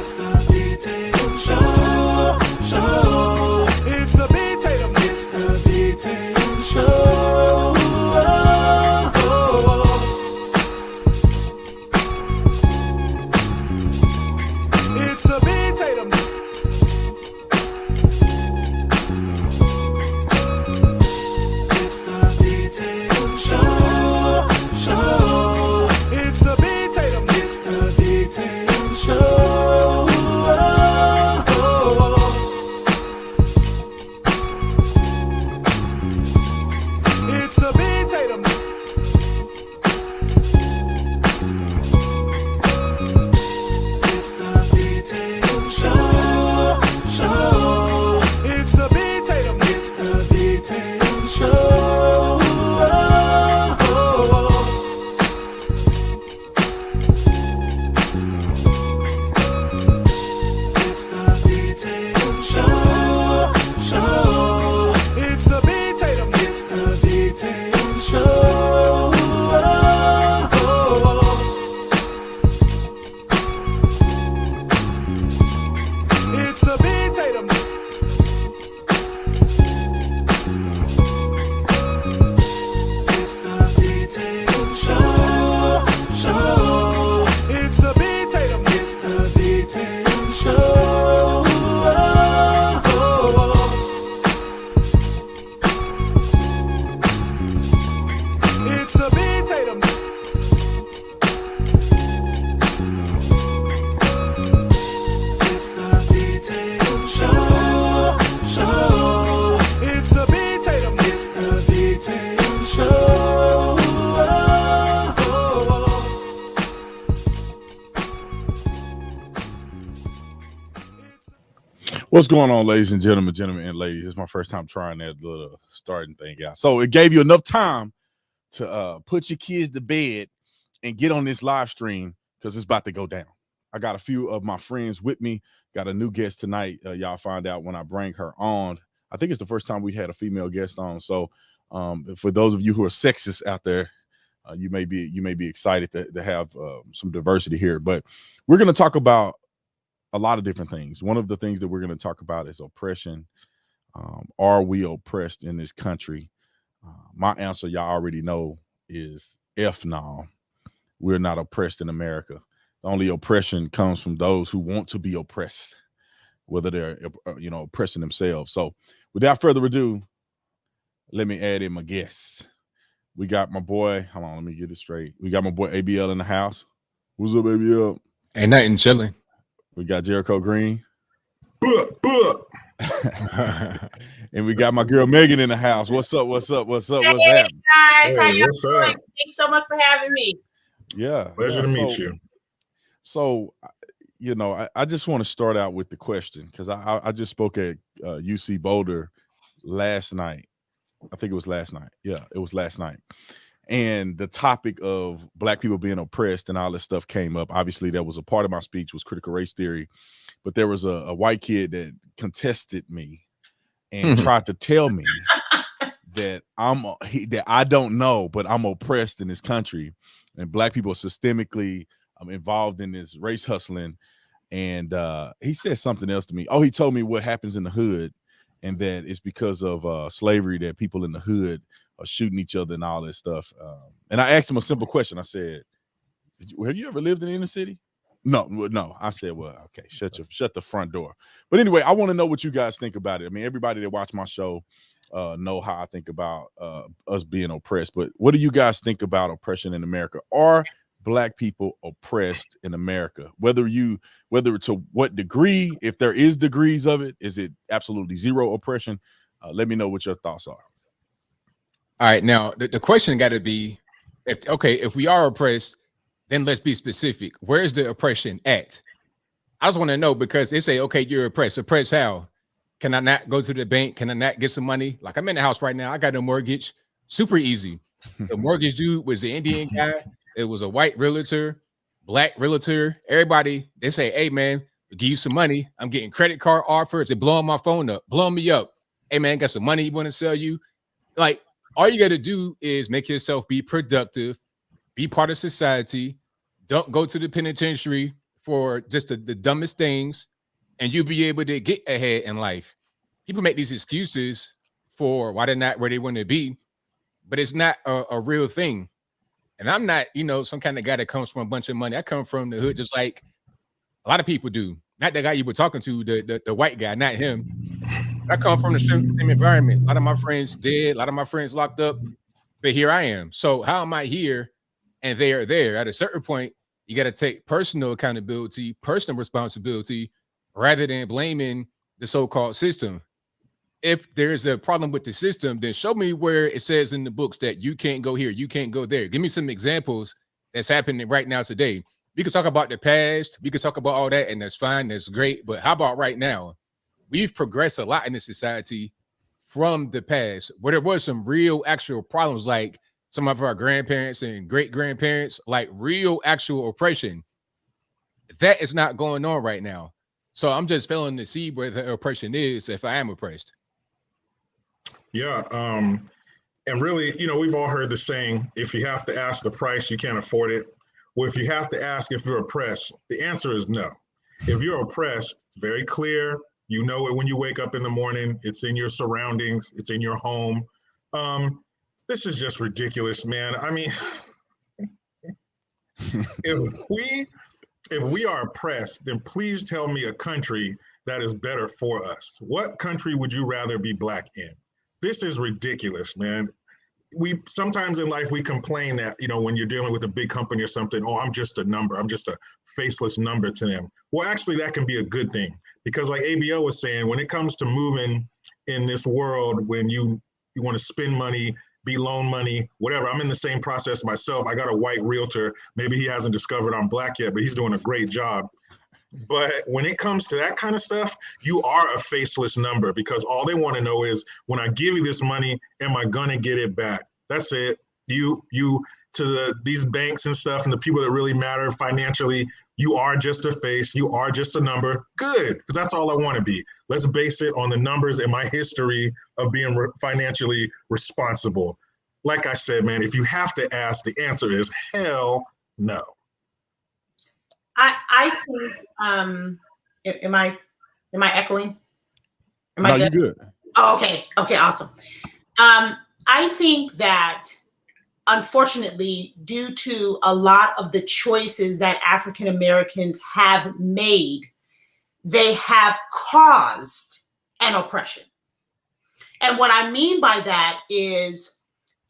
It's the B-Tatum Show. It's the B-Tatum. It's the B-Tatum Show. It's the B-Tatum. It's the B-Tatum Show. It's the B-Tatum. It's the B-Tatum Show. It's the B-Tatum. It's the B-Tatum Show. It's the B-Tatum. It's the B-Tatum Show. It's the B-Tatum Show. It's the B-Tatum. It's the B-Tatum Show. It's the B-Tatum. It's the B-Tatum Show. It's the B-Tatum. It's the B-Tatum Show. It's the B-Tatum. It's the B-Tatum Show. It's the B-Tatum. It's the B-Tatum Show. What's going on, ladies and gentlemen, and ladies? It's my first time trying that little starting thing out. So it gave you enough time to put your kids to bed and get on this live stream because it's about to go down. I got a few of my friends with me. Got a new guest tonight. Y'all find out when I bring her on. I think it's the first time we had a female guest on. So for those of you who are sexist out there, you may be excited to have some diversity here. But we're going to talk about a lot of different things. One of the things that we're going to talk about is oppression. Are we oppressed in this country? My answer, y'all already know, is F no. We're not oppressed in America. The only oppression comes from those who want to be oppressed, whether they're oppressing themselves. So without further ado, let me add in my guests. We got my boy, hold on, let me get it straight. We got my boy ABL in the house. What's up, ABL? Ain't nothing, chilling. We got Jericho Green. And we got my girl Megan in the house. What's up? What's happening? Guys, how y'all what's doing? up? Thanks so much for having me. Yeah. Pleasure to meet you. So, I just want to start out with the question because I just spoke at UC Boulder last night. I think it was last night. Yeah, it was last night. And the topic of Black people being oppressed and all this stuff came up. Obviously, that was a part of my speech was critical race theory, but there was a white kid that contested me and tried to tell me that that I don't know, but I'm oppressed in this country, and Black people are systemically involved in this race hustling. And he said something else to me. Oh, he told me what happens in the hood, and that it's because of slavery that people in the hood are shooting each other and all this stuff. And I asked him a simple question. I said, have you ever lived in the inner city? No. I said, well, okay, shut the front door. But anyway, I want to know what you guys think about it. I mean, everybody that watch my show know how I think about us being oppressed. But what do you guys think about oppression in America? Are Black people oppressed in America? Whether to what degree, if there is degrees of it, is it absolutely zero oppression? Let me know what your thoughts are. All right, now the question got to be, if we are oppressed, then let's be specific. Where's the oppression at? I just want to know, because they say, okay, you're oppressed. Oppressed how? Can I not go to the bank? Can I not get some money? Like, I'm in the house right now. I got a mortgage. Super easy. The mortgage dude was an Indian guy. It was a white realtor, Black realtor. Everybody, they say, hey, man, we'll give you some money. I'm getting credit card offers. They're blowing my phone up, blowing me up. Hey, man, got some money you want to sell you? Like, all you got to do is make yourself be productive, be part of society. Don't go to the penitentiary for just the dumbest things, and you be able to get ahead in life. People make these excuses for why they're not where they want to be, but it's not a real thing. And I'm not, some kind of guy that comes from a bunch of money. I come from the hood just like a lot of people do. Not the guy you were talking to, the white guy, not him. I come from the same environment. A lot of my friends dead, a lot of my friends locked up, but here I am. So how am I here and they are there? At a certain point, you got to take personal accountability, personal responsibility, rather than blaming the so-called system. If there's a problem with the system, then show me where it says in the books that you can't go here, you can't go there. Give me some examples that's happening right now today. We can talk about the past, we can talk about all that, and that's fine, that's great. But how about right now? We've progressed a lot in this society from the past, where there was some real actual problems, like some of our grandparents and great-grandparents, like real actual oppression. That is not going on right now. So I'm just failing to see where the oppression is if I am oppressed. Yeah. And really, we've all heard the saying, if you have to ask the price, you can't afford it. Well, if you have to ask if you're oppressed, the answer is no. If you're oppressed, it's very clear. You know it when you wake up in the morning. It's in your surroundings. It's in your home. This is just ridiculous, man. I mean, if we are oppressed, then please tell me a country that is better for us. What country would you rather be Black in? This is ridiculous, man. We sometimes in life we complain that, when you're dealing with a big company or something, oh, I'm just a number. I'm just a faceless number to them. Well, actually, that can be a good thing, because like ABO was saying, when it comes to moving in this world, when you want to spend money, be loan money, whatever. I'm in the same process myself. I got a white realtor. Maybe he hasn't discovered I'm Black yet, but he's doing a great job. But when it comes to that kind of stuff, you are a faceless number, because all they want to know is, when I give you this money, am I going to get it back? That's it. You to these banks and stuff and the people that really matter financially, you are just a face. You are just a number. Good, because that's all I want to be. Let's base it on the numbers and my history of being financially responsible. Like I said, man, if you have to ask, the answer is hell no. I think, am I echoing? No, you're good. Oh, okay, awesome. I think that, unfortunately, due to a lot of the choices that African Americans have made, they have caused an oppression. And what I mean by that is,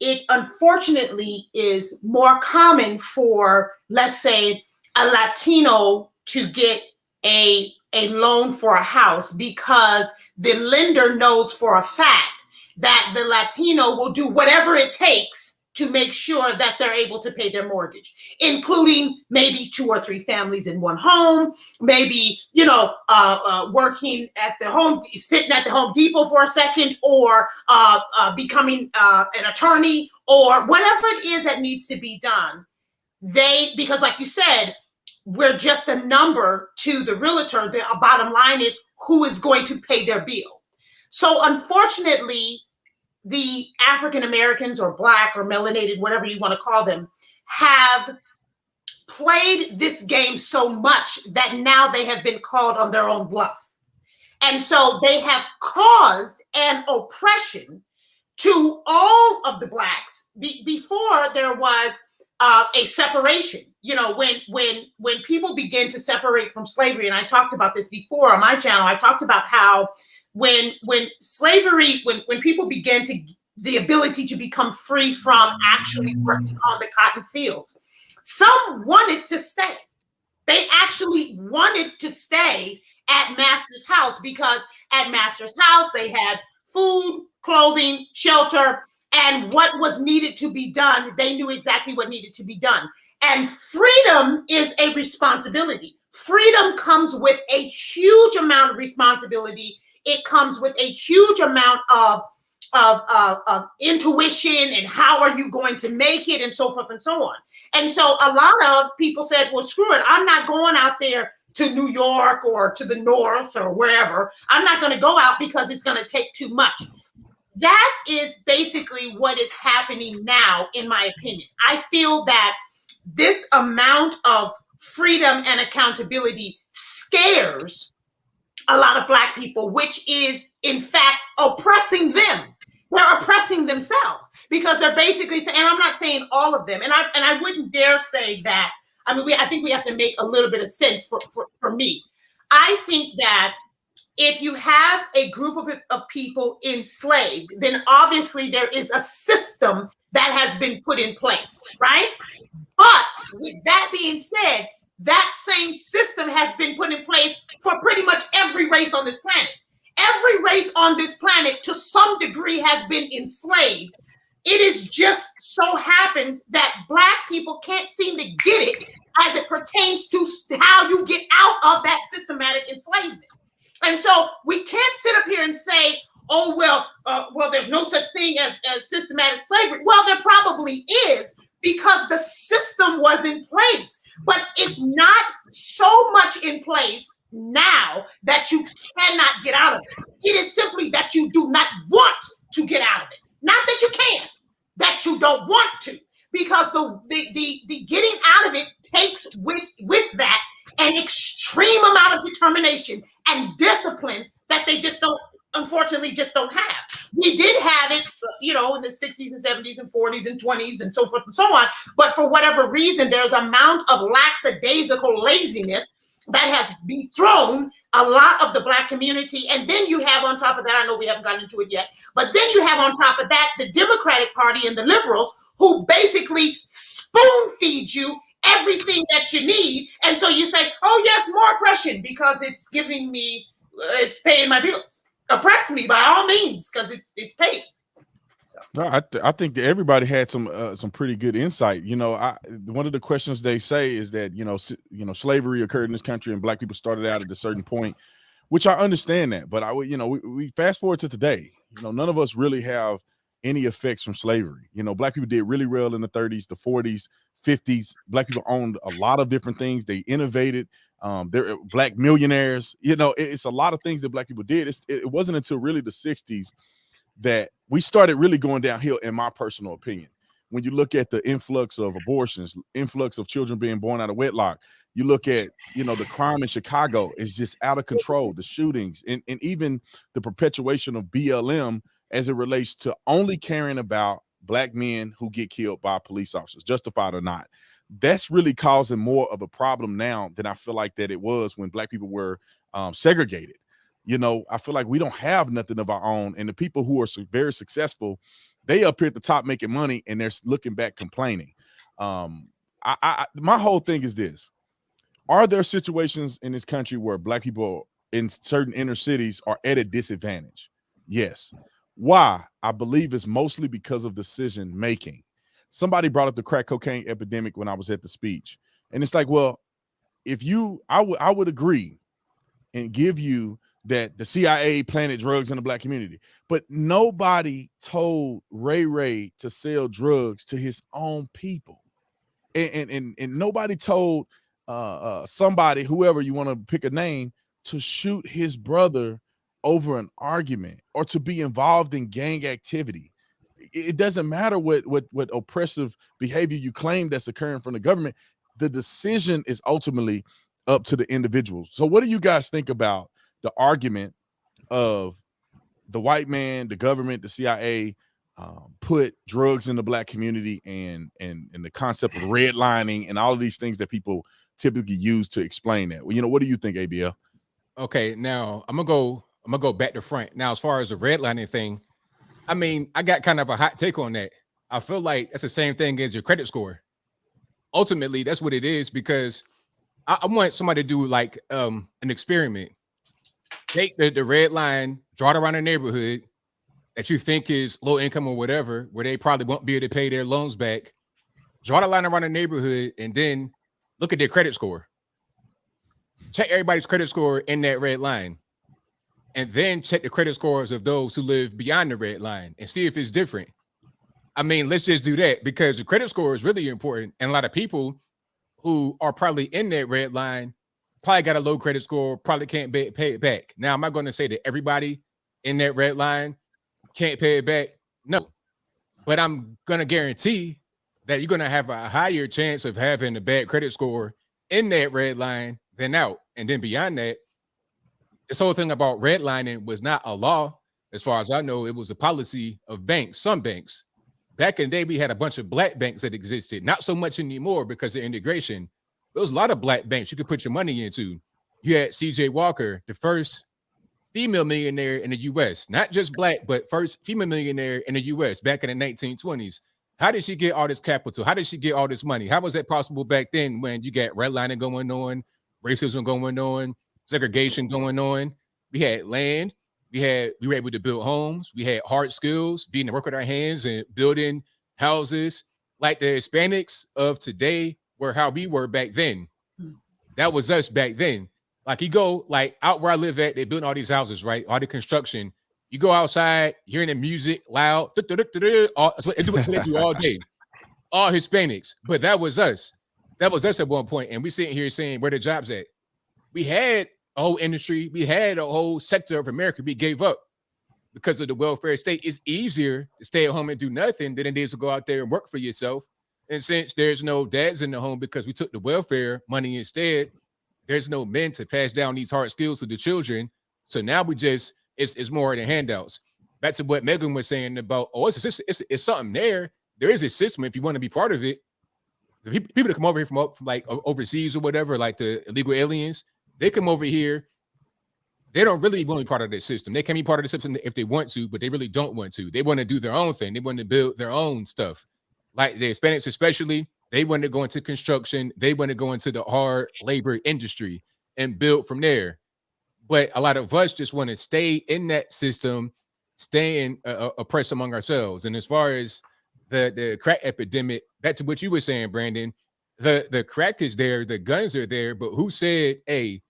it unfortunately is more common for, let's say, a Latino to get a loan for a house, because the lender knows for a fact that the Latino will do whatever it takes to make sure that they're able to pay their mortgage, including maybe 2 or 3 families in one home, maybe, working at the home, sitting at the Home Depot for a second, or becoming an attorney, or whatever it is that needs to be done. Because like you said, we're just a number to the realtor. The bottom line is, who is going to pay their bill? So unfortunately, the African Americans, or Black, or melanated, whatever you want to call them, have played this game so much that now they have been called on their own bluff. And so they have caused an oppression to all of the Blacks. Before there was a separation, when people begin to separate from slavery, and I talked about this before on my channel. I talked about how when slavery, when people began to the ability to become free from actually working on the cotton fields, some wanted to stay. They actually wanted to stay at Master's house, because at Master's house they had food, clothing, shelter, and what was needed to be done. They knew exactly what needed to be done. And freedom is a responsibility. Freedom comes with a huge amount of responsibility. It comes with a huge amount of intuition, and how are you going to make it, and so forth and so on. And so a lot of people said, well, screw it. I'm not going out there to New York or to the North or wherever. I'm not going to go out because it's going to take too much. That is basically what is happening now, in my opinion. I feel that this amount of freedom and accountability scares a lot of Black people, which is in fact oppressing them. They're oppressing themselves because they're basically saying, and I'm not saying all of them, and I wouldn't dare say that. I mean, I think we have to make a little bit of sense for me. I think that if you have a group of people enslaved, then obviously there is a system that has been put in place, right? But with that being said, that same system has been put in place for pretty much every race on this planet. Every race on this planet, to some degree, has been enslaved. It is just so happens that Black people can't seem to get it as it pertains to how you get out of that systematic enslavement. And so we can't sit up here and say, oh, well, there's no such thing as systematic slavery. Well, there probably is, because the system was in place, but it's not so much in place now that you cannot get out of it. It is simply that you do not want to get out of it. Not that you can, that you don't want to, because the getting out of it takes with that an extreme amount of determination and discipline that they just don't, unfortunately, just don't have. We did have it, in the 60s and 70s and 40s and 20s and so forth and so on. But for whatever reason, there's an amount of lackadaisical laziness that has dethroned a lot of the Black community. And then you have on top of that, I know we haven't gotten into it yet, but then you have on top of that, the Democratic Party and the liberals, who basically spoon feed you everything that you need. And so you say, oh yes, more oppression because it's giving me, it's paying my bills. Oppress me by all means because it's paid. So. No, I think that everybody had some pretty good insight. One of the questions they say is that slavery occurred in this country and Black people started out at a certain point, which I understand that. But we fast forward to today. None of us really have any effects from slavery. Black people did really well in the 30s, the 40s, 50s. Black people owned a lot of different things. They innovated. They're Black millionaires. It's a lot of things that Black people did. It wasn't until really the 60s that we started really going downhill, in my personal opinion. When you look at the influx of abortions, influx of children being born out of wedlock, you look at, the crime in Chicago is just out of control, the shootings, and even the perpetuation of BLM as it relates to only caring about Black men who get killed by police officers, justified or not. That's really causing more of a problem now than I feel like that it was when Black people were segregated. I feel like we don't have nothing of our own, and the people who are very successful, they up here at the top making money, and they're looking back complaining. My whole thing is this: are there situations in this country where Black people in certain inner cities are at a disadvantage? Yes. Why? I believe it's mostly because of decision making. Somebody brought up the crack cocaine epidemic when I was at the speech, and it's like, well, I would agree and give you that the CIA planted drugs in the Black community, but nobody told Ray to sell drugs to his own people, and nobody told somebody, whoever you want to pick a name, to shoot his brother over an argument or to be involved in gang activity. It doesn't matter what oppressive behavior you claim that's occurring from the government. The decision is ultimately up to the individuals. So what do you guys think about the argument of the white man, the government, the CIA put drugs in the Black community and the concept of redlining and all of these things that people typically use to explain that? Well, what do you think, ABL? Okay, now I'm gonna go back to front. Now, as far as the redlining thing, I mean, I got kind of a hot take on that. I feel like that's the same thing as your credit score. Ultimately, that's what it is, because I want somebody to do like an experiment. Take the red line, draw it around a neighborhood that you think is low income or whatever, where they probably won't be able to pay their loans back. Draw the line around the neighborhood and then look at their credit score. Check everybody's credit score in that red line. And then check the credit scores of those who live beyond the red line and see if it's different. I mean, let's just do that, because the credit score is really important. And a lot of people who are probably in that red line probably got a low credit score, probably can't pay it back. Now, am I going to say that everybody in that red line can't pay it back? No. But I'm going to guarantee that you're going to have a higher chance of having a bad credit score in that red line than out. And then beyond that, this whole thing about redlining was not a law. As far as I know, it was a policy of banks, some banks. Back in the day, we had a bunch of black banks that existed. Not so much anymore because of integration. There was a lot of black banks you could put your money into. You had C.J. Walker, the first female millionaire in the U.S. Not just black, but first female millionaire in the U.S. back in the 1920s. How did she get all this capital? How did she get all this money? How was that possible back then when you got redlining going on, racism going on, segregation going on? We had land. We were able to build homes. We had hard skills, being to work with our hands and building houses. Like the Hispanics of today were how we were back then. That was us back then. Like you go like out where I live at, they're building all these houses, right? All the construction. You go outside, hearing the music loud. That's what they do all day. All Hispanics. But that was us. That was us at one point. And we sitting here saying, where the jobs at? We had a whole industry. We had a whole sector of America we gave up because of the welfare state. It's easier to stay at home and do nothing than it is to go out there and work for yourself. And since there's no dads in the home because we took the welfare money instead, there's no men to pass down these hard skills to the children. So now we just, it's more of the handouts. Back to what Megan was saying about, it's something there. There is a system if you want to be part of it. The people that come over here from like overseas or whatever, like the illegal aliens, they come over here. They don't really want to be part of the system. They can be part of the system if they want to, but they really don't want to. They want to do their own thing. They want to build their own stuff. Like the Hispanics especially, they want to go into construction. They want to go into the hard labor industry and build from there. But a lot of us just want to stay in that system, staying oppressed among ourselves. And as far as the crack epidemic, back to what you were saying, Brandon, the crack is there, the guns are there, but who said, hey,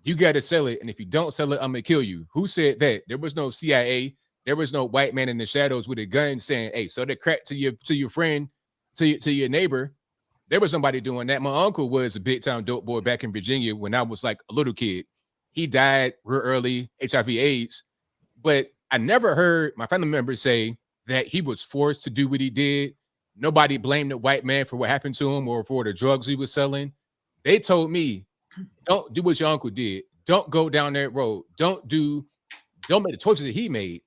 you got to sell it, and if you don't sell it, I'm going to kill you? Who said that? There was no CIA. There was no white man in the shadows with a gun saying, hey, sell the crack to your friend, to your neighbor. There was somebody doing that. My uncle was a big-time dope boy back in Virginia when I was like a little kid. He died real early, HIV/AIDS, but I never heard my family members say that he was forced to do what he did. Nobody blamed the white man for what happened to him or for the drugs he was selling. They told me, don't do what your uncle did. Don't go down that road. Don't make the choices that he made.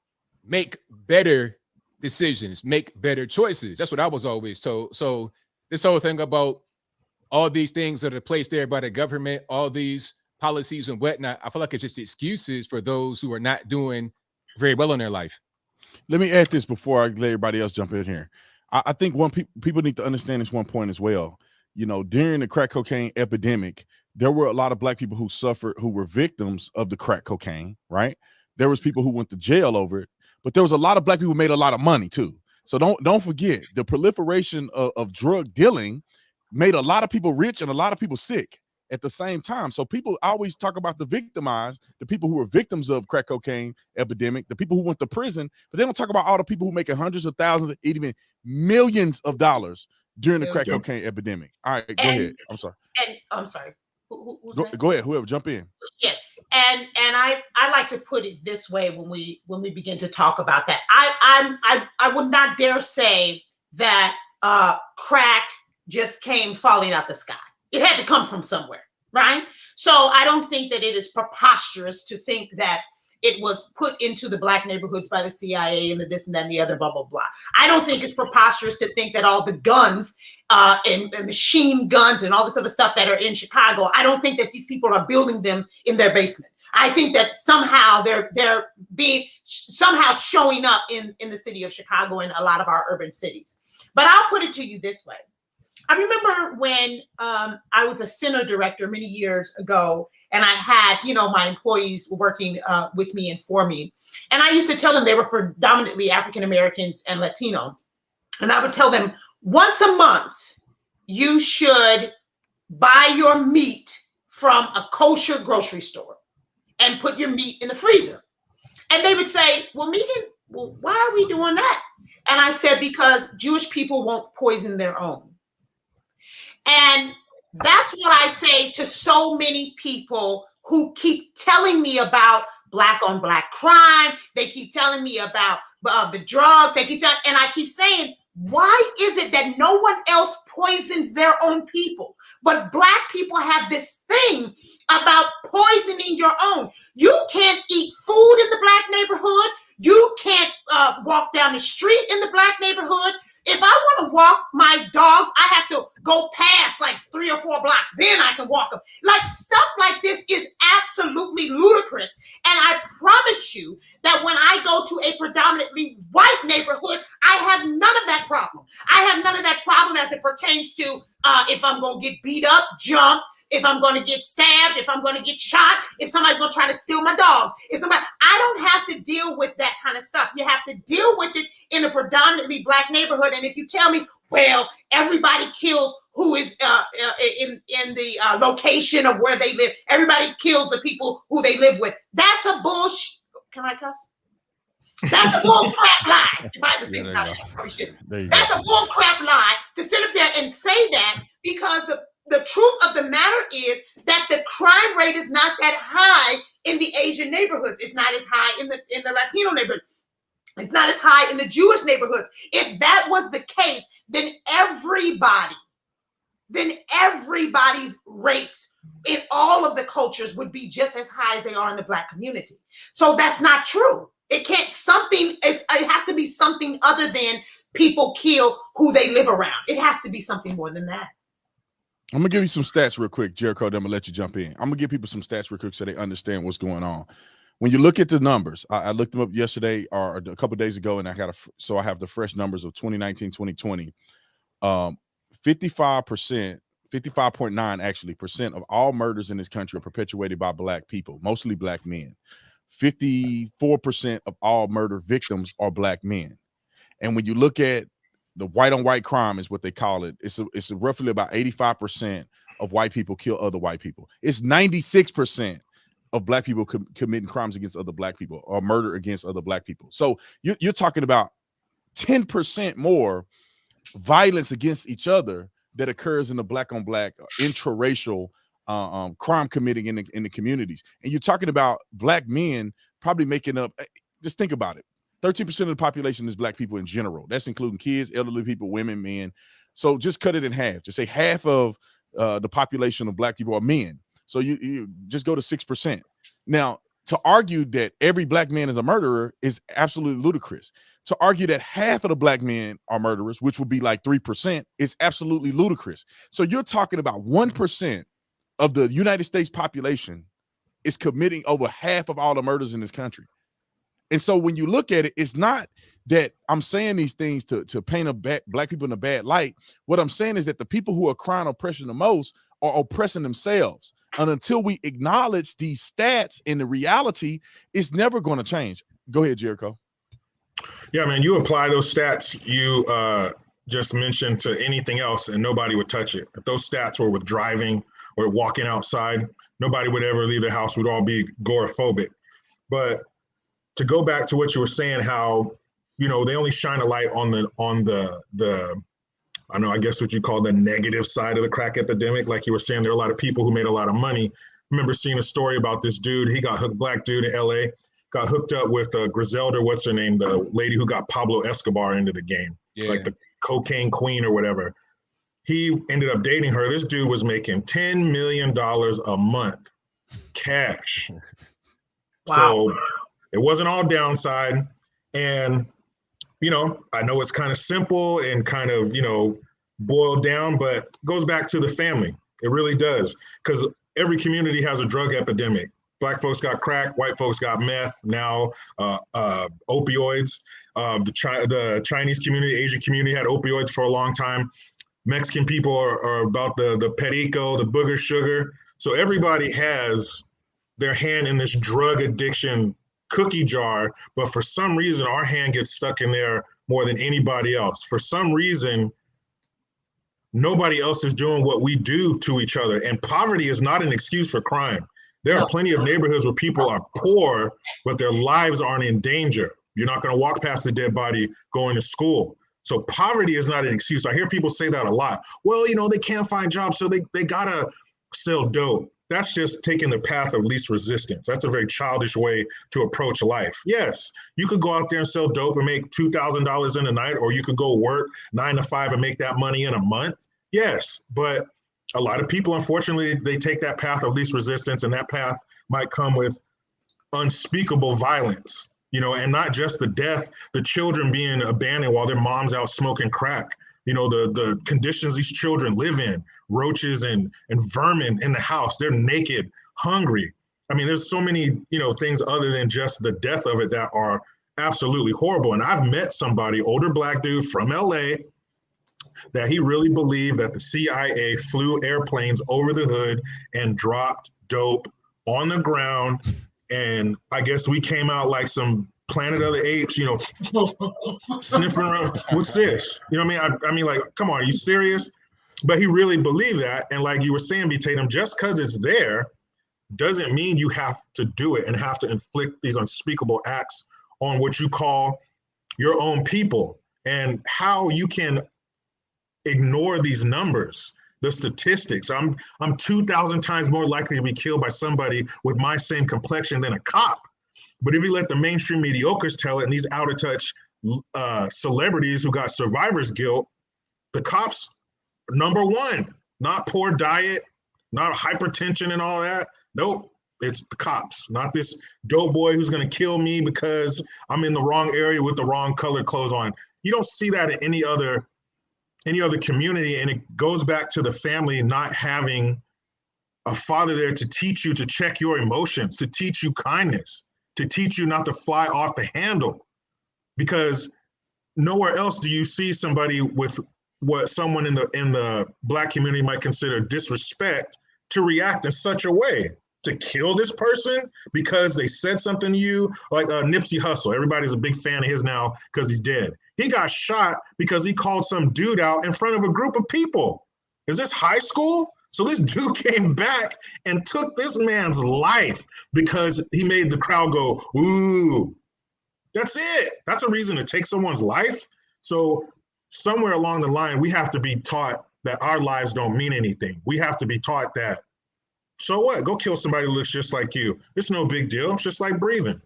Make better decisions. Make better choices. That's what I was always told. So this whole thing about all these things that are placed there by the government, all these policies and whatnot, I feel like it's just excuses for those who are not doing very well in their life. Let me add this before I let everybody else jump in here. I think people need to understand this one point as well. You know, during the crack cocaine epidemic, there were a lot of black people who suffered, who were victims of the crack cocaine, right? There was people who went to jail over it, but there was a lot of black people who made a lot of money too. So don't forget, the proliferation of drug dealing made a lot of people rich and a lot of people sick at the same time. So people always talk about the victimized, the people who were victims of crack cocaine epidemic, the people who went to prison, but they don't talk about all the people who making hundreds of thousands, even millions of dollars during the crack cocaine epidemic. All right, go ahead. I'm sorry. And I'm sorry. Who's go ahead. Whoever, jump in. Yeah, and I like to put it this way when we begin to talk about that. I would not dare say that crack just came falling out the sky. It had to come from somewhere, right? So I don't think that it is preposterous to think that it was put into the black neighborhoods by the CIA and the this and that and the other, blah, blah, blah. I don't think it's preposterous to think that all the guns and machine guns and all this other stuff that are in Chicago, I don't think that these people are building them in their basement. I think that somehow they're being somehow showing up in the city of Chicago and a lot of our urban cities. But I'll put it to you this way. I remember when I was a center director many years ago, and I had, my employees working with me and for me. And I used to tell them they were predominantly African Americans and Latino. And I would tell them once a month, you should buy your meat from a kosher grocery store and put your meat in the freezer. And they would say, well, why are we doing that? And I said, because Jewish people won't poison their own. And that's what I say to so many people who keep telling me about black on black crime. They keep telling me about the drugs. And I keep saying, why is it that no one else poisons their own people? But Black people have this thing about poisoning your own. You can't eat food in the Black neighborhood. You can't walk down the street in the Black neighborhood. If I want to walk my dogs, I have to go past like 3 or 4 blocks. Then I can walk them. Like stuff like this is absolutely ludicrous. And I promise you that when I go to a predominantly white neighborhood, I have none of that problem. I have none of that problem as it pertains to if I'm going to get beat up, jumped, if I'm going to get stabbed, if I'm going to get shot, if somebody's going to try to steal my dogs, I don't have to deal with that kind of stuff. You have to deal with it in a predominantly Black neighborhood. And if you tell me, well, everybody kills who is in the location of where they live, everybody kills the people who they live with. That's a bullshit. Can I cuss? That's a bull crap lie. If I had to think about it, that's a bull crap lie to sit up there and say that, because the truth of the matter is that the crime rate is not that high in the Asian neighborhoods. It's not as high in the Latino neighborhoods. It's not as high in the Jewish neighborhoods. If that was the case, then everybody's rates in all of the cultures would be just as high as they are in the Black community. So that's not true. It has to be something other than people kill who they live around. It has to be something more than that. I'm gonna give you some stats real quick, Jericho. Then I'm gonna let you jump in. I'm gonna give people some stats real quick so they understand what's going on. When you look at the numbers, I looked them up yesterday or a couple of days ago, and I have the fresh numbers of 2019, 2020. 55.9 actually percent of all murders in this country are perpetuated by Black people, mostly Black men. 54% of all murder victims are Black men. And when you look at the white on white crime is what they call it. It's roughly about 85% of white people kill other white people. It's 96% of Black people committing crimes against other Black people or murder against other Black people. So you're talking about 10% more violence against each other that occurs in the Black on Black intraracial crime committing in the communities. And you're talking about Black men probably making up, just think about it. 13% of the population is Black people in general. That's including kids, elderly people, women, men. So just cut it in half. Just say half of the population of Black people are men. So you just go to 6%. Now, to argue that every Black man is a murderer is absolutely ludicrous. To argue that half of the Black men are murderers, which would be like 3%, is absolutely ludicrous. So you're talking about 1% of the United States population is committing over half of all the murders in this country. And so when you look at it, it's not that I'm saying these things to paint Black people in a bad light. What I'm saying is that the people who are crying oppression the most are oppressing themselves. And until we acknowledge these stats and the reality, it's never going to change. Go ahead, Jericho. Yeah, man, you apply those stats you just mentioned to anything else and nobody would touch it. If those stats were with driving or walking outside, nobody would ever leave the house. We'd all be agoraphobic. But to go back to what you were saying, how, they only shine a light on the I know, I guess what you call the negative side of the crack epidemic. Like you were saying, there are a lot of people who made a lot of money. I remember seeing a story about this dude. He got hooked, Black dude in LA, got hooked up with Griselda, what's her name? The lady who got Pablo Escobar into the game, like the cocaine queen or whatever. He ended up dating her. This dude was making $10 million a month cash. Wow. So it wasn't all downside. And I know it's kind of simple and kind of, boiled down, but it goes back to the family. It really does. Because every community has a drug epidemic. Black folks got crack, white folks got meth, now opioids. The Chinese community, Asian community had opioids for a long time. Mexican people are about the perico, the booger sugar. So everybody has their hand in this drug addiction cookie jar, but for some reason our hand gets stuck in there more than anybody else. For some reason, nobody else is doing what we do to each other. And poverty is not an excuse for crime. There are plenty of neighborhoods where people are poor, but their lives aren't in danger. You're not going to walk past a dead body going to school. So poverty is not an excuse. I hear people say that a lot. Well, they can't find jobs, so they gotta sell dope. That's just taking the path of least resistance. That's a very childish way to approach life. Yes, you could go out there and sell dope and make $2,000 in a night, or you could go work 9 to 5 and make that money in a month. Yes, but a lot of people, unfortunately, they take that path of least resistance, and that path might come with unspeakable violence, you know, and not just the death, the children being abandoned while their mom's out smoking crack. You know, the conditions these children live in, roaches and vermin in the house. They're naked, hungry. I mean, there's so many, you know, things other than just the death of it that are absolutely horrible. And I've met somebody, older Black dude from LA, that he really believed that the CIA flew airplanes over the hood and dropped dope on the ground. And I guess we came out like some Planet of the Apes, you know, sniffing around. What's this? You know what I mean? I mean, like, come on, are you serious? But he really believed that. And like you were saying, B. Tatum, just because it's there doesn't mean you have to do it and have to inflict these unspeakable acts on what you call your own people. And how you can ignore these numbers, the statistics. I'm 2,000 times more likely to be killed by somebody with my same complexion than a cop. But if you let the mainstream mediocres tell it, and these out of touch celebrities who got survivor's guilt, the cops, number one, not poor diet, not hypertension and all that. Nope, it's the cops, not this dope boy who's going to kill me because I'm in the wrong area with the wrong colored clothes on. You don't see that in any other community, and it goes back to the family not having a father there to teach you to check your emotions, to teach you kindness, to teach you not to fly off the handle, because nowhere else do you see somebody with what someone in the Black community might consider disrespect to react in such a way, to kill this person because they said something to you. Like Nipsey Hussle, everybody's a big fan of his now because he's dead. He got shot because he called some dude out in front of a group of people. Is this high school? So this dude came back and took this man's life because he made the crowd go, ooh. That's it. That's a reason to take someone's life. So somewhere along the line, we have to be taught that our lives don't mean anything. We have to be taught that, so what? Go kill somebody who looks just like you. It's no big deal. It's just like breathing.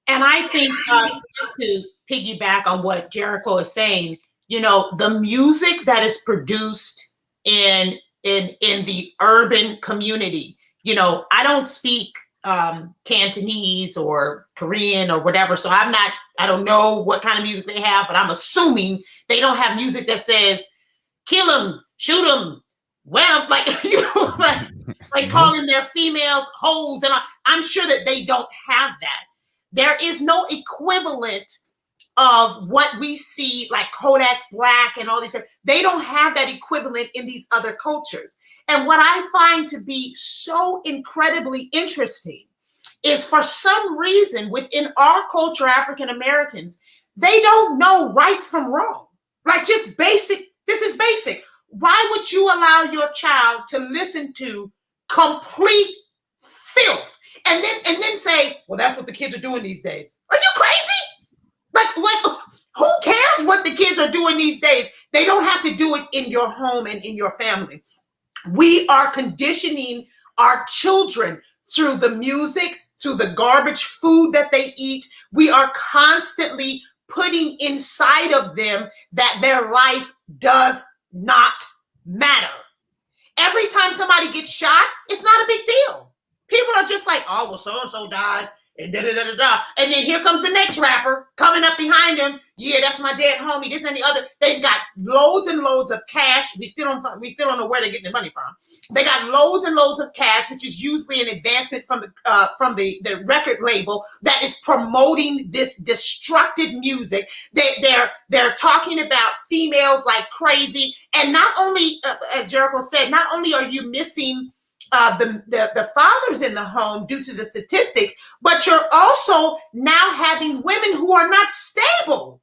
And I think just to piggyback on what Jericho is saying, you know, the music that is produced in the urban community, you know, I don't speak Cantonese or Korean or whatever, so I don't know what kind of music they have, but I'm assuming they don't have music that says kill them, shoot them, wet them, like, you know, like calling their females hoes, and I'm sure that they don't have that. There is no equivalent of what we see, like Kodak Black and all these. They don't have that equivalent in these other cultures. And what I find to be so incredibly interesting is, for some reason within our culture, African Americans, they don't know right from wrong. Like, just basic, this is basic. Why would you allow your child to listen to complete filth and then say, well, that's what the kids are doing these days? Are you crazy? Like who cares what the kids are doing these days? They don't have to do it in your home and in your family. We are conditioning our children through the music, through the garbage food that they eat. We are constantly putting inside of them that their life does not matter. Every time somebody gets shot, it's not a big deal. People are just like, oh, well, so-and-so died, and da-da-da-da-da. And then here comes the next rapper coming up behind him. Yeah, that's my dead homie, this and the other. They've got loads and loads of cash. We still don't know where they're getting the money from. They got loads and loads of cash, which is usually an advancement from the record label that is promoting this destructive music. They're talking about females like crazy. And not only, as Jericho said, not only are you missing the fathers in the home due to the statistics, but you're also now having women who are not stable,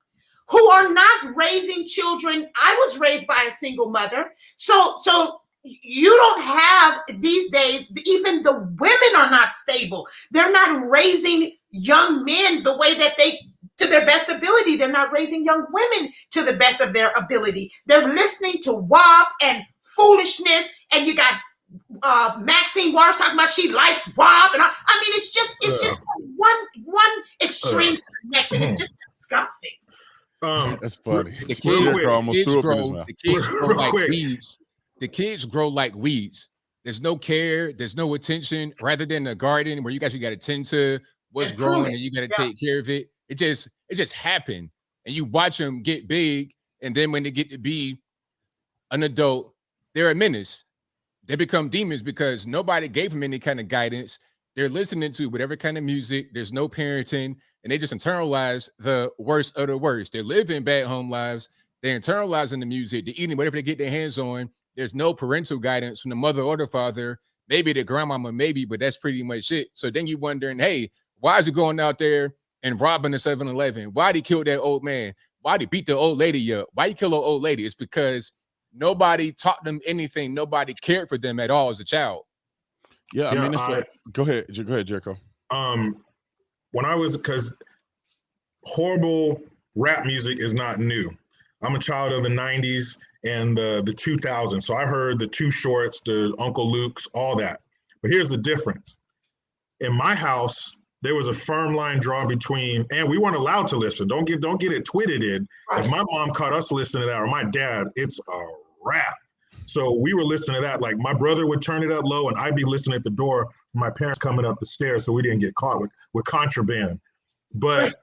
who are not raising children. I was raised by a single mother. So you don't have these days, even the women are not stable. They're not raising young men the way that to their best ability. They're not raising young women to the best of their ability. They're listening to WAP and foolishness, and you got Maxine Waters talking about she likes WAP, and I mean, it's just one extreme to the next, and it's just disgusting. That's funny. The kids grow like weeds. the kids grow like weeds. There's no care, there's no attention. Rather than a garden where you got to tend to what's growing and you got to take care of it. It just happened, and you watch them get big, and then when they get to be an adult, they're a menace. They become demons because nobody gave them any kind of guidance. They're listening to whatever kind of music. There's no parenting, and they just internalize the worst of the worst. They're living bad home lives. They're internalizing the music. They're eating whatever they get their hands on. There's no parental guidance from the mother or the father. Maybe the grandmama, maybe, but that's pretty much it. So then you're wondering, hey, why is he going out there and robbing the 7-Eleven? Why'd he kill that old man? Why'd he beat the old lady up? Why he kill an old lady? It's because nobody taught them anything. Nobody cared for them at all as a child. Yeah, I mean, go ahead, Jericho. When I was, because horrible rap music is not new. I'm a child of the 90s and the 2000s. So I heard the Too Shorts, the Uncle Luke's, all that. But here's the difference. In my house, there was a firm line drawn between, and we weren't allowed to listen. Don't get it twisted. Right. If my mom caught us listening to that, or my dad, it's a rap. So we were listening to that. Like my brother would turn it up low, and I'd be listening at the door for my parents coming up the stairs, so we didn't get caught with contraband. But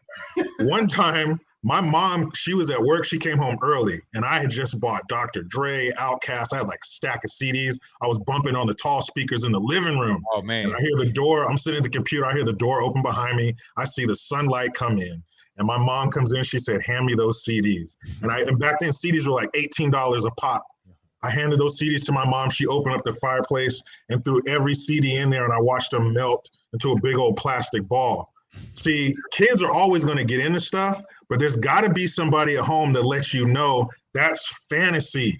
one time, my mom, she was at work. She came home early, and I had just bought Dr. Dre, Outkast. I had like a stack of CDs. I was bumping on the tall speakers in the living room. Oh, man. And I hear the door. I'm sitting at the computer. I hear the door open behind me. I see the sunlight come in. And my mom comes in. She said, hand me those CDs. And back then, CDs were like $18 a pop. I handed those CDs to my mom. She opened up the fireplace and threw every CD in there, and I watched them melt into a big old plastic ball. See, kids are always going to get into stuff, but there's got to be somebody at home that lets you know that's fantasy.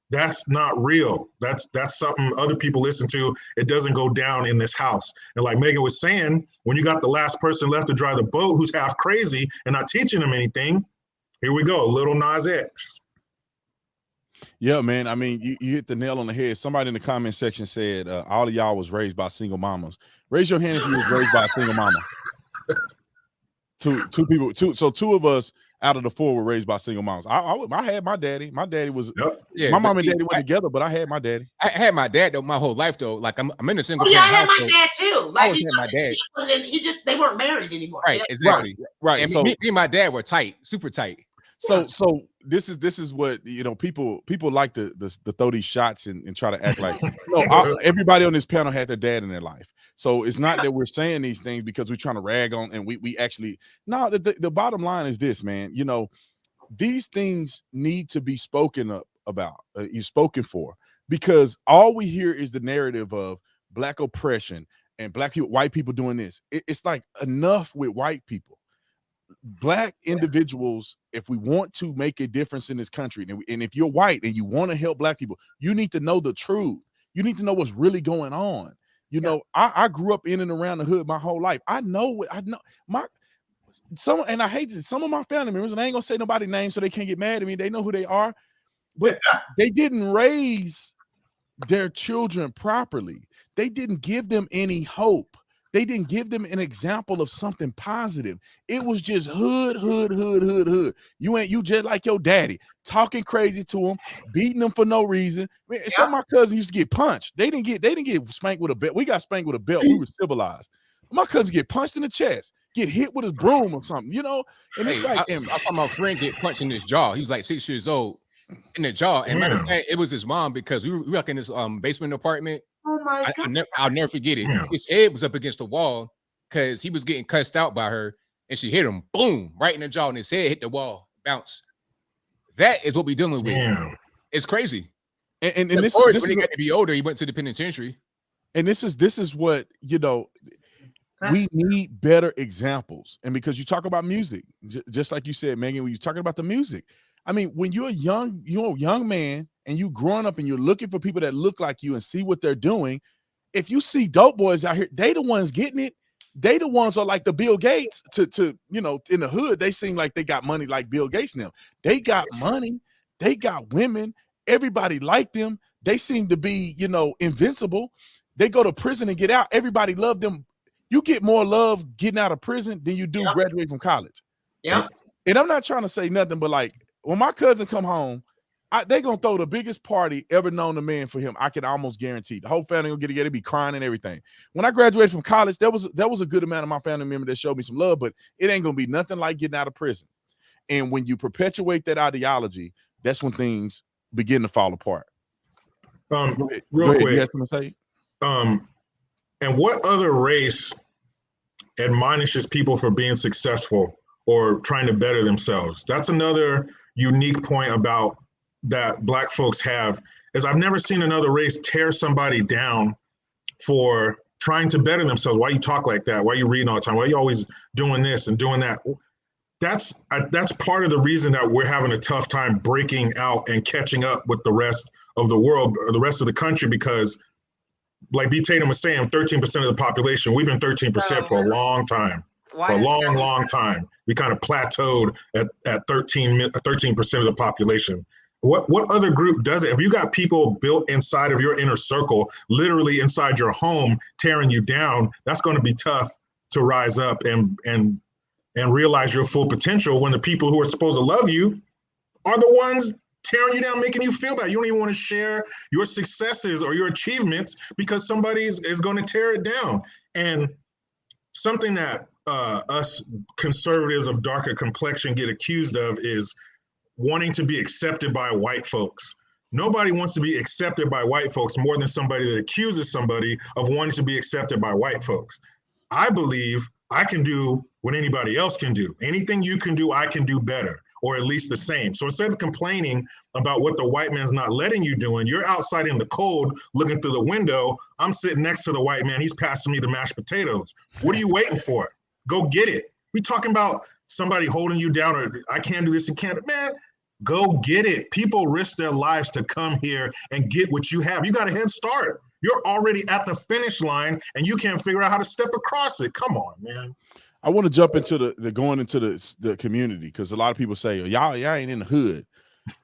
That's not real. That's something other people listen to. It doesn't go down in this house. And like Megan was saying, when you got the last person left to drive the boat who's half crazy and not teaching them anything, here we go, Little Nas X. Yeah, man. I mean, you hit the nail on the head. Somebody in the comment section said all of y'all was raised by single mamas. Raise your hand if you was raised by a single mama. Two people. So two of us out of the four were raised by single moms. I had my daddy. My daddy was my mom and daddy were together, but I had my daddy. I had my dad though my whole life though. Like I'm in a single. Yeah, I had my dad too. Like my dad. They weren't married anymore. Right, exactly. Right. And so me and my dad were tight, super tight. So this is what people like to throw these shots and try to act like everybody on this panel had their dad in their life. So it's not that we're saying these things because we're trying to rag on, and we actually the bottom line is this, man. These things need to be spoken about, spoken for, because all we hear is the narrative of Black oppression and Black people, white people doing this. It's like enough with white people. Black individuals, if we want to make a difference in this country, and if you're white and you want to help Black people, you need to know the truth. You need to know what's really going on. I grew up in and around the hood my whole life. I know and I hate this. Some of my family members, and I ain't gonna say nobody's name so they can't get mad at me. They know who they are, but they didn't raise their children properly. They didn't give them any hope. They didn't give them an example of something positive. It was just hood. You just like your daddy, talking crazy to him, beating them for no reason. Man, some of my cousins used to get punched. They didn't get spanked with a belt. We got spanked with a belt. We were civilized. My cousins get punched in the chest, get hit with his broom or something, And it's like, I saw my friend get punched in his jaw. He was like 6 years old in the jaw. And matter of fact, it was his mom, because we were in this basement apartment. Oh my God. I'll never forget it. His head was up against the wall because he was getting cussed out by her, and she hit him, boom, right in the jaw, and his head hit the wall, bounce. That is what we're dealing with. It's crazy. And this when he got to be older, he went to the penitentiary. And this is what we need better examples. And because you talk about music, just like you said, Megan, when you're talking about the music, I mean, when you're a young man and you growing up and you're looking for people that look like you and see what they're doing, if you see dope boys out here, they the ones getting it. They the ones are like the Bill Gates to in the hood. They seem like they got money like Bill Gates now. They got money. They got women. Everybody liked them. They seem to be, invincible. They go to prison and get out. Everybody loved them. You get more love getting out of prison than you do graduating from college. Yeah. And I'm not trying to say nothing, but like when my cousin come home, They gonna throw the biggest party ever known to man for him. I can almost guarantee. The whole family gonna get together, be crying and everything. When I graduated from college, there was a good amount of my family members that showed me some love, but it ain't gonna be nothing like getting out of prison. And when you perpetuate that ideology, that's when things begin to fall apart. Real quick, you have something to say? And what other race admonishes people for being successful or trying to better themselves? That's another unique point about that Black folks have, is I've never seen another race tear somebody down for trying to better themselves. Why you talk like that? Why you reading all the time? Why you always doing this and doing that? That's part of the reason that we're having a tough time breaking out and catching up with the rest of the world, or the rest of the country, because like B. Tatum was saying, 13% of the population, we've been 13% for a long time. For a long, long time. We kind of plateaued at 13% of the population. What other group does it? If you got people built inside of your inner circle, literally inside your home, tearing you down, that's going to be tough to rise up and realize your full potential when the people who are supposed to love you are the ones tearing you down, making you feel bad. You don't even want to share your successes or your achievements because somebody is going to tear it down. And something that us conservatives of darker complexion get accused of is wanting to be accepted by white folks. Nobody wants to be accepted by white folks more than somebody that accuses somebody of wanting to be accepted by white folks. I believe I can do what anybody else can do. Anything you can do, I can do better, or at least the same. So instead of complaining about what the white man's not letting you do, and you're outside in the cold looking through the window, I'm sitting next to the white man, he's passing me the mashed potatoes. What are you waiting for? Go get it. We talking about somebody holding you down, or I can't do this and can't. Man, go get it. People risk their lives to come here and get what you have. You got a head start. You're already at the finish line and you can't figure out how to step across it. Come on, man. I want to jump into the going into the community, because a lot of people say, y'all ain't in the hood.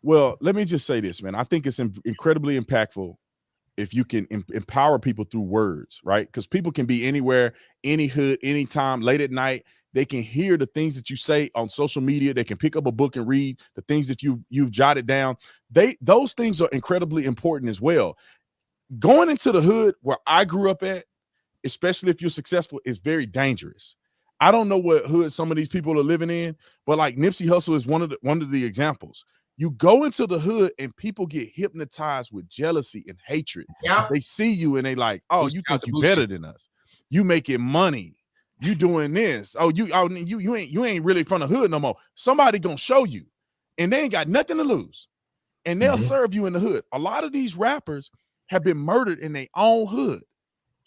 Well, let me just say this, man. I think it's incredibly impactful if you can empower people through words, right? Because people can be anywhere, any hood, anytime, late at night. They can hear the things that you say on social media. They can pick up a book and read the things that you've jotted down. Those things are incredibly important as well. Going into the hood where I grew up at, especially if you're successful, is very dangerous. I don't know what hood some of these people are living in, but like Nipsey Hussle is one of the examples. You go into the hood and people get hypnotized with jealousy and hatred. Yep. They see you and they like, oh, you think you better than us. You making money. You doing this. You ain't really from the hood no more. Somebody gonna show you, and they ain't got nothing to lose, and they'll serve you in the hood. A lot of these rappers have been murdered in their own hood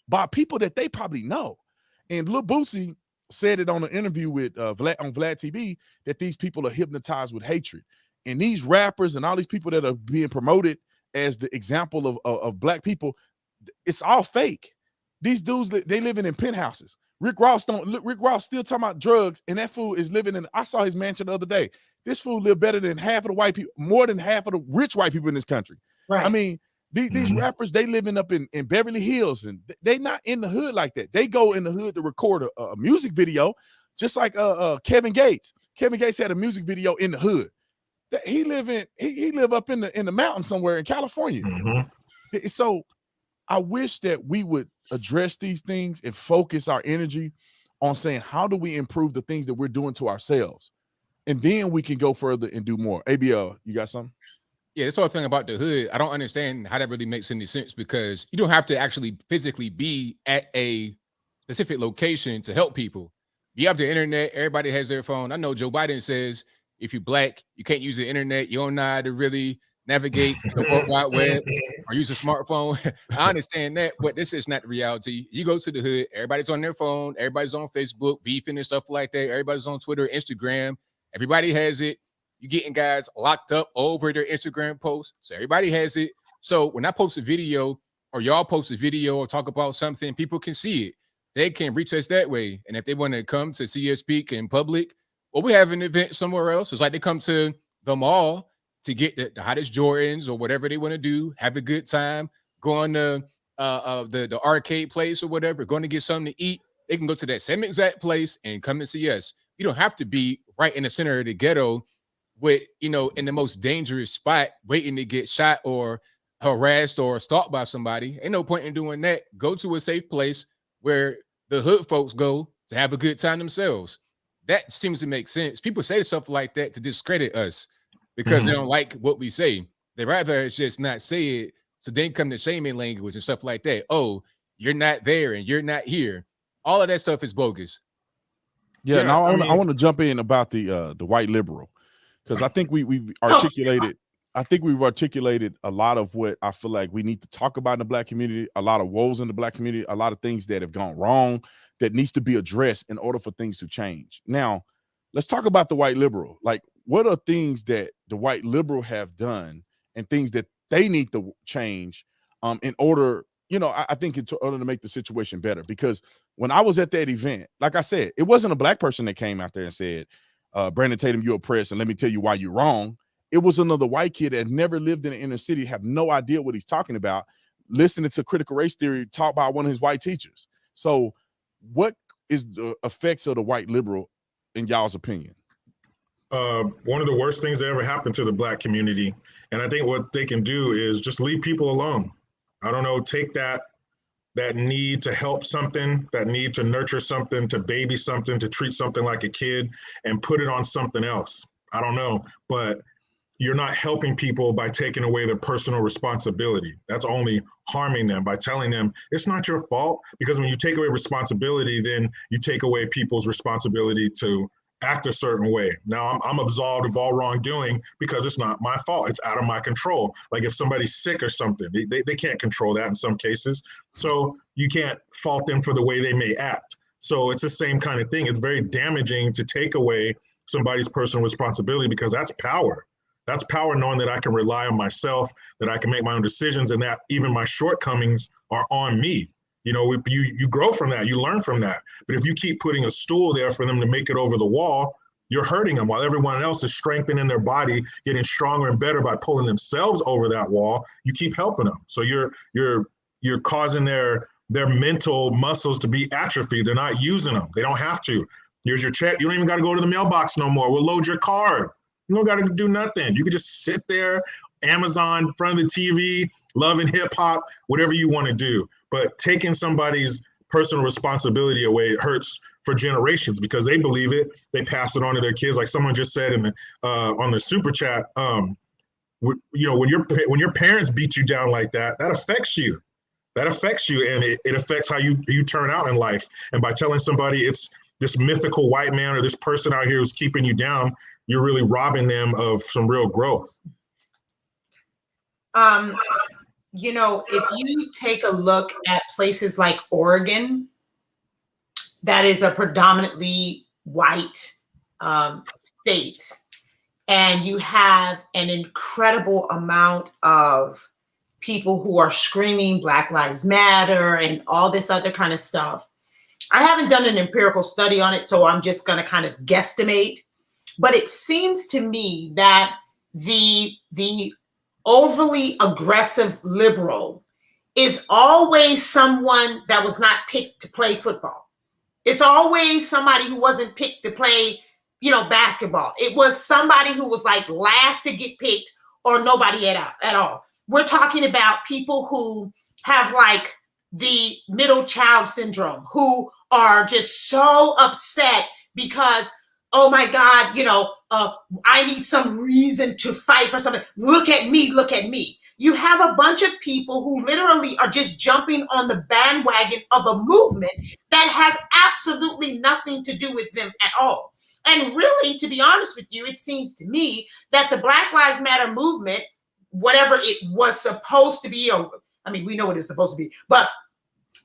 by people that they probably know. And Lil Boosie said it on an interview with Vlad TV that these people are hypnotized with hatred. And these rappers and all these people that are being promoted as the example of black people, it's all fake. These dudes, they living in penthouses. Rick Ross still talking about drugs, and that fool is living in, I saw his mansion the other day. This fool live better than half of the white people, more than half of the rich white people in this country. Right. I mean, these rappers, they living up in Beverly Hills, and they not in the hood like that. They go in the hood to record a music video, just like Kevin Gates. Kevin Gates had a music video in the hood. He live up in the mountains somewhere in California. So I wish that we would address these things and focus our energy on saying, how do we improve the things that we're doing to ourselves? And then we can go further and do more. ABL, you got something? Yeah, this whole thing about the hood, I don't understand how that really makes any sense, because you don't have to actually physically be at a specific location to help people. You have the internet. Everybody has their phone. I know Joe Biden says if you're black, you can't use the internet. You don't know how to really navigate the World Wide Web or use a smartphone. I understand that, but this is not the reality. You go to the hood, everybody's on their phone, everybody's on Facebook, beefing and stuff like that. Everybody's on Twitter, Instagram. Everybody has it. You're getting guys locked up over their Instagram posts. So everybody has it. So when I post a video, or y'all post a video or talk about something, people can see it. They can reach us that way. And if they want to come to see us speak in public, or we have an event somewhere else, it's like they come to the mall to get the hottest Jordans or whatever they want to do, have a good time, go on the arcade place or whatever, going to get something to eat. They can go to that same exact place and come and see us. You don't have to be right in the center of the ghetto with, you know, in the most dangerous spot, waiting to get shot or harassed or stalked by somebody. Ain't no point in doing that. Go to a safe place where the hood folks go to have a good time themselves. That seems to make sense. People say stuff like that to discredit us because they don't like what we say. They rather just not say it. So then come to shaming language and stuff like that. Oh, you're not there and you're not here. All of that stuff is bogus. Yeah, now I want to jump in about the white liberal, because I think we've articulated. I think we've articulated a lot of what I feel like we need to talk about in the Black community, a lot of woes in the Black community, a lot of things that have gone wrong that needs to be addressed in order for things to change. Now, let's talk about the white liberal. Like, what are things that the white liberal have done and things that they need to change in order, you know, I think in order to make the situation better? Because when I was at that event, like I said, it wasn't a Black person that came out there and said, Brandon Tatum, you're oppressed, and let me tell you why you're wrong. It was another white kid that never lived in the inner city, have no idea what he's talking about, listening to critical race theory taught by one of his white teachers. So what is the effects of the white liberal in y'all's opinion? One of the worst things that ever happened to the Black community. And I think what they can do is just leave people alone. I don't know, take that need to help something, that need to nurture something, to baby something, to treat something like a kid, and put it on something else. I don't know, but you're not helping people by taking away their personal responsibility. That's only harming them by telling them it's not your fault, because when you take away responsibility, then you take away people's responsibility to act a certain way. Now I'm absolved of all wrongdoing because it's not my fault. It's out of my control. Like if somebody's sick or something, they can't control that in some cases. So you can't fault them for the way they may act. So it's the same kind of thing. It's very damaging to take away somebody's personal responsibility, because that's power. That's power, knowing that I can rely on myself, that I can make my own decisions, and that even my shortcomings are on me. You know, you grow from that, you learn from that. But if you keep putting a stool there for them to make it over the wall, you're hurting them, while everyone else is strengthening their body, getting stronger and better by pulling themselves over that wall. You keep helping them. So you're causing their mental muscles to be atrophied. They're not using them. They don't have to. Here's your check. You don't even got to go to the mailbox no more. We'll load your card. You don't got to do nothing. You can just sit there, Amazon, in front of the TV, loving hip hop, whatever you want to do. But taking somebody's personal responsibility away, it hurts for generations, because they believe it. They pass it on to their kids. Like someone just said in the on the super chat, you know, when your parents beat you down like that, that affects you. That affects you, and it affects how you turn out in life. And by telling somebody it's this mythical white man or this person out here who's keeping you down, you're really robbing them of some real growth. You know, if you take a look at places like Oregon, that is a predominantly white state, and you have an incredible amount of people who are screaming Black Lives Matter and all this other kind of stuff. I haven't done an empirical study on it, so I'm just going to kind of guesstimate. But it seems to me that the overly aggressive liberal is always someone that was not picked to play football. It's always somebody who wasn't picked to play, you know, basketball. It was somebody who was like last to get picked, or nobody at all. We're talking about people who have like the middle child syndrome, who are just so upset because, oh my God, you know, I need some reason to fight for something. Look at me, look at me. You have a bunch of people who literally are just jumping on the bandwagon of a movement that has absolutely nothing to do with them at all. And really, to be honest with you, it seems to me that the Black Lives Matter movement, whatever it was supposed to be, or I mean, we know what it's supposed to be, but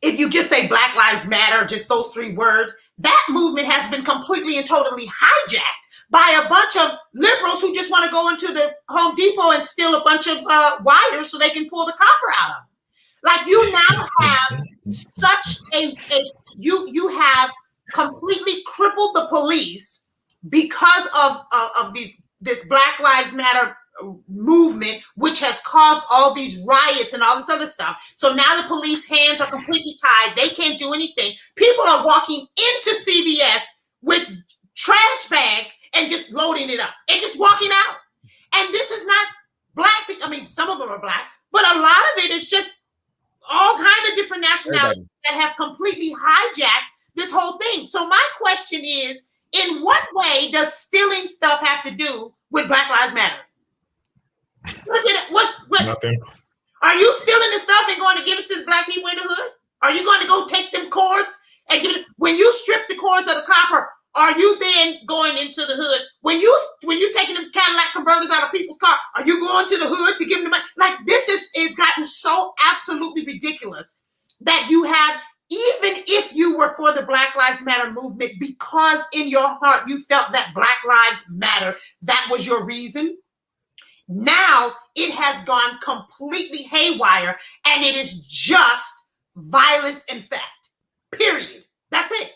if you just say Black Lives Matter, just those three words, that movement has been completely and totally hijacked by a bunch of liberals who just want to go into the Home Depot and steal a bunch of wires so they can pull the copper out of them. Like, you now have such you have completely crippled the police because of this Black Lives Matter movement, which has caused all these riots and all this other stuff. So now the police hands are completely tied. They can't do anything. People are walking into CVS with trash bags and just loading it up and just walking mean, some of them are black, but a lot of it is just all kind of different nationalities that have completely hijacked this whole thing. So my question is, in what way does stealing stuff have to do with Black Lives Matter? What? Nothing. Are you stealing the stuff and going to give it to the black people in the hood? Are you going to go take them cords and give it? When you strip the cords of the copper, are you then going into the hood? When you taking them Cadillac converters out of people's car, are you going to the hood to give them the money? Like, this is gotten so absolutely ridiculous that you have, even if you were for the Black Lives Matter movement, because in your heart you felt that Black Lives Matter, that was your reason. Now it has gone completely haywire, and it is just violence and theft. Period. That's it.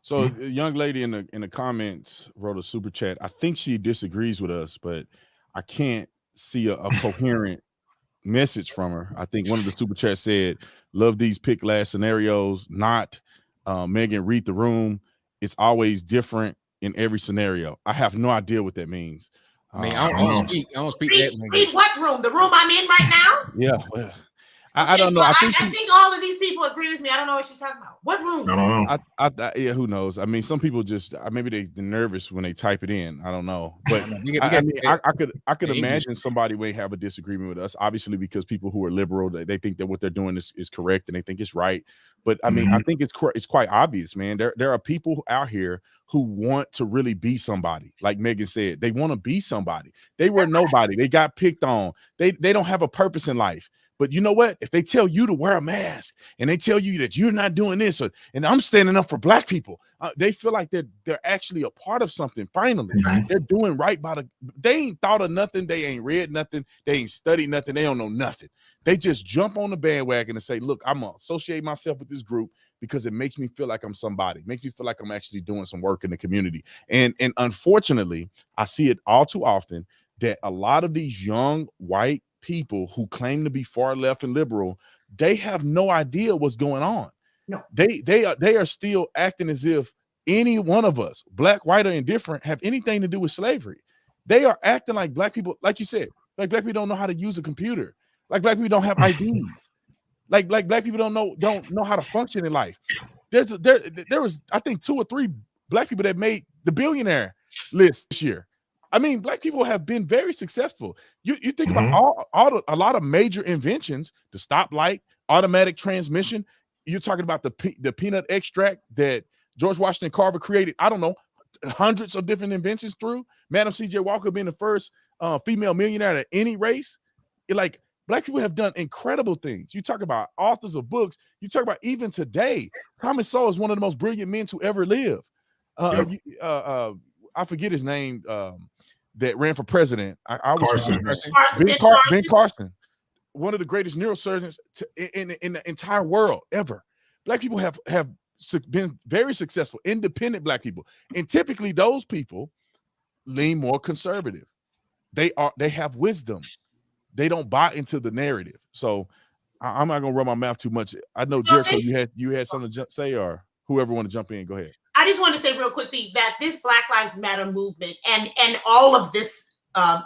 So a young lady in the comments wrote a super chat. I think she disagrees with us, but I can't see a coherent message from her. I think one of the super chats said, "Love these pick last scenarios." Not Megan, read the room. It's always different in every scenario. I have no idea what that means. I mean, I don't speak that language. Read what room? The room I'm in right now? Yeah, well, I don't know. I think all of these people agree with me. I don't know what she's talking about. What room? I don't know. Yeah, who knows? I mean, some people just maybe they're nervous when they type it in. I don't know, but I could imagine somebody may have a disagreement with us, obviously, because people who are liberal, they think that what they're doing is correct and they think it's right. But I mean, I think it's quite obvious, man. There are people out here who want to really be somebody. Like Megan said, they want to be somebody. They were nobody. They got picked on. They don't have a purpose in life. But you know what? If they tell you to wear a mask and they tell you that you're not doing this, and I'm standing up for black people, they feel like they're actually a part of something. Finally, they're doing right by they ain't thought of nothing. They ain't read nothing. They ain't studied nothing. They don't know nothing. They just jump on the bandwagon and say, look, I'm going to associate myself with this group because it makes me feel like I'm somebody. It makes me feel like I'm actually doing some work in the community. And unfortunately, I see it all too often that a lot of these young white people who claim to be far left and liberal, they have no idea what's going on. No, they are still acting as if any one of us, black, white, or indifferent, have anything to do with slavery. They are acting like black people, like you said, like black people don't know how to use a computer, like black people don't have IDs, like black people don't know how to function in life. There was I think 2 or 3 black people that made the billionaire list this year. I mean, black people have been very successful. You think about a lot of major inventions, the stoplight, automatic transmission. You're talking about the peanut extract that George Washington Carver created. I don't know, hundreds of different inventions through. Madam C.J. Walker being the first female millionaire at any race. Like, black people have done incredible things. You talk about authors of books. You talk about even today, Thomas Sowell is one of the most brilliant men to ever live. I forget his name. That ran for president. I was Ben Carson, one of the greatest neurosurgeons in the entire world ever. Black people have been very successful, independent black people, and typically those people lean more conservative. They have wisdom. They don't buy into the narrative. So I'm not gonna run my mouth too much. I know, Jericho, you had something to say, or whoever want to jump in, go ahead. I just want to say real quickly that this Black Lives Matter movement and all of this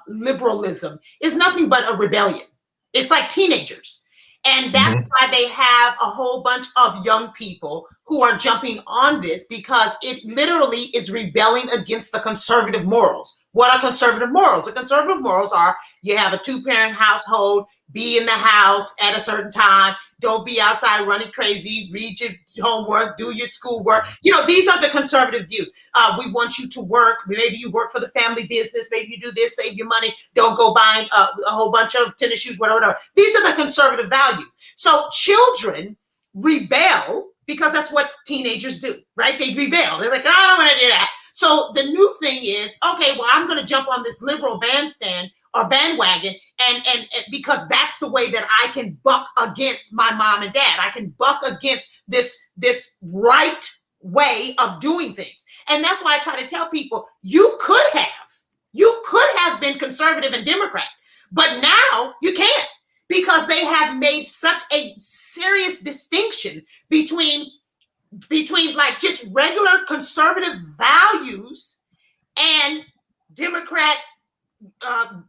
liberalism is nothing but a rebellion. It's like teenagers. And that's why they have a whole bunch of young people who are jumping on this, because it literally is rebelling against the conservative morals. What are conservative morals? The conservative morals are you have a 2-parent household, be in the house at a certain time, don't be outside running crazy, read your homework, do your schoolwork. You know, these are the conservative views. We want you to work. Maybe you work for the family business. Maybe you do this, save your money. Don't go buying a whole bunch of tennis shoes, whatever. These are the conservative values. So children rebel because that's what teenagers do, right? They rebel. They're like, I don't want to do that. So the new thing is, okay, well, I'm going to jump on this liberal bandwagon and because that's the way that I can buck against my mom and dad. I can buck against this right way of doing things. And that's why I try to tell people, you could have been conservative and Democrat, but now you can't, because they have made such a serious distinction between like just regular conservative values and Democrat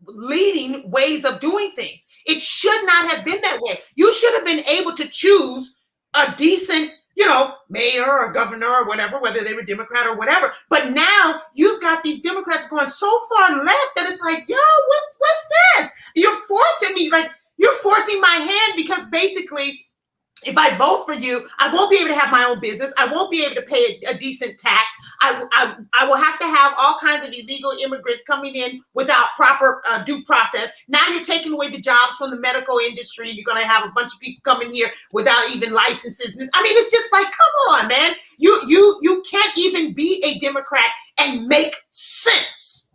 leading ways of doing things. It should not have been that way. You should have been able to choose a decent, mayor or governor or whatever, whether they were Democrat or whatever. But now you've got these Democrats going so far left that it's like, yo, what's this? You're forcing me, like you're forcing my hand, because basically, if I vote for you, I won't be able to have my own business. I won't be able to pay a decent tax. I will have to have all kinds of illegal immigrants coming in without proper due process. Now you're taking away the jobs from the medical industry. You're going to have a bunch of people coming here without even licenses. I mean, it's just like, come on, man. You can't even be a Democrat and make sense.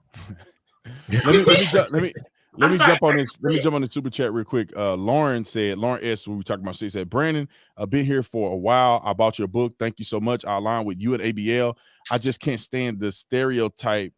Let me jump on this. Let me jump on the super chat real quick. Lauren S. When we talking about, she said, Brandon, I've been here for a while. I bought your book. Thank you so much. I align with you at ABL. I just can't stand the stereotype.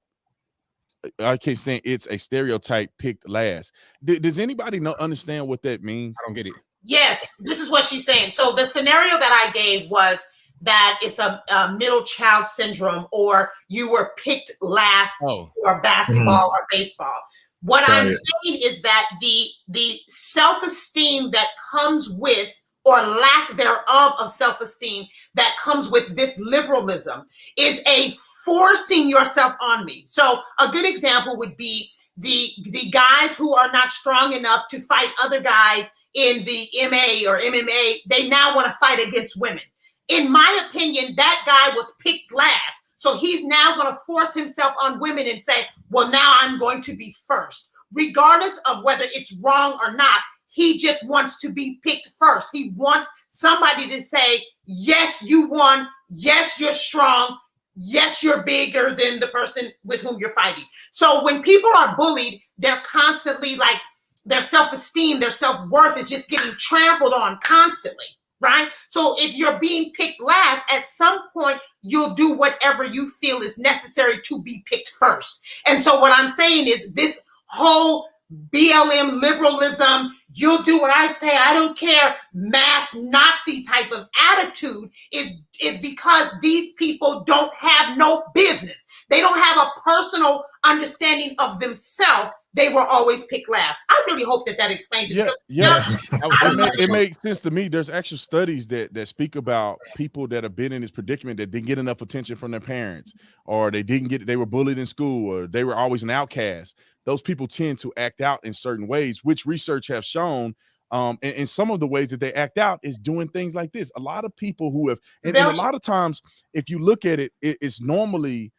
I can't stand it's a stereotype picked last. Does anybody understand what that means? I don't get it. Yes, this is what she's saying. So the scenario that I gave was that it's a middle child syndrome, or you were picked last for basketball or baseball. What I'm saying is that the self-esteem that comes with, or lack thereof of self-esteem that comes with this liberalism, is a forcing yourself on me. So a good example would be the guys who are not strong enough to fight other guys in the MA or MMA. They now want to fight against women. In my opinion, that guy was picked last. So he's now going to force himself on women and say, well, now I'm going to be first. Regardless of whether it's wrong or not, he just wants to be picked first. He wants somebody to say, yes, you won. Yes, you're strong. Yes, you're bigger than the person with whom you're fighting. So when people are bullied, they're constantly like, their self-esteem, their self-worth is just getting trampled on constantly. Right? So if you're being picked last, at some point, you'll do whatever you feel is necessary to be picked first. And so what I'm saying is this whole BLM liberalism, you'll do what I say, I don't care, mass Nazi type of attitude is because these people don't have no business. They don't have a personal understanding of themselves. They were always picked last. I really hope that explains it. It makes sense to me. There's actual studies that speak about people that have been in this predicament that didn't get enough attention from their parents, or they were bullied in school, or they were always an outcast. Those people tend to act out in certain ways, which research have shown. And some of the ways that they act out is doing things like this. A lot of people who have, and a lot of times, if you look at it, it's normally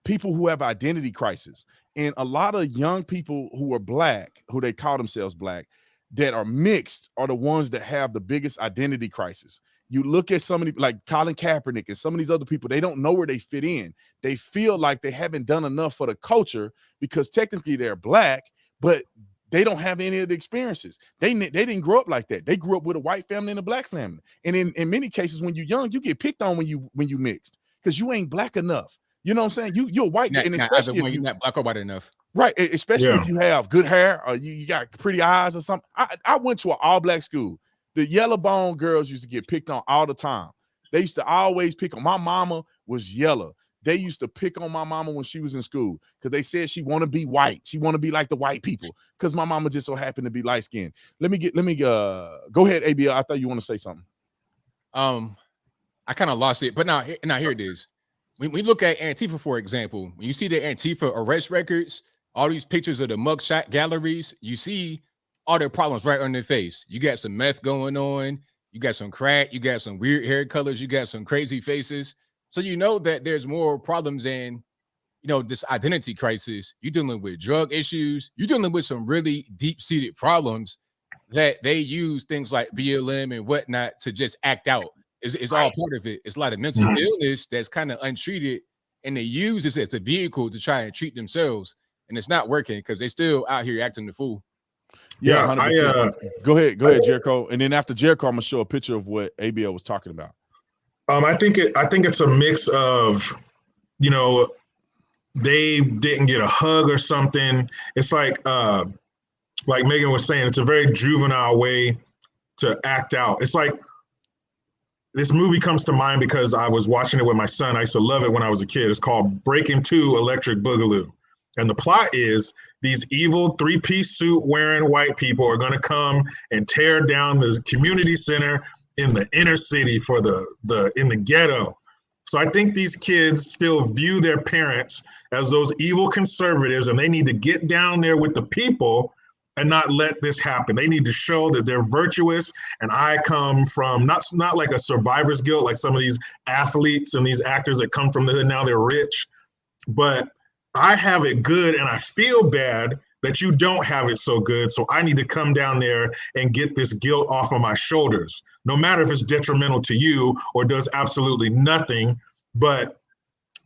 people who have identity crisis. And a lot of young people who are black, who they call themselves black, that are mixed, are the ones that have the biggest identity crisis. You look at somebody like Colin Kaepernick and some of these other people, they don't know where they fit in. They feel like they haven't done enough for the culture because technically they're black, but they don't have any of the experiences. They didn't grow up like that. They grew up with a white family and a black family. And in many cases, when you're young, you get picked on when you mixed because you ain't black enough. You know what I'm saying? You're white, and especially if you're not black or white enough, right? Especially if you have good hair or you got pretty eyes or something. I went to an all black school. The yellow bone girls used to get picked on all the time. They used to always pick on my mama. Was yellow. They used to pick on my mama when she was in school because they said she want to be white. She want to be like the white people because my mama just so happened to be light skinned. Let me go ahead, ABL. I thought you want to say something. I kind of lost it, but now here it is. When we look at Antifa, for example, when you see the Antifa arrest records, all these pictures of the mugshot galleries, you see all their problems right on their face. You got some meth going on, you got some crack, you got some weird hair colors, you got some crazy faces. So you know that there's more problems than, this identity crisis. You're dealing with drug issues. You're dealing with some really deep-seated problems that they use things like BLM and whatnot to just act out. It's all part of it. It's a lot of mental illness that's kind of untreated, and they use this as a vehicle to try and treat themselves, and it's not working because they still out here acting the fool. Yeah, go ahead, Jericho, and then after Jericho, I'm gonna show a picture of what ABL was talking about. I think it's a mix of, they didn't get a hug or something. It's like Megan was saying, it's a very juvenile way to act out. It's like, this movie comes to mind because I was watching it with my son. I used to love it when I was a kid. It's called Breaking 2 Electric Boogaloo. And the plot is these evil 3-piece suit wearing white people are going to come and tear down the community center in the inner city for in the ghetto. So I think these kids still view their parents as those evil conservatives, and they need to get down there with the people and not let this happen. They need to show that they're virtuous. And I come from not like a survivor's guilt, like some of these athletes and these actors that come from now they're rich, but I have it good and I feel bad that you don't have it so good. So I need to come down there and get this guilt off of my shoulders, no matter if it's detrimental to you or does absolutely nothing. But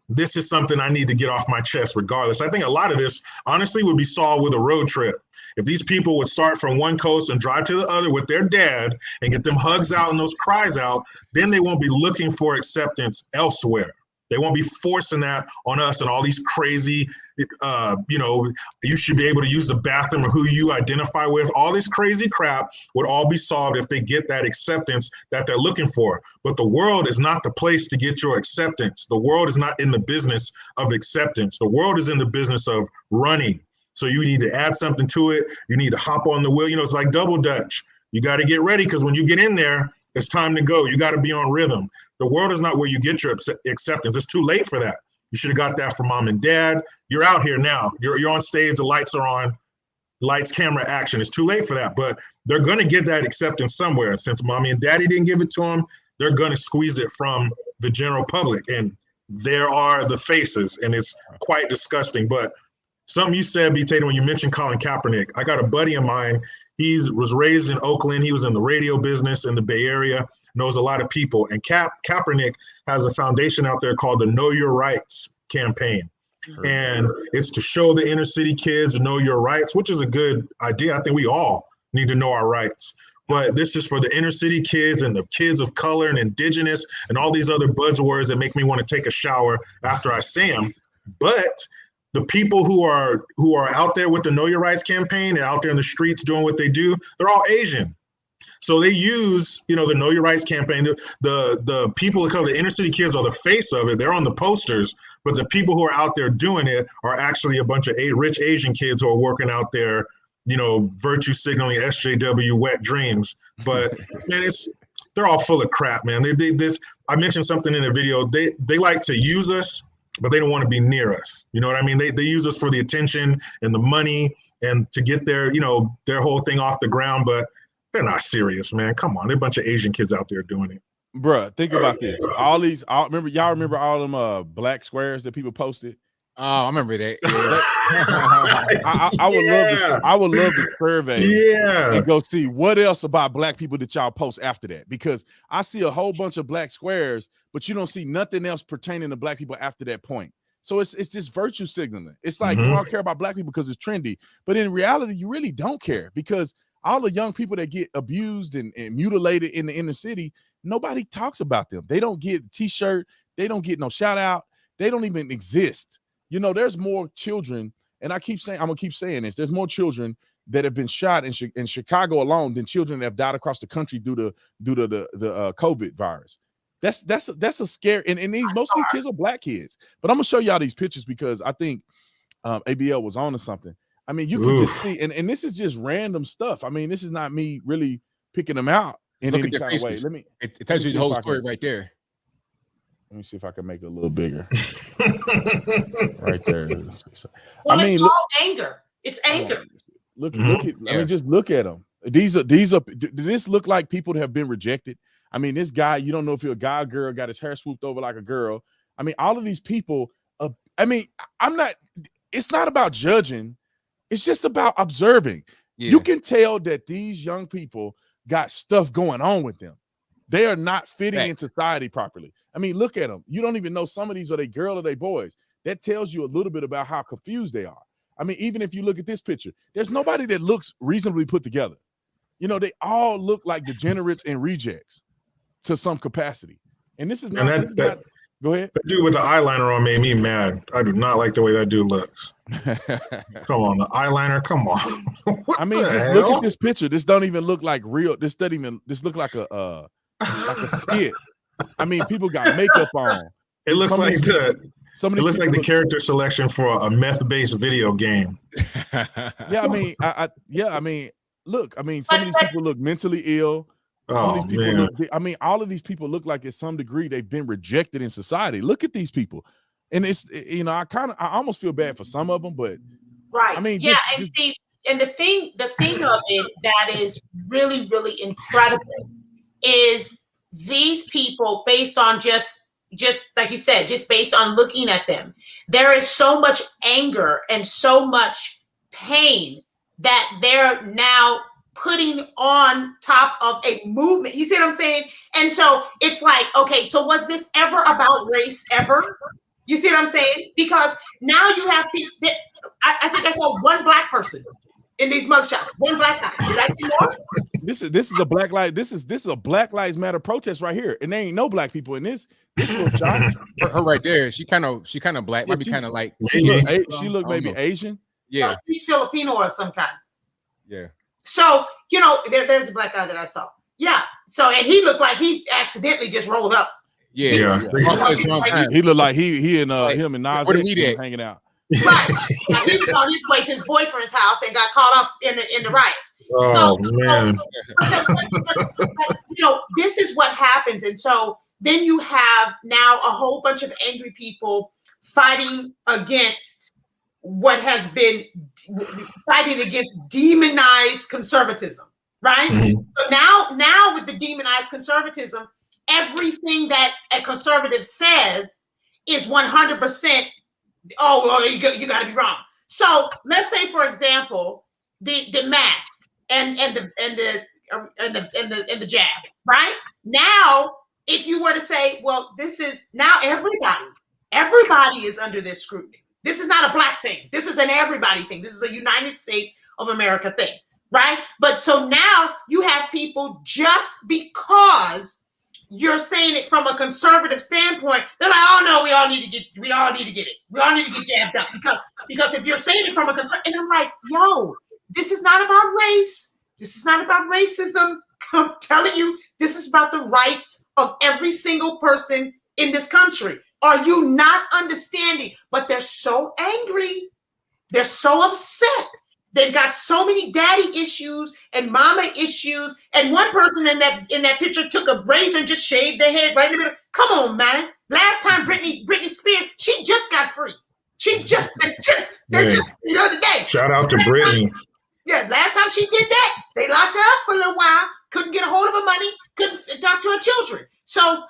this is something I need to get off my chest regardless. I think a lot of this honestly would be solved with a road trip. If these people would start from one coast and drive to the other with their dad and get them hugs out and those cries out, then they won't be looking for acceptance elsewhere. They won't be forcing that on us and all these crazy, you should be able to use the bathroom or who you identify with. All this crazy crap would all be solved if they get that acceptance that they're looking for. But the world is not the place to get your acceptance. The world is not in the business of acceptance. The world is in the business of running. So you need to add something to it. You need to hop on the wheel. It's like double dutch. You got to get ready because when you get in there, it's time to go. You got to be on rhythm. The world is not where you get your acceptance. It's too late for that. You should have got that from mom and dad. You're out here now. You're on stage. The lights are on. Lights, camera, action. It's too late for that. But they're going to get that acceptance somewhere. And since mommy and daddy didn't give it to them, they're going to squeeze it from the general public. And there are the faces. And it's quite disgusting. But something you said, B. Tatum, when you mentioned Colin Kaepernick, I got a buddy of mine. He was raised in Oakland. He was in the radio business in the Bay Area, knows a lot of people. And Kaepernick has a foundation out there called the Know Your Rights campaign. And it's to show the inner city kids know your rights, which is a good idea. I think we all need to know our rights. But this is for the inner city kids and the kids of color and indigenous and all these other buzzwords that make me want to take a shower after I say them. But the people who are out there with the Know Your Rights campaign and out there in the streets doing what they do, they're all Asian. So they use, the Know Your Rights campaign. The people of color, the inner city kids are the face of it. They're on the posters, but the people who are out there doing it are actually a bunch of rich Asian kids who are working out there, virtue signaling SJW wet dreams. But man, they're all full of crap, man. I mentioned something in the video. They like to use us, but they don't want to be near us. You know what I mean? They use us for the attention and the money and to get their whole thing off the ground, but they're not serious, man. Come on. They're a bunch of Asian kids out there doing it. Bruh, think about this. Y'all remember all them black squares that people posted? Oh, I remember that. I would love to survey and go see what else about black people that y'all post after that, because I see a whole bunch of black squares, but you don't see nothing else pertaining to black people after that point. So it's just virtue signaling. It's like y'all care about black people because it's trendy, but in reality, you really don't care, because all the young people that get abused and mutilated in the inner city, nobody talks about them. They don't get a t-shirt. They don't get no shout out. They don't even exist. There's more children, and I'm gonna keep saying this. There's more children that have been shot in Chicago alone than children that have died across the country due to the COVID virus. That's a scary, and most of these kids are black kids. But I'm gonna show y'all these pictures because I think ABL was on to something. I mean, you can just see, and this is just random stuff. I mean, this is not me really picking them out in any kind of way. It tells you the whole story right there. Let me see if I can make it a little bigger. Right there. Well, it's all anger. It's anger. Look at, just look at them. These are. Did this look like people that have been rejected? I mean, this guy, you don't know if you're a guy or girl, got his hair swooped over like a girl. I mean, all of these people. It's not about judging. It's just about observing. Yeah. You can tell that these young people got stuff going on with them. They are not fitting in society properly. I mean, look at them. You don't even know some of these are they girl or they boys. That tells you a little bit about how confused they are. I mean, even if you look at this picture, there's nobody that looks reasonably put together. They all look like degenerates and rejects to some capacity. And this is not. Go ahead. That dude with the eyeliner on made me mad. I do not like the way that dude looks. Come on, the eyeliner. Come on. I mean, just look at this picture. This don't even look like real. This look like a skit. I mean, people got makeup on. It looks like Some of It these looks like people the character selection for a meth-based video game. yeah, I mean, I mean, look, I mean, some of these people look mentally ill. Some of Oh these people man. look, I mean, all of these people look like at some degree they've been rejected in society. Look at these people. And it's, you know, I almost feel bad for some of them, but Right. I mean, Yeah, just, and just see, and the thing of it that is really, really incredible is these people, based on just like you said, just based on looking at them, there is so much anger and so much pain that they're now putting on top of a movement. You see what I'm saying? And so it's like, okay, so was this ever about race ever? You see what I'm saying? Because now you have people that, I think I saw one black person in these mugshots. One black guy. Did I see more? this is a black life. This is a Black Lives Matter protest right here, and there ain't no black people in this little shot. Her right there. She kind of black. Might be kind of like she look maybe Asian. Yeah, she's Filipino or some kind. Yeah. So you know, there's a black guy that I saw. Yeah. So and he looked like he accidentally just rolled up. Yeah. He looked like he and him and Nas hanging out. Right. He was on his way to his boyfriend's house and got caught up in the riots. Oh man. But, you know, this is what happens. And so then you have now a whole bunch of angry people fighting against what has been fighting against demonized conservatism, right? Mm-hmm. So now with the demonized conservatism, everything that a conservative says is 100%. Oh, well, you got to be wrong. So let's say, for example, the mask and the jab, right? Now, if you were to say, well, this is now everybody is under this scrutiny. This is not a black thing. This is an everybody thing. This is the United States of America thing, right? But so now you have people, just because you're saying it from a conservative standpoint, they're like, oh no, we all need to get it. We all need to get jabbed up because if you're saying it from a conservative, and I'm like, yo, this is not about race. This is not about racism. I'm telling you, this is about the rights of every single person in this country. Are you not understanding? But they're so angry. They're so upset. They've got so many daddy issues and mama issues. And one person in that picture took a razor and just shaved their head right in the middle. Come on, man. Last time Britney Spears, she just got free. She just the other day. Shout out to Britney. Yeah, last time she did that, they locked her up for a little while. Couldn't get a hold of her money. Couldn't talk to her children. So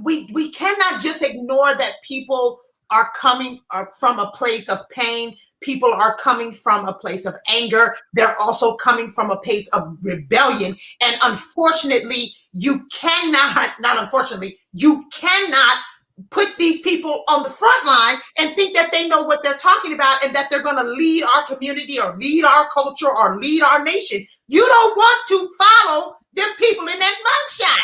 we cannot just ignore that people are coming from a place of pain. People are coming from a place of anger. They're also coming from a place of rebellion. And unfortunately, you cannot put these people on the front line and think that they know what they're talking about and that they're going to lead our community or lead our culture or lead our nation. You don't want to follow them people in that mugshot.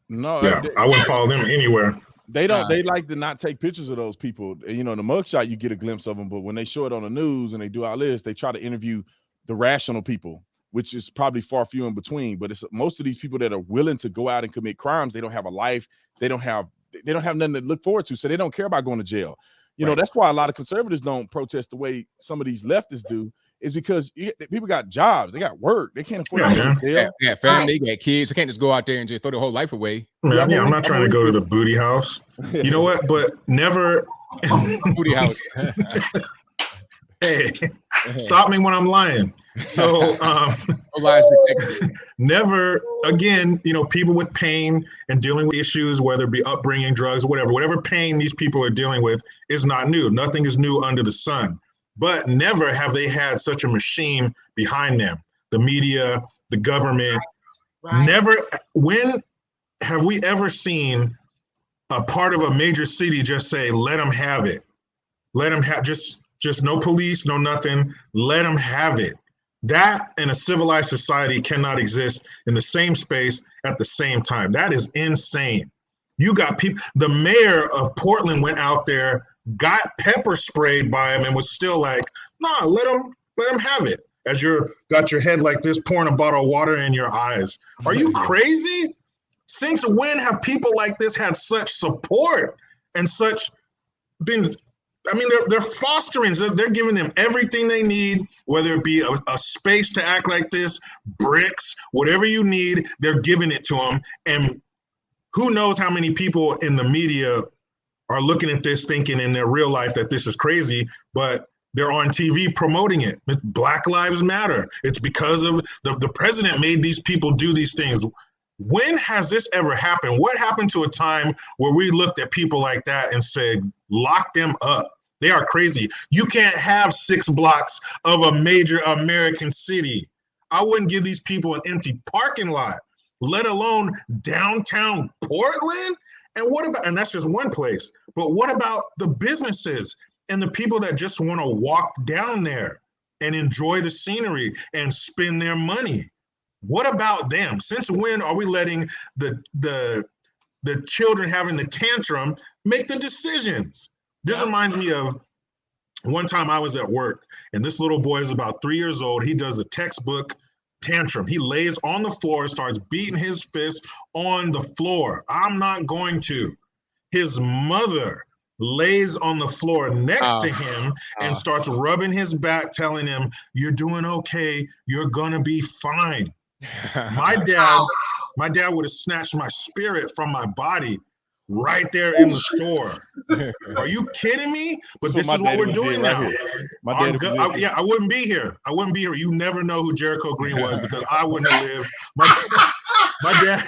No, yeah, I wouldn't follow them anywhere. They don't. They like to not take pictures of those people. You know, in the mugshot, you get a glimpse of them, but when they show it on the news and they do all this, they try to interview the rational people, which is probably far few in between. But it's most of these people that are willing to go out and commit crimes. They don't have a life. They don't have nothing to look forward to, so they don't care about going to jail. You know, that's why a lot of conservatives don't protest the way some of these leftists do. Is because people got jobs, they got work, they can't afford to go to jail. Yeah, family, they got kids. They can't just go out there and just throw their whole life away. Yeah, I'm not trying to go to the booty house. You know what? But never booty house. Hey, stop me when I'm lying. So never again, you know, people with pain and dealing with issues, whether it be upbringing, drugs, whatever pain these people are dealing with is not new. Nothing is new under the sun. But never have they had such a machine behind them. The media, the government. Right. Never. When have we ever seen a part of a major city just say, let them have it? Let them have just no police, no nothing. Let them have it. That in a civilized society cannot exist in the same space at the same time. That is insane. You got people. The mayor of Portland went out there, got pepper sprayed by him, and was still like, "Nah, let them have it." As you're got your head like this, pouring a bottle of water in your eyes. Are you crazy? Since when have people like this had such support and such been. I mean, they're fostering. They're giving them everything they need, whether it be a space to act like this, bricks, whatever you need. They're giving it to them, and who knows how many people in the media are looking at this thinking in their real life that this is crazy, but they're on TV promoting it. Black Lives Matter. It's because of the president made these people do these things. When has this ever happened? What happened to a time where we looked at people like that and said, lock them up? They are crazy. You can't have 6 blocks of a major American city. I wouldn't give these people an empty parking lot, let alone downtown Portland. And what about, and that's just one place, but what about the businesses and the people that just want to walk down there and enjoy the scenery and spend their money? What about them? Since when are we letting the children having the tantrum make the decisions? This reminds me of one time I was at work, and this little boy is about 3 years old. He does a textbook tantrum. He lays on the floor, starts beating his fist on the floor. I'm not going to. His mother lays on the floor next to him and starts rubbing his back, telling him, you're doing okay. You're going to be fine. My dad would have snatched my spirit from my body right there in the store. Are you kidding me? But this is what we're doing now. My dad, I wouldn't be here. I wouldn't be here. You never know who Jericho Green was because I wouldn't have lived. My dad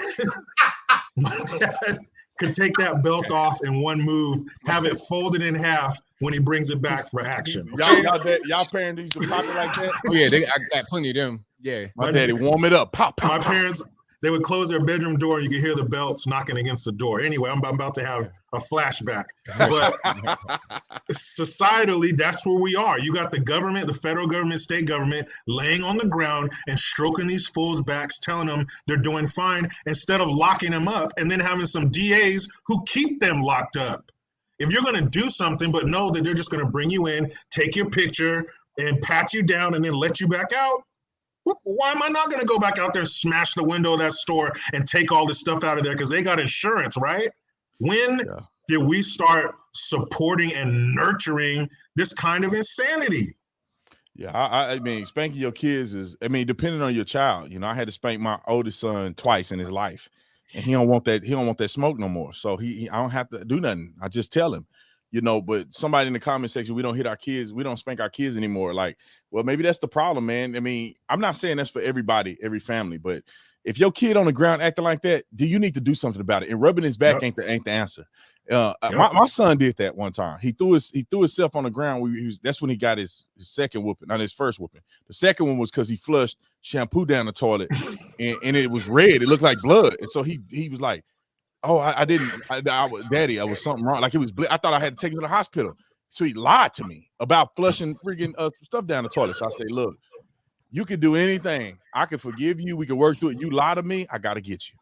could take that belt off in one move, have it folded in half when he brings it back for action. Y'all parents used to pop it like that? Oh yeah, I got plenty of them. Yeah, my daddy warm it up, pop. My parents, they would close their bedroom door and you could hear the belts knocking against the door. Anyway, I'm about to have a flashback. But societally, that's where we are. You got the government, the federal government, state government, laying on the ground and stroking these fools' backs, telling them they're doing fine, instead of locking them up and then having some DAs who keep them locked up. If you're going to do something, but know that they're just going to bring you in, take your picture, and pat you down and then let you back out, why am I not going to go back out there and smash the window of that store and take all this stuff out of there because they got insurance, right? When did we start supporting and nurturing this kind of insanity? Yeah, I mean, spanking your kids is, I mean, depending on your child. You know, I had to spank my oldest son twice in his life, and he don't want that smoke no more. So I don't have to do nothing. I just tell him. You know, but somebody in the comment section, we don't hit our kids, we don't spank our kids anymore. Like, well, maybe that's the problem, man. I mean, I'm not saying that's for everybody, every family, but if your kid on the ground acting like that, do you need to do something about it? And rubbing his back ain't the answer. My son did that one time. He threw himself on the ground. That's when he got his second whooping, not his first whooping. The second one was because he flushed shampoo down the toilet and it was red. It looked like blood. And so he was like, oh, Daddy, I was something wrong. Like it was, I thought I had to take him to the hospital. So he lied to me about flushing freaking stuff down the toilet. So I say, look, you can do anything. I can forgive you. We can work through it. You lie to me, I got to get you.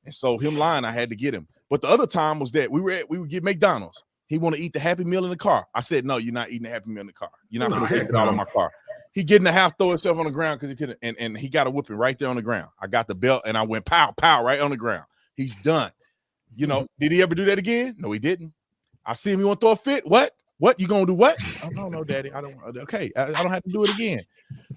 And so him lying, I had to get him. But the other time was that we would get McDonald's. He want to eat the Happy Meal in the car. I said, no, you're not eating the Happy Meal in the car. You're not going to waste it all on my car. He getting the half, throw himself on the ground because he couldn't. And he got a whooping right there on the ground. I got the belt and I went pow, pow right on the ground. He's done. You know, did he ever do that again? No, he didn't. I see him. You want to throw a fit? What? You gonna do what? Oh, no, Daddy. I don't. Okay, I don't have to do it again.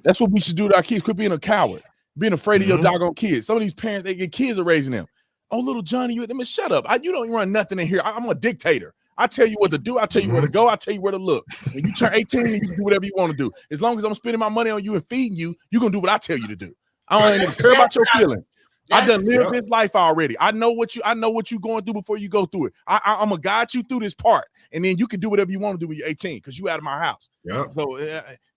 That's what we should do to our kids. Quit being a coward, being afraid of your doggone kids. Some of these parents, they get kids are raising them. Oh, little Johnny, shut up. You don't run nothing in here. I'm a dictator. I tell you what to do. I tell you where to go. I tell you where to look. When you turn 18, you can do whatever you want to do. As long as I'm spending my money on you and feeding you, you're gonna do what I tell you to do. I don't even care about your feelings. I done lived this life already. I know what you're going through before you go through it. I'm gonna guide you through this part, and then you can do whatever you want to do when you're 18 because you out of my house. Yeah. So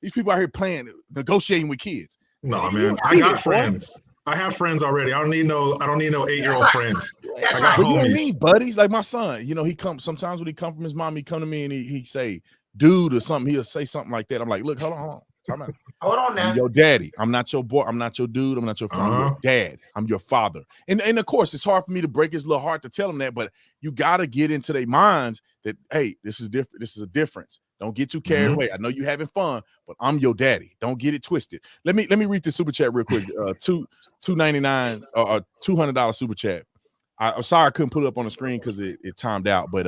these people out here playing, negotiating with kids. No, man, I got friends. I have friends already. I don't need no 8-year-old friends. I got homies. You know what I mean, buddies? Like my son. You know, he comes sometimes when he come from his mom. He come to me and he say, "Dude" or something. He'll say something like that. I'm like, "Look, hold on. Hold on now. I'm your daddy. I'm not your boy. I'm not your dude. I'm not your friend. I'm your dad. I'm your father." And of course, it's hard for me to break his little heart to tell him that, but you got to get into their minds that, hey, this is different. This is a difference. Don't get too carried away. I know you're having fun, but I'm your daddy. Don't get it twisted. Let me read the super chat real quick. $2.99 or $200 super chat. I'm sorry I couldn't put it up on the screen because it timed out, but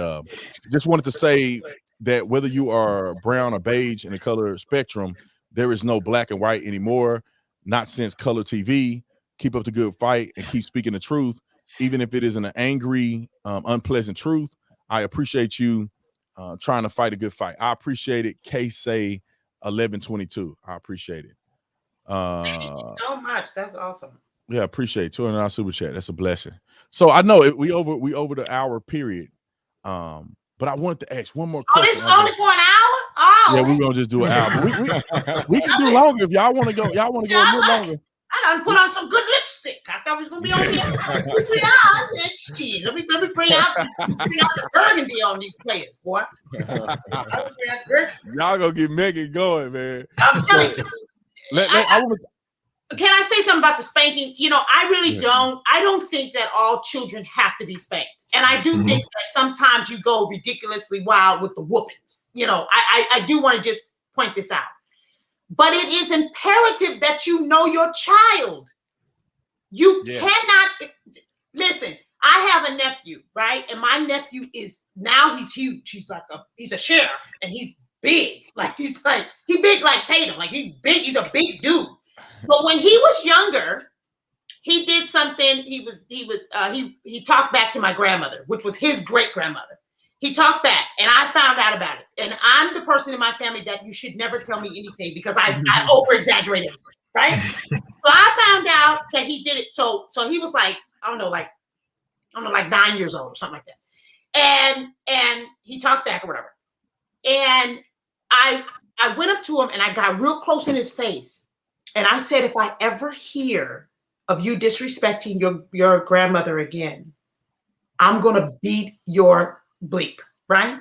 just wanted to say that whether you are brown or beige in the color spectrum, there is no black and white anymore. Not since color TV. Keep up the good fight and keep speaking the truth, even if it isn't an angry, unpleasant truth. I appreciate you trying to fight a good fight. I appreciate it. Say 1122. I appreciate it. Thank you so much. That's awesome. Yeah, appreciate it. $200 super chat. That's a blessing. So I know we over the hour period. But I wanted to ask one more question. Oh, this is only for an hour? Oh, yeah, we're gonna just do an hour. We can do longer if y'all want to go. Y'all want to go a little longer. I done put on some good lipstick. I thought we was gonna be on here 3 hours. Shit, let me bring out the burgundy on these players, boy. Y'all gonna get Megan going, man. I'm telling you. Can I say something about the spanking? You know, I really don't. I don't think that all children have to be spanked, and I do think that sometimes you go ridiculously wild with the whoopings. You know, I do want to just point this out. But it is imperative that you know your child. You cannot listen. I have a nephew, right? And my nephew is now he's huge. He's a sheriff, and he's big. He big like Tatum. Like he's big. He's a big dude. But when he was younger, he did something. He talked back to my grandmother, which was his great grandmother. He talked back, and I found out about it. And I'm the person in my family that you should never tell me anything because I over exaggerate everything, right? So I found out that he did it. So he was like 9 years old or something like that. And he talked back or whatever. And I went up to him and I got real close in his face. And I said, if I ever hear of you disrespecting your grandmother again, I'm going to beat your bleep, right?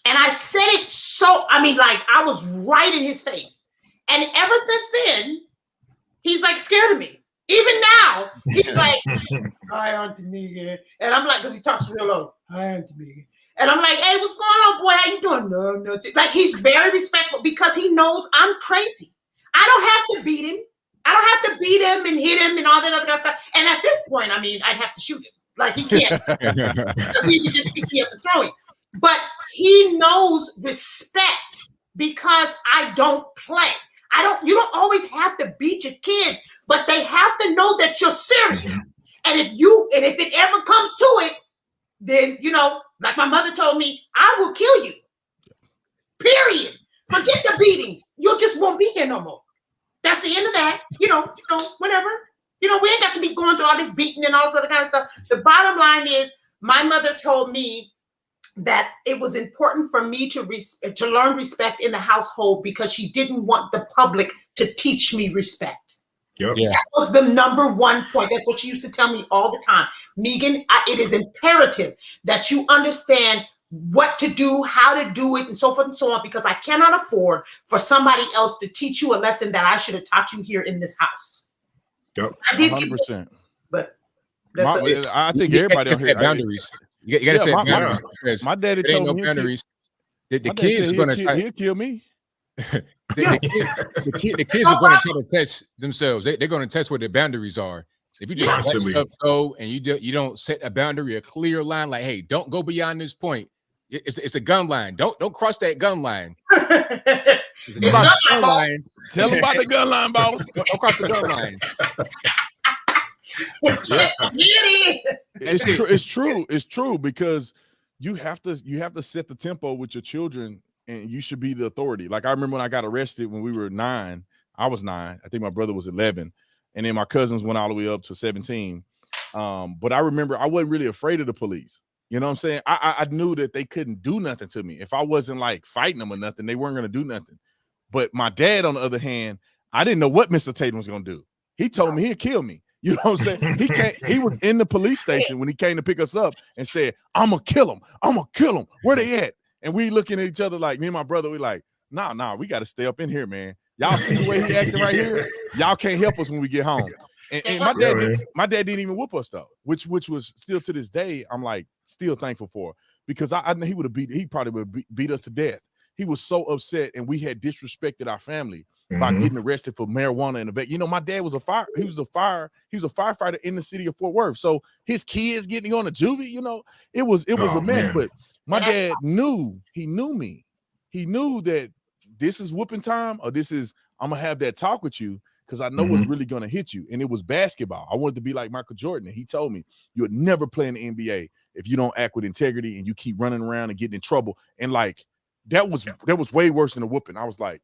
And I said it I was right in his face. And ever since then, he's like scared of me. Even now, he's like, hi, Auntie Megan. And I'm like, because he talks real low. Hi, Auntie Megan. And I'm like, hey, what's going on, boy? How you doing? No, nothing. Like, he's very respectful because he knows I'm crazy. I don't have to beat him. I don't have to beat him and hit him and all that other kind of stuff. And at this point, I mean, I'd have to shoot him. Like, he can't. Because he would just pick me up and throw him. But he knows respect because I don't play. You don't always have to beat your kids, but they have to know that you're serious. And if it ever comes to it, then, you know, like my mother told me, I will kill you. Period. Forget the beatings. You just won't be here no more. That's the end of that. You know, whatever. You know, we ain't got to be going through all this beating and all this other kind of stuff. The bottom line is my mother told me that it was important for me to learn respect in the household because she didn't want the public to teach me respect. Yep. Yeah. That was the number one point. That's what she used to tell me all the time. Megan, it is imperative that you understand what to do, how to do it, and so forth and so on, because I cannot afford for somebody else to teach you a lesson that I should have taught you here in this house. Yep. I did 100%. But I think everybody out here boundaries. You got to set boundaries. My daddy told told me me boundaries. The kids are going to he'll kill me. The kids are going to try to test themselves. They're going to test what their boundaries are. If you just let stuff go and you don't set a boundary, a clear line, like, hey, don't go beyond this point. It's a gun line. Don't cross that gun line. It's about the gun line. Tell them about the gun line, boss. Don't cross the gun line. It's true because you have to set the tempo with your children, and you should be the authority. Like I remember when I got arrested when we were 9. I was 9. I think my brother was 11, and then my cousins went all the way up to 17. But I remember I wasn't really afraid of the police. You know what I'm saying? I knew that they couldn't do nothing to me. If I wasn't like fighting them or nothing, they weren't going to do nothing. But my dad, on the other hand, I didn't know what Mr. Tatum was going to do. He told me he'd kill me. You know what I'm saying? He was in the police station when he came to pick us up and said, I'm going to kill him. I'm going to kill him. Where they at? And we looking at each other like, me and my brother, we like, nah, we got to stay up in here, man. Y'all see the way he acting right here? Y'all can't help us when we get home. And my dad didn't even whoop us though, which was still to this day, I'm like still thankful for, because I know he probably would beat us to death. He was so upset, and we had disrespected our family by getting arrested for marijuana in the back. You know, my dad was a firefighter in the city of Fort Worth. So his kids getting on a juvie, you know, it was a mess. But My dad knew, he knew me. He knew that this is whooping time, or this is, I'm gonna have that talk with you because I know what's really gonna hit you. And it was basketball. I wanted to be like Michael Jordan. And he told me, you'll never play in the NBA if you don't act with integrity and you keep running around and getting in trouble. And like that was way worse than a whooping. I was like,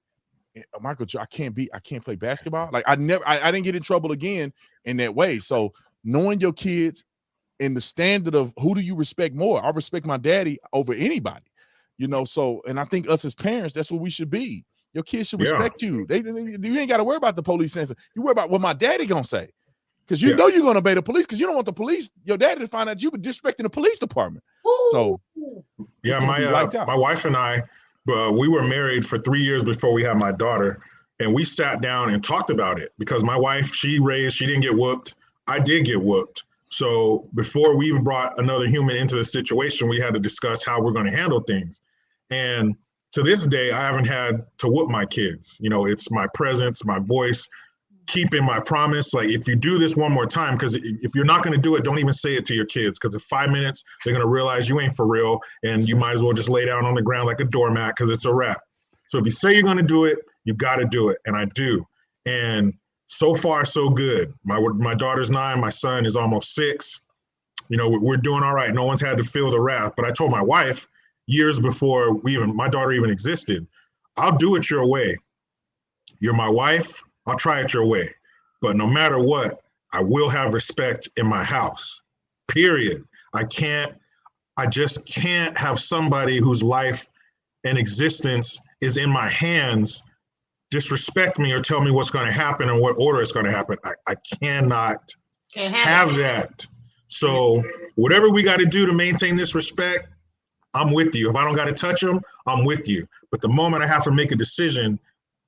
Michael, I can't play basketball. Like I didn't get in trouble again in that way. So knowing your kids and the standard of who do you respect more? I respect my daddy over anybody, you know. So, and I think us as parents, that's what we should be. Your kids should respect you. You ain't got to worry about the police saying something. You worry about what my daddy gonna say, because you know you're gonna obey the police, because you don't want the police, your daddy, to find out you were disrespecting the police department. So, yeah, my wife and I, we were married for 3 years before we had my daughter, and we sat down and talked about it because my wife, she didn't get whooped. I did get whooped. So before we even brought another human into the situation, we had to discuss how we're going to handle things. And to this day, I haven't had to whoop my kids. You know, it's my presence, my voice, keeping my promise. Like, if you do this one more time, because if you're not going to do it, don't even say it to your kids, because in 5 minutes, they're going to realize you ain't for real, and you might as well just lay down on the ground like a doormat, because it's a wrap. So if you say you're going to do it, you got to do it. And I do. And so far, so good. My daughter's 9. My son is almost 6. You know, we're doing all right. No one's had to feel the wrath. But I told my wife years before my daughter even existed, I'll do it your way. You're my wife. I'll try it your way. But no matter what, I will have respect in my house, period. I just can't have somebody whose life and existence is in my hands disrespect me or tell me what's going to happen and what order it's going to happen. I cannot have that. So whatever we got to do to maintain this respect, I'm with you. If I don't got to touch them, I'm with you. But the moment I have to make a decision,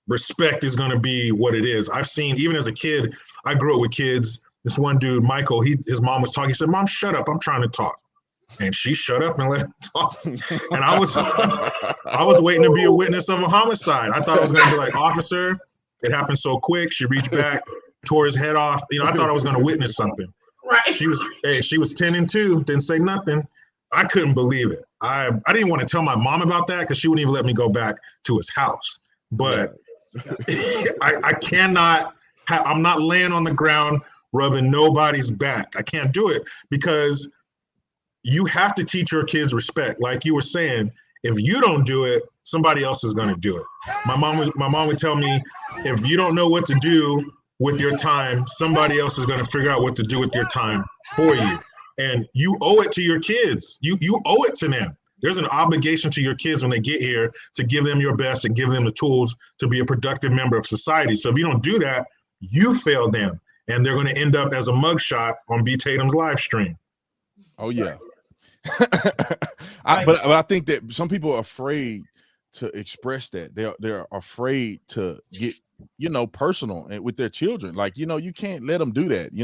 respect is going to be what it is. I've seen, even as a kid, I grew up with kids. This one dude, Michael, his mom was talking. He said, "Mom, shut up. I'm trying to talk." And she shut up and let him talk. And I was waiting to be a witness of a homicide. I thought it was going to be like, "Officer, it happened so quick." She reached back, tore his head off. You know, I thought I was going to witness something. Right. She was 10-2, didn't say nothing. I couldn't believe it. I didn't want to tell my mom about that because she wouldn't even let me go back to his house. But I cannot, I'm not laying on the ground rubbing nobody's back. I can't do it, because you have to teach your kids respect. Like you were saying, if you don't do it, somebody else is going to do it. My mom would tell me, if you don't know what to do with your time, somebody else is going to figure out what to do with your time for you. And you owe it to your kids. You owe it to them. There's an obligation to your kids when they get here to give them your best and give them the tools to be a productive member of society. So if you don't do that, you fail them, and they're going to end up as a mugshot on B. Tatum's live stream. Oh yeah. But I think that some people are afraid to express that. They're afraid to get, you know, personal and with their children. Like, you know, you can't let them do that. Me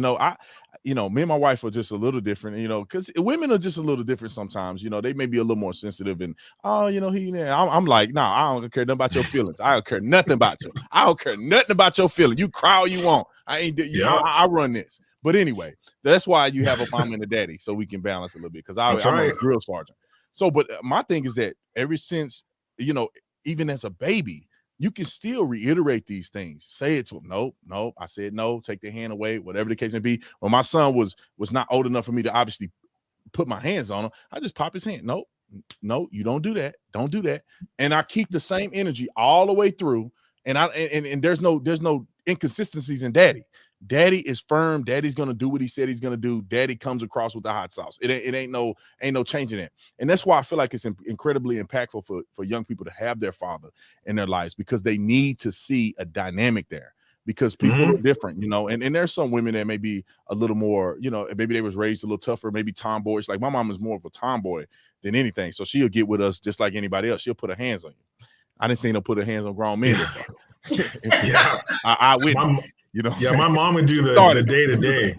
and my wife are just a little different, you know, because women are just a little different sometimes. You know, they may be a little more sensitive, and I'm like, nah, I don't care nothing about your feelings. I don't care nothing about you. I don't care nothing about your feelings. You cry all you want. I run this. But anyway, that's why you have a mom and a daddy, so we can balance a little bit, because I'm a drill sergeant. So, but my thing is that ever since, you know, even as a baby, you can still reiterate these things. Say it to him. No, I said no, take the hand away, whatever the case may be. When my son was not old enough for me to obviously put my hands on him, I just pop his hand. No, you don't do that. Don't do that. And I keep the same energy all the way through. And there's no inconsistencies in daddy. Daddy is firm. Daddy's gonna do what he said he's gonna do. Daddy comes across with the hot sauce. It ain't no changing it. And that's why I feel like it's incredibly impactful for young people to have their father in their lives, because they need to see a dynamic there, because people are different, you know. And there's some women that may be a little more, you know, maybe they was raised a little tougher, maybe tomboyish. Like my mom is more of a tomboy than anything. So she'll get with us just like anybody else. She'll put her hands on you. I didn't see her put her hands on grown men before. I witnessed. You know, my mom would do the day-to-day.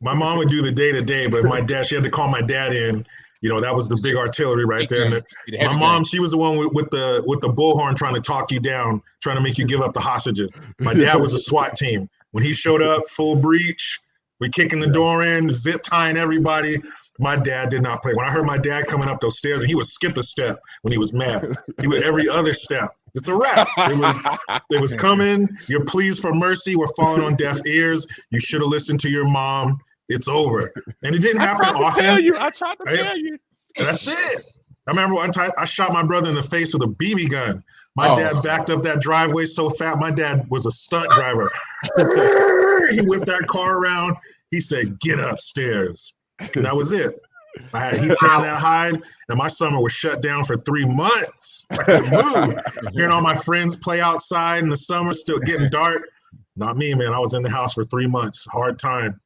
My mom would do the day-to-day, but my dad, she had to call my dad in. You know, that was the big artillery right there. And my mom, she was the one with the bullhorn trying to talk you down, trying to make you give up the hostages. My dad was a SWAT team. When he showed up, full breach, we kicking the door in, zip tying everybody. My dad did not play. When I heard my dad coming up those stairs, and he would skip a step when he was mad. He would every other step. It's a wrap. It was coming. Your pleas for mercy were falling on deaf ears. You should have listened to your mom. It's over. And it didn't happen often. I tried to tell you. That's it. I remember one time I shot my brother in the face with a BB gun. My dad backed up that driveway so fat. My dad was a stunt driver. He whipped that car around. He said, "Get upstairs." And that was it. He tanned that hide, and my summer was shut down for 3 months. I couldn't move. Hearing all my friends play outside in the summer, still getting dark. Not me, man. I was in the house for 3 months. Hard time.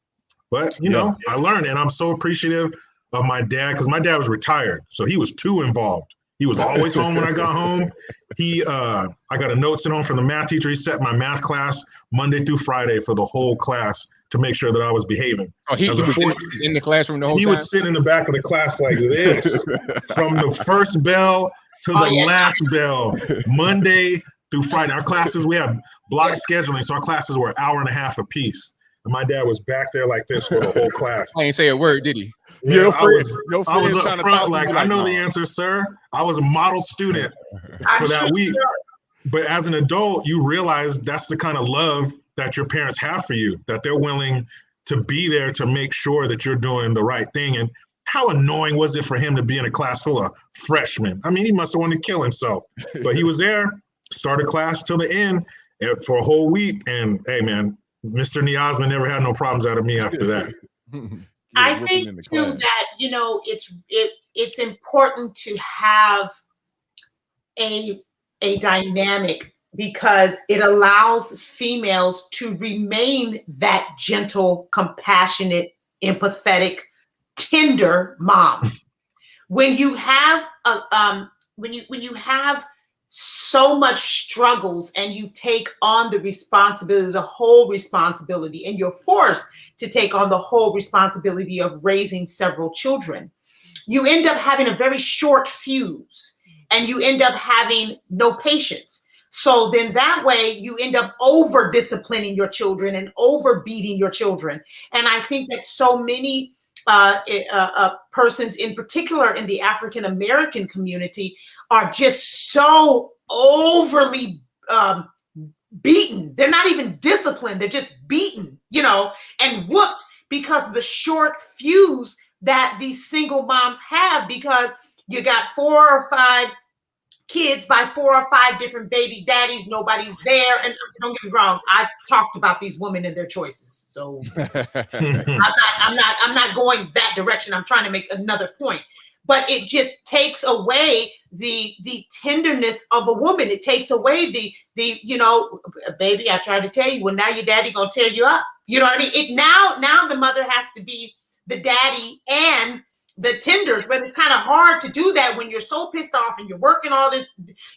But, you know, I learned, and I'm so appreciative of my dad, because my dad was retired, so he was too involved. He was always home when I got home. I got a note sent home from the math teacher. He set my math class Monday through Friday for the whole class to make sure that I was behaving. Oh, he was in the classroom the whole time? He was sitting in the back of the class like this, from the first bell to the last bell, Monday through Friday. Our classes, we have block scheduling, so our classes were an hour and a half apiece. And my dad was back there like this for the whole class. I ain't say a word, did he? Yeah, I was up front like, I know the answer, sir. I was a model student for that week. But as an adult, you realize that's the kind of love that your parents have for you, that they're willing to be there to make sure that you're doing the right thing. And how annoying was it for him to be in a class full of freshmen? I mean, he must have wanted to kill himself. But he was there, started class till the end for a whole week. And hey, man, Mr. Niazman never had no problems out of me after that. I think too that, you know, it's important to have a dynamic, because it allows females to remain that gentle, compassionate, empathetic, tender mom. When you have when you have so much struggles and you take on the responsibility, the whole responsibility, and you're forced to take on the whole responsibility of raising several children, you end up having a very short fuse, and you end up having no patience. So then that way you end up over disciplining your children and over beating your children. And I think that so many persons, in particular in the African American community, are just so overly beaten. They're not even disciplined. They're just beaten, you know, and whooped because of the short fuse that these single moms have, because you got 4 or 5 kids by 4 or 5 different baby daddies. Nobody's there. And don't get me wrong, I talked about these women and their choices. So I'm not going that direction. I'm trying to make another point. But it just takes away the tenderness of a woman. It takes away the you know, baby, I tried to tell you. Well, now your daddy gonna tear you up. You know what I mean? Now the mother has to be the daddy and the tender, but it's kind of hard to do that when you're so pissed off and you're working all this,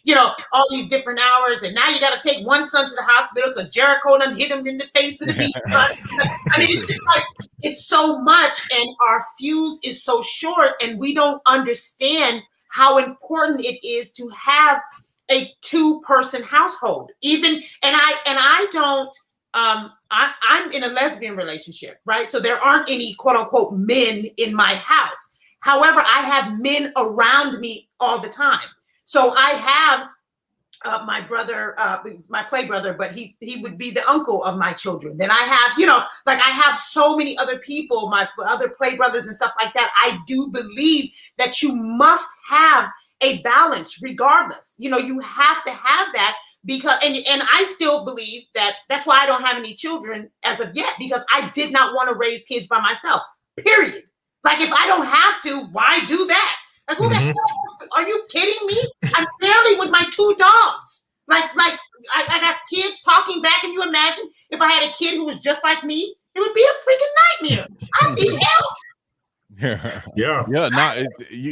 you know, all these different hours, and now you got to take one son to the hospital because Jericho done hit him in the face with a beat gun. I mean, it's just like, it's so much, and our fuse is so short, and we don't understand how important it is to have a 2-person household. Even, and I don't. I'm in a lesbian relationship, right? So there aren't any quote unquote men in my house. However, I have men around me all the time. So I have my brother, he's my play brother, but he would be the uncle of my children. Then I have, you know, like I have so many other people, my other play brothers and stuff like that. I do believe that you must have a balance regardless. You know, you have to have that. Because and I still believe that that's why I don't have any children as of yet, because I did not want to raise kids by myself, period. Like, if I don't have to, why do that? Like, who the hell, are you kidding me? I'm barely with my 2 dogs. Like I got kids talking back, and you imagine if I had a kid who was just like me, it would be a freaking nightmare. I need help. Yeah.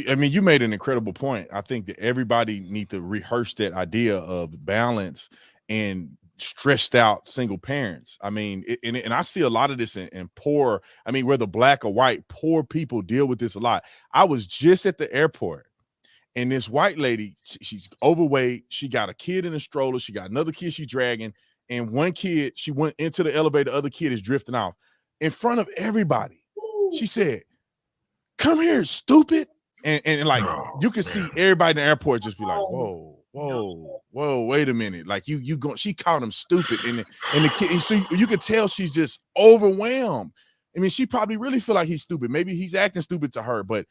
I mean, you made an incredible point. I think that everybody need to rehearse that idea of balance and stressed out single parents. I mean, and I see a lot of this in poor, I mean, whether black or white, poor people deal with this a lot. I was just at the airport, and this white lady, she's overweight. She got a kid in a stroller. She got another kid she's dragging. And one kid, she went into the elevator. The other kid is drifting off in front of everybody. She said, come here, stupid. And like Oh, you can see man. everybody in the airport just be like, Oh, whoa, wait a minute. Like you going, she called him stupid. And the kid, and so you could tell she's just overwhelmed. I mean, she probably really feel like he's stupid. Maybe he's acting stupid to her, but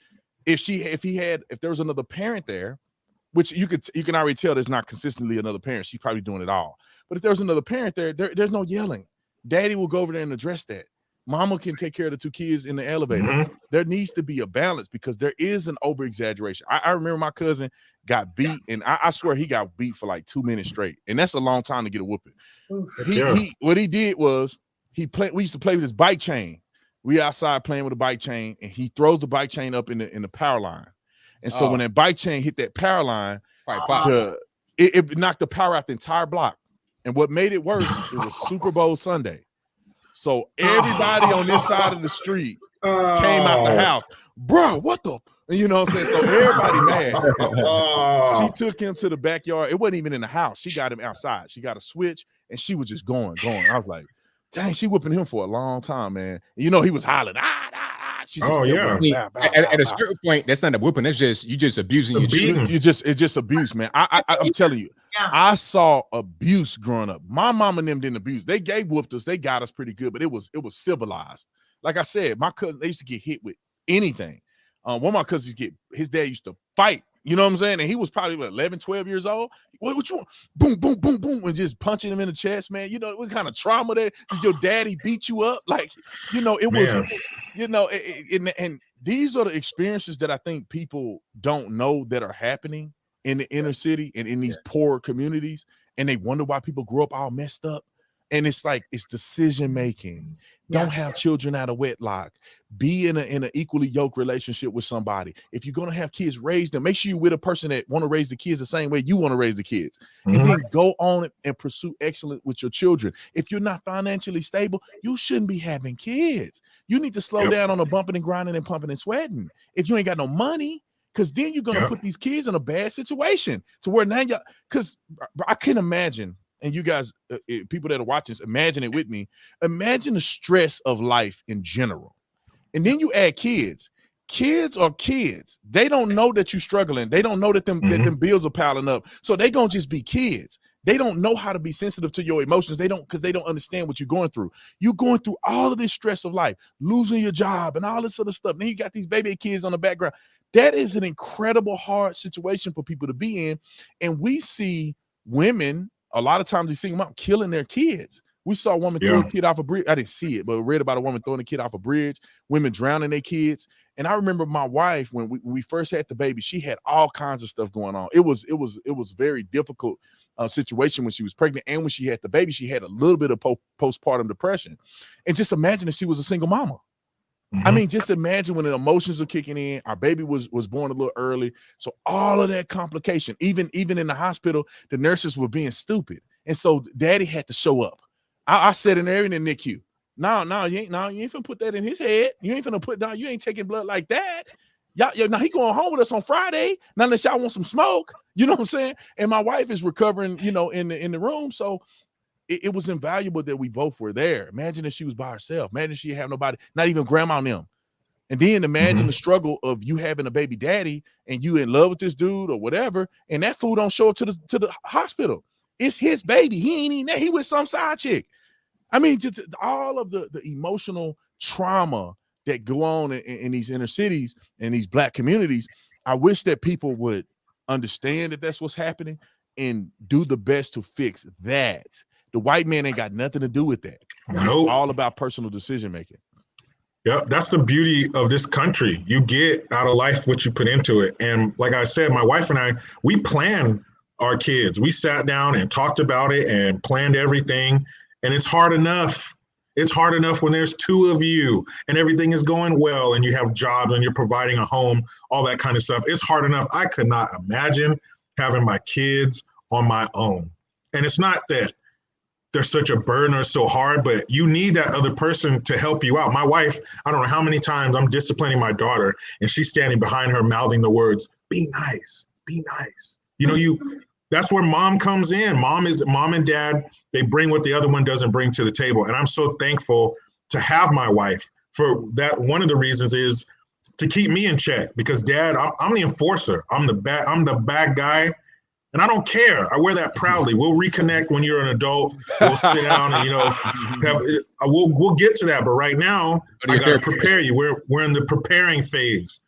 if there was another parent there, which you can already tell there's not consistently another parent, she's probably doing it all. But if there's another parent there's no yelling. Daddy will go over there and address that. Mama can take care of the two kids in the elevator. Mhm. There needs to be a balance because there is an over exaggeration. I remember my cousin got beat, and I swear he got beat for like 2 minutes straight, and that's a long time to get a whooping. What he did was we used to play with his bike chain. We outside playing with a bike chain, and he throws the bike chain up in the power line. And so when that bike chain hit that power line, it knocked the power out the entire block. And what made it worse, it was Super Bowl Sunday. So everybody on this side of the street came out the house. Bro, what the? You know what I'm saying? So everybody mad. She took him to the backyard. It wasn't even in the house. She got him outside. She got a switch, and she was just going. I was like, dang, she whipping him for a long time, man. And you know, he was hollering. She just at a certain point, that's not a whooping. That's just you just abusing your children. It's just abuse, man. I'm telling you. Yeah. I saw abuse growing up. My mom and them didn't abuse. They whooped us. They got us pretty good, but it was civilized. Like I said, my cousin, they used to get hit with anything. One of my cousins his dad used to fight. You know what I'm saying? And he was probably 11, 12 years old. What you want? Boom, boom, boom, boom, and just punching him in the chest, man. You know what kind of trauma that your daddy beat you up? Like, you know, it was, you know, and these are the experiences that I think people don't know that are happening in the inner city and in these poor communities, and they wonder why people grow up all messed up. And it's like, it's decision making. Don't have children out of wedlock. Be in an equally yoked relationship with somebody. If you're gonna have kids, raise them. Make sure you're with a person that want to raise the kids the same way you want to raise the kids. And then go on and pursue excellence with your children. If you're not financially stable, you shouldn't be having kids. You need to slow down on the bumping and grinding and pumping and sweating. If you ain't got no money, because then you're gonna put these kids in a bad situation to where now y'all, because I can imagine. And you guys, people that are watching, imagine it with me. Imagine the stress of life in general. And then you add kids. Kids are kids. They don't know that you're struggling. They don't know that them bills are piling up. So they gonna just be kids. They don't know how to be sensitive to your emotions. Because they don't understand what you're going through. You're going through all of this stress of life, losing your job and all this other stuff. Then you got these baby kids on the background. That is an incredible hard situation for people to be in. And we see women, a lot of times, they see them out killing their kids. We saw a woman throw a kid off a bridge. I didn't see it, but read about a woman throwing a kid off a bridge, women drowning their kids. And I remember my wife, when we first had the baby, she had all kinds of stuff going on. It was very difficult situation when she was pregnant, and when she had the baby, she had a little bit of postpartum depression. And just imagine if she was a single mama. I mean, just imagine when the emotions are kicking in. Our baby was born a little early, so all of that complication, even in the hospital, the nurses were being stupid, and so Daddy had to show up. I said in there in the NICU, no, you ain't finna put that in his head. You ain't finna put down. You ain't taking blood like that. Y'all, now he going home with us on Friday. Now unless y'all want some smoke, you know what I'm saying? And my wife is recovering, you know, in the room, so. It was invaluable that we both were there. Imagine if she was by herself. Imagine she had nobody, not even grandma and them. And then imagine the struggle of you having a baby daddy and you in love with this dude or whatever, and that fool don't show up to the hospital. It's his baby. He ain't even there. He with some side chick. I mean, just all of the emotional trauma that go on in these inner cities and these Black communities. I wish that people would understand that that's what's happening and do the best to fix that. The white man ain't got nothing to do with that. Nope. It's all about personal decision making. Yep, that's the beauty of this country. You get out of life what you put into it. And like I said, my wife and I, we planned our kids. We sat down and talked about it and planned everything. And it's hard enough. It's hard enough when there's two of you and everything is going well and you have jobs and you're providing a home, all that kind of stuff. It's hard enough. I could not imagine having my kids on my own. And it's not that they're such a burden or so hard, but you need that other person to help you out. My wife, I don't know how many times I'm disciplining my daughter and she's standing behind her mouthing the words, be nice, be nice. You know, that's where mom comes in. Mom and dad, they bring what the other one doesn't bring to the table. And I'm so thankful to have my wife for that. One of the reasons is to keep me in check because Dad, I'm the enforcer. I'm the bad guy. And I don't care. I wear that proudly. We'll reconnect when you're an adult. We'll sit down and we'll get to that. But right now, I got to prepare you. We're in the preparing phase.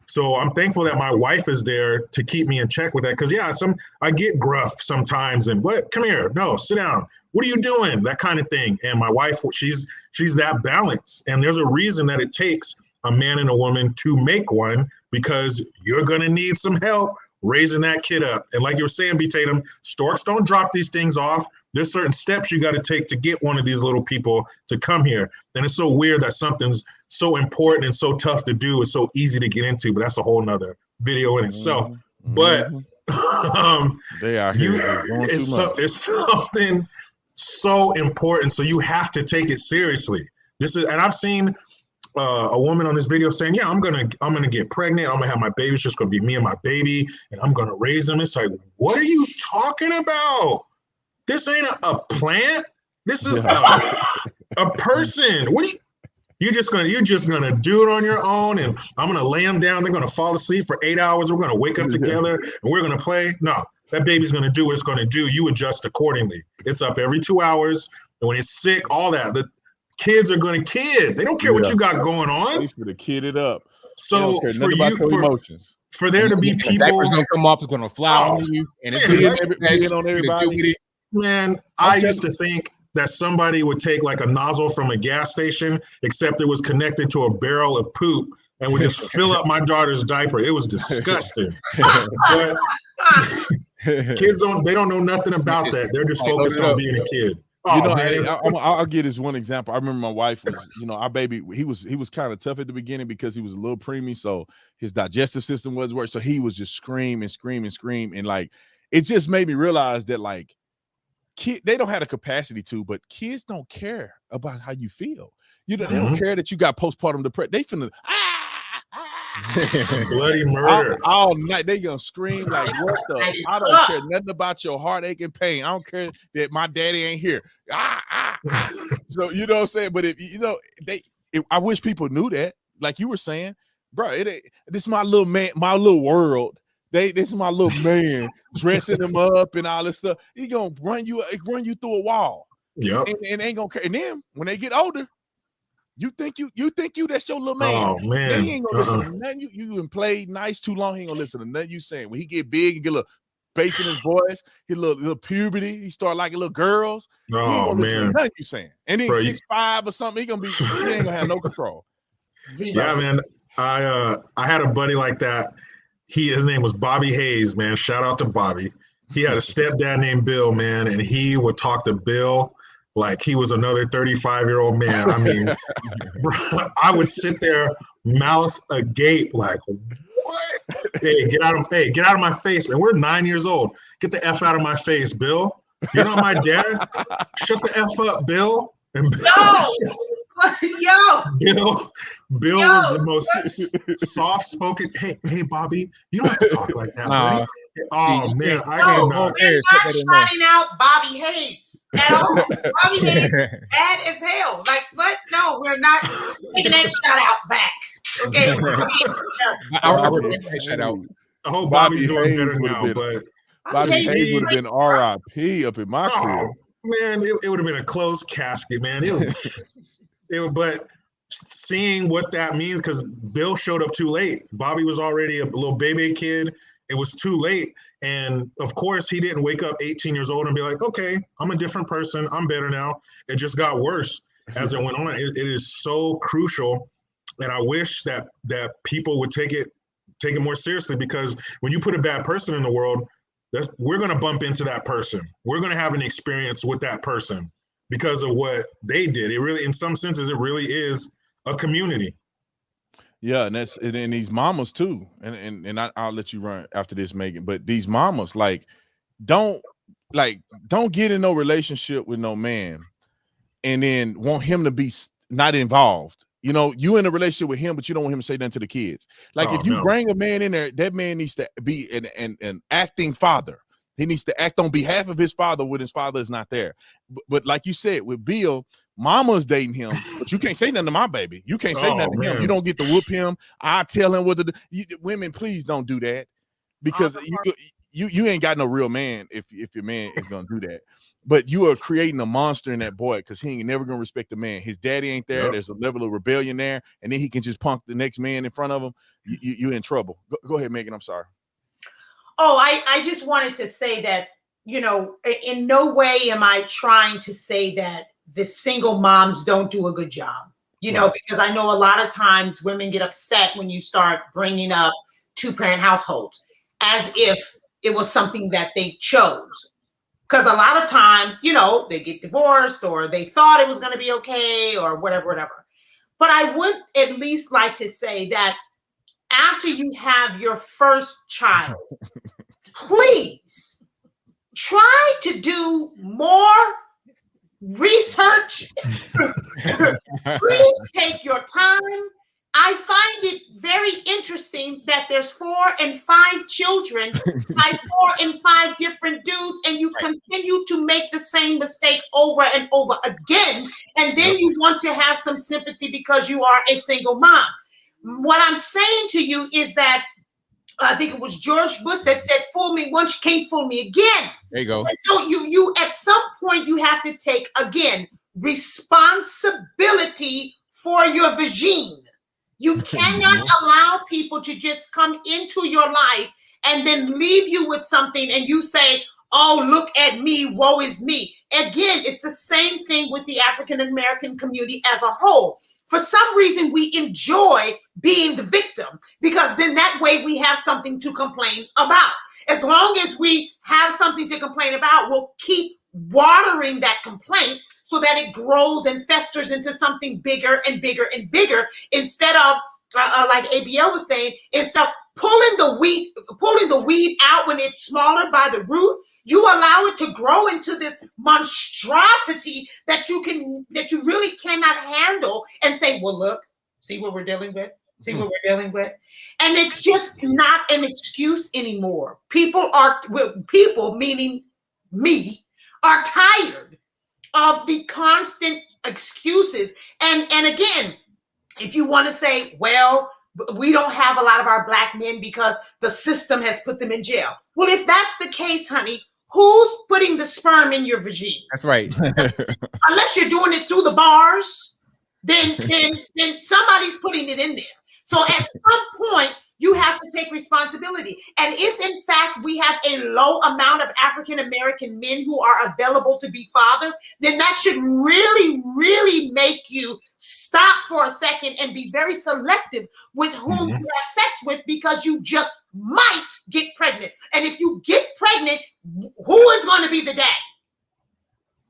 So I'm thankful that my wife is there to keep me in check with that. Because I get gruff sometimes and what? Come here. No, sit down. What are you doing? That kind of thing. And my wife, she's that balance. And there's a reason that it takes a man and a woman to make one because you're gonna need some help raising that kid up. And like you were saying, B. Tatum, storks don't drop these things off. There's certain steps you got to take to get one of these little people to come here. And it's so weird that something's so important and so tough to do is so easy to get into, but that's a whole nother video in itself. But they are here it's something so important. So you have to take it seriously. And I've seen a woman on this video saying, yeah, I'm gonna get pregnant. I'm gonna have my baby. It's just gonna be me and my baby, and I'm gonna raise them. It's like, what are you talking about? This ain't a plant. This is a person. What are you're just gonna do it on your own, and I'm gonna lay them down. They're gonna fall asleep for 8 hours. We're gonna wake up together and we're gonna play. No, that baby's gonna do what it's gonna do. You adjust accordingly. It's up every 2 hours, and when it's sick, all that. The kids are gonna kid. They don't care what you got going on. For the kid it up. So for there to be people, diapers don't come off. It's gonna fly on you, and it's being on everybody. Man, I used to think that somebody would take like a nozzle from a gas station, except it was connected to a barrel of poop, and would just fill up my daughter's diaper. It was disgusting. But kids don't know nothing about that. They're just focused on being a kid. I'll give this one example. I remember my wife was, our baby, he was kind of tough at the beginning because he was a little preemie, so his digestive system wasn't working. So he was just scream. And like, it just made me realize that like, they don't have the capacity to, but kids don't care about how you feel. They don't care that you got postpartum depression. They finna bloody murder all night. They gonna scream like, what the? I don't care nothing about your heartache and pain. I don't care that my daddy ain't here. So you know what I'm saying? But I wish people knew that. Like you were saying, bro, this is my little man, my little world. This is my little man dressing him up and all this stuff. He gonna run you through a wall. Yeah, and ain't gonna care. And then when they get older, you think that's your little man. Oh man, he ain't gonna listen to nothing. You been played nice too long. He ain't gonna listen to nothing you saying. When he get big and get a little bass in his voice, his little puberty, he start liking little girls. Oh he ain't gonna listen man, to nothing you saying. And then 6'5" or something, he ain't gonna have no control. Yeah, man. I had a buddy like that. His name was Bobby Hayes, man. Shout out to Bobby. He had a stepdad named Bill, man, and he would talk to Bill like he was another 35-year-old man. I mean, bro, I would sit there, mouth agape, like, what? Hey, get out of my face, man. We're 9 years old. Get the F out of my face, Bill. You're not my dad. Shut the F up, Bill. And Bill was the most soft-spoken. Hey, Bobby, you don't have to talk like that, buddy. Oh man, I don't know. We're not shouting out Bobby Hayes at all. Bobby Hayes, bad as hell. Like what? No, we're not taking that shout out back. Okay. Shout out. I hope Bobby's doing better now, but Bobby Hayes would have been RIP up in my crib. Man, it would have been a closed casket, man. But seeing what that means, because Bill showed up too late. Bobby was already a little baby kid. It was too late. And of course, he didn't wake up 18 years old and be like, okay, I'm a different person. I'm better now. It just got worse as it went on. It is so crucial. And I wish that people would take it more seriously, because when you put a bad person in the world, we're going to bump into that person. We're going to have an experience with that person because of what they did. It really, in some senses, it really is a community. Yeah, and these mamas too. And I'll let you run after this, Megan. But these mamas, don't get in no relationship with no man and then want him to be not involved. You in a relationship with him, but you don't want him to say nothing to the kids. If you bring a man in there, that man needs to be an acting father. He needs to act on behalf of his father when his father is not there. But like you said, with Bill, Mama's dating him, but you can't say nothing to my baby. You can't say nothing to him. man. You don't get to whoop him. I tell him what to do. Women, please don't do that, because you ain't got no real man if your man is gonna do that. But you are creating a monster in that boy, because he ain't never gonna respect the man. His daddy ain't there. Yep. There's a level of rebellion there, and then he can just punk the next man in front of him. You're in trouble. Go ahead, Megan. I'm sorry. Oh, I just wanted to say that, you know, in no way am I trying to say that the single moms don't do a good job, you know, because I know a lot of times women get upset when you start bringing up two-parent households as if it was something that they chose. Because a lot of times, you know, they get divorced or they thought it was going to be okay or whatever. But I would at least like to say that after you have your first child, please try to do more research. Please take your time. I find it very interesting that there's 4 and 5 children by 4 and 5 different dudes, and you continue to make the same mistake over and over again. And then you want to have some sympathy because you are a single mom. What I'm saying to you is that I think it was George Bush that said, "Fool me once, you can't fool me again." There you go. And so you at some point you have to take again responsibility for your vagine. You cannot allow people to just come into your life and then leave you with something and you say, "Oh, look at me, woe is me." Again, it's the same thing with the African American community as a whole. For some reason, we enjoy being the victim because then that way we have something to complain about. As long as we have something to complain about, we'll keep watering that complaint so that it grows and festers into something bigger and bigger and bigger, instead of, like ABL was saying, instead of pulling the weed out when it's smaller by the root, you allow it to grow into this monstrosity that you really cannot handle and say, "Well, look, see what we're dealing with? See what we're dealing with?" And it's just not an excuse anymore. People, meaning me, are tired of the constant excuses. And again, if you want to say, "Well, we don't have a lot of our Black men because the system has put them in jail." Well, if that's the case, honey, who's putting the sperm in your vagina? That's right. Unless you're doing it through the bars, then somebody's putting it in there. So at some point, you have to take responsibility. And if in fact we have a low amount of African American men who are available to be fathers, then that should really, really make you stop for a second and be very selective with whom you have sex with, because you just might get pregnant. And if you get pregnant, who is going to be the daddy?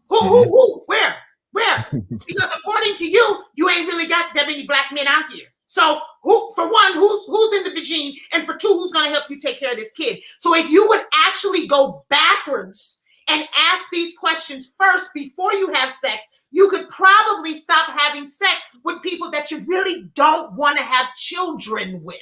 Who? Where? Because according to you, you ain't really got that many Black men out here. So who, for one, who's in the vagine, and for two, who's going to help you take care of this kid? So if you would actually go backwards and ask these questions first before you have sex, you could probably stop having sex with people that you really don't want to have children with.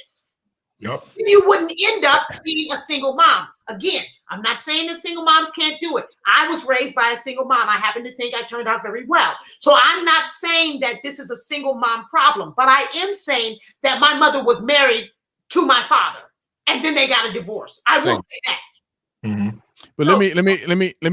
Yep. You wouldn't end up being a single mom. Again, I'm not saying that single moms can't do it. I was raised by a single mom. I happen to think I turned out very well. So I'm not saying that this is a single mom problem, but I am saying that my mother was married to my father and then they got a divorce. I will say that. Mm-hmm. But let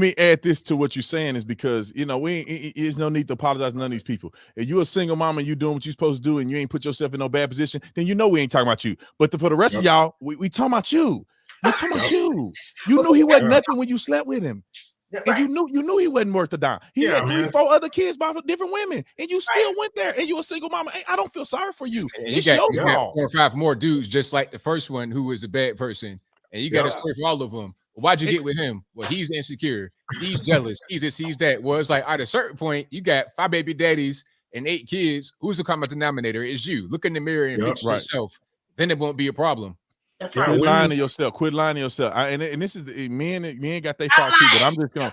me add this to what you're saying, is because, you know, there's no need to apologize to none of these people. If you're a single mom and you doing what you're supposed to do and you ain't put yourself in no bad position, then you know we ain't talking about you. But for the rest of y'all, we talking about you. We talking about you. You knew he wasn't nothing when you slept with him. And you knew he wasn't worth a dime. He had 3-4 other kids by different women, and you still went there, and you a single mama. Hey, I don't feel sorry for you. It's your fault. 4 or 5 more dudes just like the first one who was a bad person, and you got to score for all of them. Why'd you get with him? Well, he's insecure. He's jealous. He's this, he's that. Well, it's like at a certain point, you got 5 baby daddies and 8 kids. Who's the common denominator? It's you. Look in the mirror and fix yourself. Then it won't be a problem. That's right. Quit lying to yourself. Quit lying to yourself. And this is men got their fault too. But I'm just going.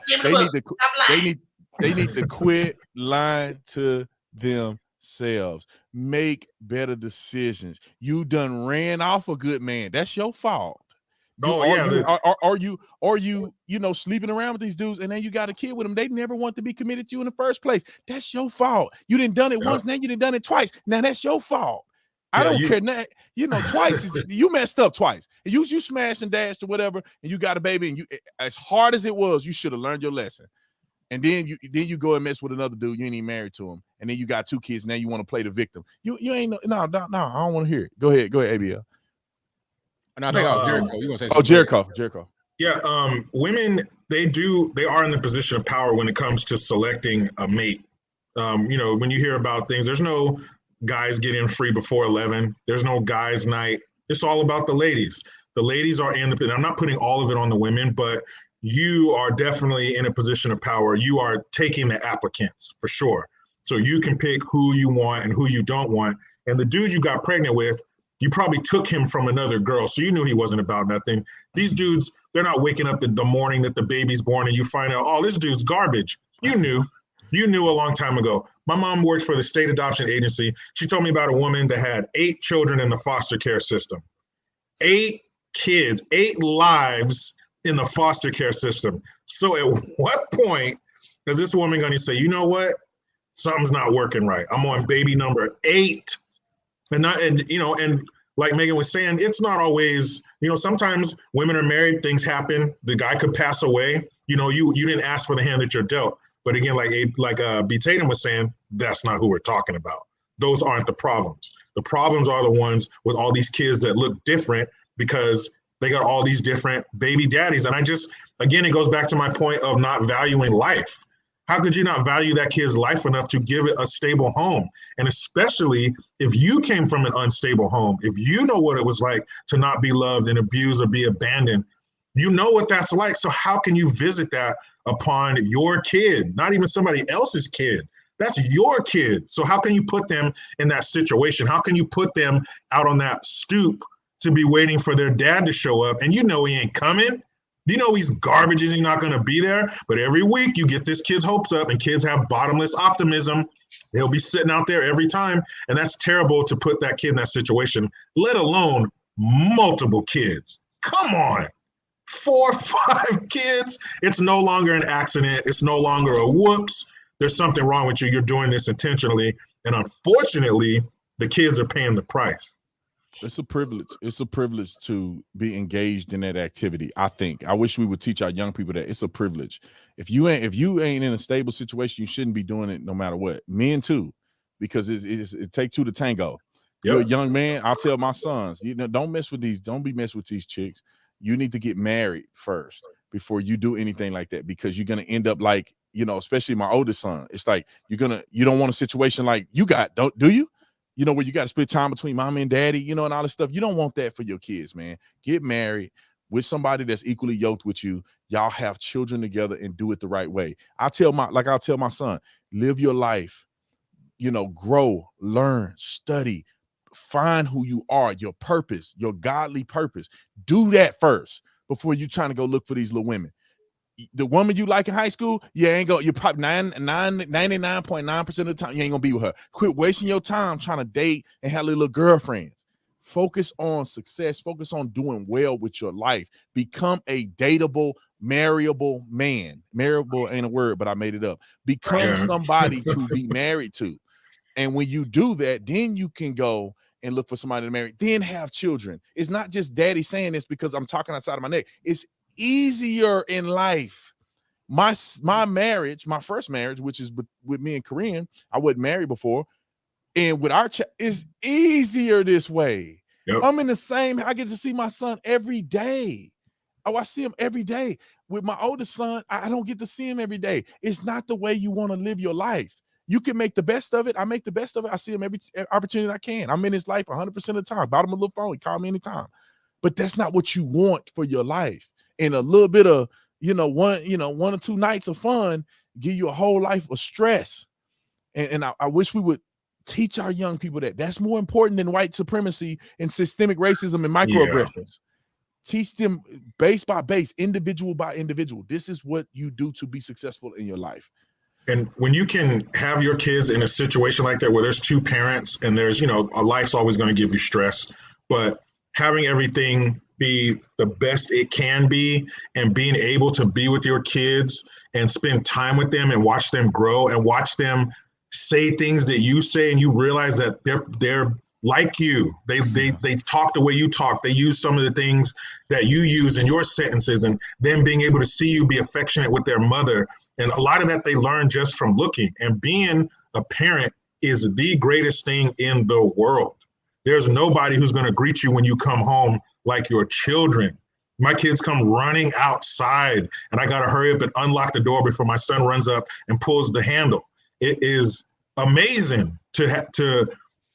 They need to quit lying to themselves. Make better decisions. You done ran off a good man. That's your fault. Are you sleeping around with these dudes, and then you got a kid with them? They never want to be committed to you in the first place. That's your fault. You didn't done it once, now you didn't done it twice. Now that's your fault. I don't care. Now, twice you messed up twice. You smashed and dashed or whatever, and you got a baby, and you, as hard as it was, you should have learned your lesson. And then you go and mess with another dude. You ain't even married to him, and then you got 2 kids. Now you want to play the victim. You ain't no. I don't want to hear it. Go ahead, ABL. And I think Jericho. You gonna say something? Jericho. Yeah, women, they are in the position of power when it comes to selecting a mate. When you hear about things, there's no guys getting free before 11. There's no guys' night. It's all about the ladies. The ladies are I'm not putting all of it on the women, but you are definitely in a position of power. You are taking the applicants for sure. So you can pick who you want and who you don't want. And the dude you got pregnant with, you probably took him from another girl, so you knew he wasn't about nothing. These dudes, they're not waking up the morning that the baby's born and you find out, oh, this dude's garbage. You knew a long time ago. My mom worked for the state adoption agency. She told me about a woman that had 8 children in the foster care system. 8 kids, 8 lives in the foster care system. So at what point is this woman going to say, you know what? Something's not working right. I'm on baby number 8. And like Megan was saying, it's not always, sometimes women are married, things happen. The guy could pass away. You didn't ask for the hand that you're dealt. But again, like B. Tatum was saying, that's not who we're talking about. Those aren't the problems. The problems are the ones with all these kids that look different because they got all these different baby daddies. And again, it goes back to my point of not valuing life. How could you not value that kid's life enough to give it a stable home? And especially if you came from an unstable home, if you know what it was like to not be loved and abused or be abandoned, you know what that's like. So how can you visit that upon your kid, not even somebody else's kid? That's your kid. So how can you put them in that situation? How can you put them out on that stoop to be waiting for their dad to show up? And he ain't coming. He's garbage and he's not going to be there. But every week you get this kid's hopes up, and kids have bottomless optimism. They'll be sitting out there every time. And that's terrible to put that kid in that situation, let alone multiple kids. Come on. 4 or 5 kids. It's no longer an accident. It's no longer a whoops. There's something wrong with you. You're doing this intentionally. And unfortunately, the kids are paying the price. It's a privilege. It's a privilege to be engaged in that activity. I think. I wish we would teach our young people that it's a privilege. If you ain't in a stable situation, you shouldn't be doing it no matter what. Men too, because it takes 2 to tango. Yep. You're a young man. I'll tell my sons, don't mess with these. Don't be messing with these chicks. You need to get married first before you do anything like that, because you're gonna end up like, especially my oldest son. It's like you don't want a situation like you got. Do you? Where you got to split time between mom and daddy, and all this stuff. You don't want that for your kids, man. Get married with somebody that's equally yoked with you. Y'all have children together and do it the right way. I'll tell my son, live your life, grow, learn, study, find who you are, your purpose, your godly purpose. Do that first before you trying to go look for these little women. The woman you like in high school, you're probably 99.9% of the time, you ain't gonna be with her. Quit wasting your time trying to date and have little girlfriends. Focus on success. Focus on doing well with your life. Become a dateable, marryable man. Marryable ain't a word, but I made it up. Become somebody to be married to. And when you do that, then you can go and look for somebody to marry, then have children. It's not just daddy saying this because I'm talking outside of my neck. It's easier in life. My marriage, my first marriage, which is with me and Korean, I wasn't married before, and with our is easier this way. Yep. I'm in the same. I get to see my son every day. I see him every day. With my oldest son, I don't get to see him every day. It's not the way you want to live your life. You can make the best of it. I make the best of it. I see him every opportunity I can. I'm in his life 100% of the time. Bought him a little phone. He called me anytime. But that's not what you want for your life. And a little bit of, one or 2 nights of fun give you a whole life of stress. And I wish we would teach our young people that. That's more important than white supremacy and systemic racism and microaggressions. Yeah. Teach them base by base, individual by individual. This is what you do to be successful in your life. And when you can have your kids in a situation like that, where there's 2 parents and there's, a life's always going to give you stress, but having everything be the best it can be, and being able to be with your kids and spend time with them and watch them grow and watch them say things that you say, and you realize that they're like you. They talk the way you talk. They use some of the things that you use in your sentences, and them being able to see you be affectionate with their mother. And a lot of that they learn just from looking. And being a parent is the greatest thing in the world. There's nobody who's going to greet you when you come home like your children. My kids come running outside, and I got to hurry up and unlock the door before my son runs up and pulls the handle. It is amazing to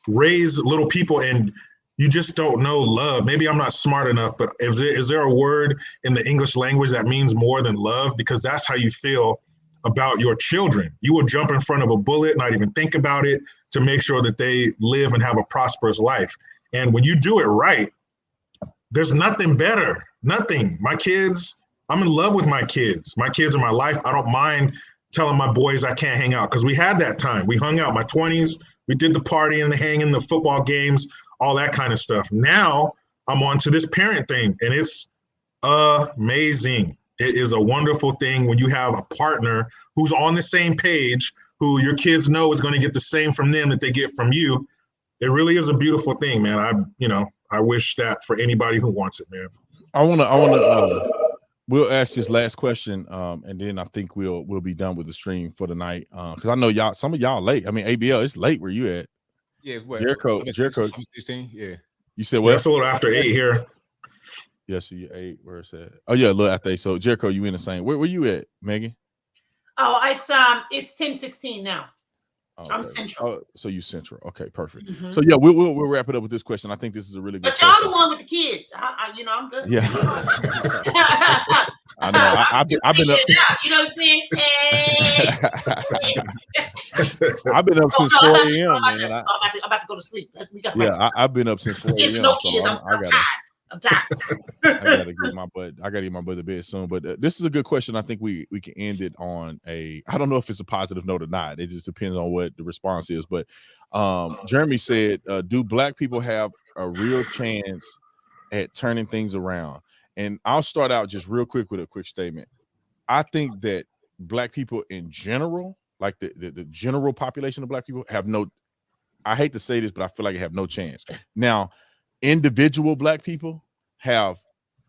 raise little people, and you just don't know love. Maybe I'm not smart enough, but is there a word in the English language that means more than love? Because that's how you feel about your children. You will jump in front of a bullet, not even think about it, to make sure that they live and have a prosperous life. And when you do it right, there's nothing better. Nothing. My kids, I'm in love with my kids. My kids are my life. I don't mind telling my boys I can't hang out, because we had that time. We hung out in my 20s. We did the partying, the hanging, the football games, all that kind of stuff. Now I'm on to this parent thing, and it's amazing. It is a wonderful thing when you have a partner who's on the same page, who your kids know is going to get the same from them that they get from you. It really is a beautiful thing, man. I wish that for anybody who wants it, man. We'll ask this last question, and then I think we'll be done with the stream for the night. Because I know some of y'all late. I mean, ABL, it's late where you at. Yeah, it's what? Jericho. 16. Yeah. You said what? Yeah, it's a little after 8 here. Yes, you 8. Where is that? Oh yeah, a little after 8. So Jericho, you in the same? Where you at, Megan? Oh, it's 10:16 now. Okay. I'm central. Oh, so you central. Okay, perfect. Mm-hmm. So yeah, we'll wrap it up with this question. I think this is a really good. But y'all question. The one with the kids. I'm good. Yeah. I know. I've been up. You know what I'm saying? I've been up since 4 a.m. man. I'm about to go to sleep. I've been up since 4 a.m. No kids. I'm tired. I gotta get my butt to bed soon. But this is a good question. I think we can end it on I don't know if it's a positive note or not. It just depends on what the response is. But Jeremy said, do Black people have a real chance at turning things around? And I'll start out just real quick with a quick statement. I think that Black people in general, like the general population of Black people, have I hate to say this, but I feel like they have no chance. Now, individual Black people have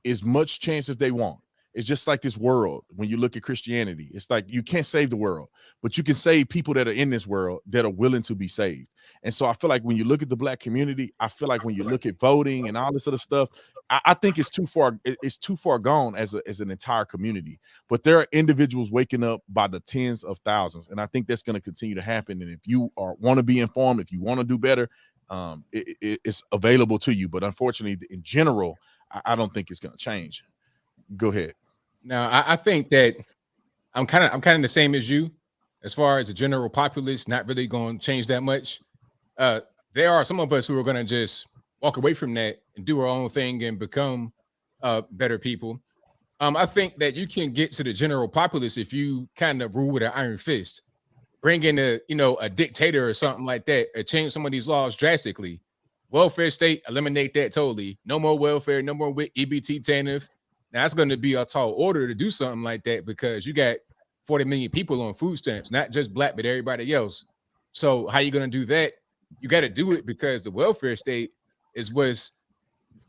as much chance as they want. It's just like this world. When you look at Christianity, it's like you can't save the world, but you can save people that are in this world that are willing to be saved. And so I feel like when you look at the Black community, I feel like when you look at voting and all this other stuff, I think it's too far gone as an entire community. But there are individuals waking up by the tens of thousands, and I think that's going to continue to happen. And if you want to be informed, if you want to do better, it's available to you. But unfortunately, in general, I don't think it's going to change. Go ahead. Now, I think that I'm kind of the same as you, as far as the general populace, not really going to change that much. There are some of us who are going to just walk away from that and do our own thing and become better people. I think that you can get to the general populace if you kind of rule with an iron fist. Bring in a dictator or something like that, or change some of these laws drastically. Welfare state, eliminate that totally. No more welfare, no more with EBT TANF. Now that's going to be a tall order to do something like that, because you got 40 million people on food stamps, not just Black, but everybody else. So how you going to do that? You got to do it because the welfare state is what's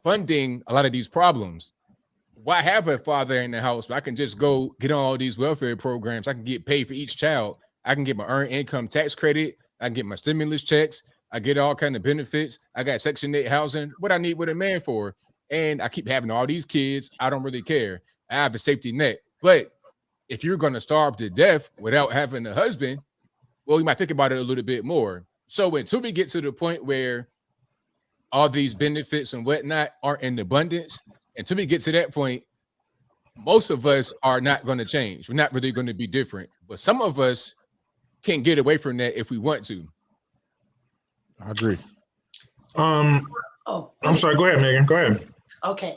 funding a lot of these problems. Why have a father in the house? I can just go get on all these welfare programs. I can get paid for each child. I can get my earned income tax credit. I can get my stimulus checks. I get all kind of benefits. I got Section 8 housing. What I need with a man for? And I keep having all these kids. I don't really care. I have a safety net. But if you're going to starve to death without having a husband, well, you might think about it a little bit more. So until we get to the point where all these benefits and whatnot aren't in abundance, until we get to that point, most of us are not going to change. We're not really going to be different. But some of us can get away from that if we want to. I agree. I'm sorry. Go ahead, Megan. Go ahead. Okay.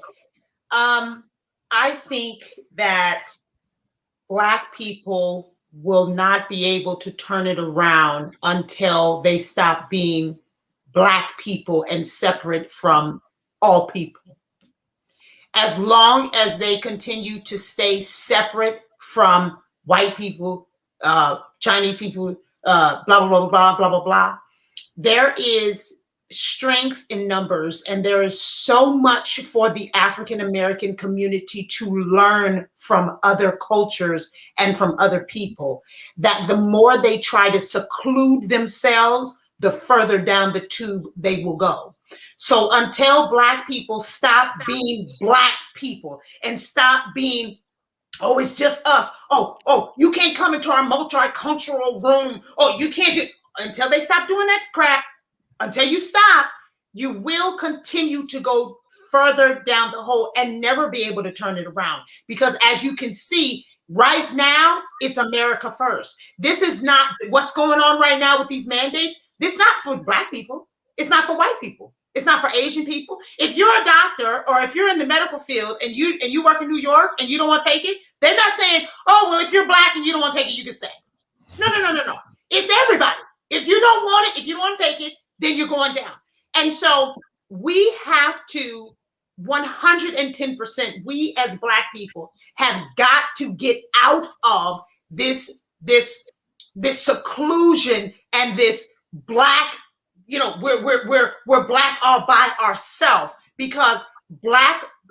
I think that Black people will not be able to turn it around until they stop being Black people and separate from all people. as long as they continue to stay separate from white people, Chinese people, blah, blah, blah, blah, blah, blah, blah. There is strength in numbers, and there is so much for the African American community to learn from other cultures and from other people, that the more they try to seclude themselves, the further down the tube they will go. So until Black people stop being Black people and stop being, oh, it's just us. Oh, you can't come into our multicultural room. Oh, you can't do, until they stop doing that crap, until you stop, you will continue to go further down the hole and never be able to turn it around. Because as you can see, right now, it's America first. This is not what's going on right now with these mandates. This is not for Black people. It's not for white people. It's not for Asian people. If you're a doctor or if you're in the medical field and you work in New York and you don't want to take it, they're not saying, oh, well, if you're Black and you don't want to take it, you can stay. No. It's everybody. If you don't want it, if you don't want to take it, then you're going down. And so we have to 110%, we as Black people have got to get out of this seclusion and this Black, we're Black all by ourselves, because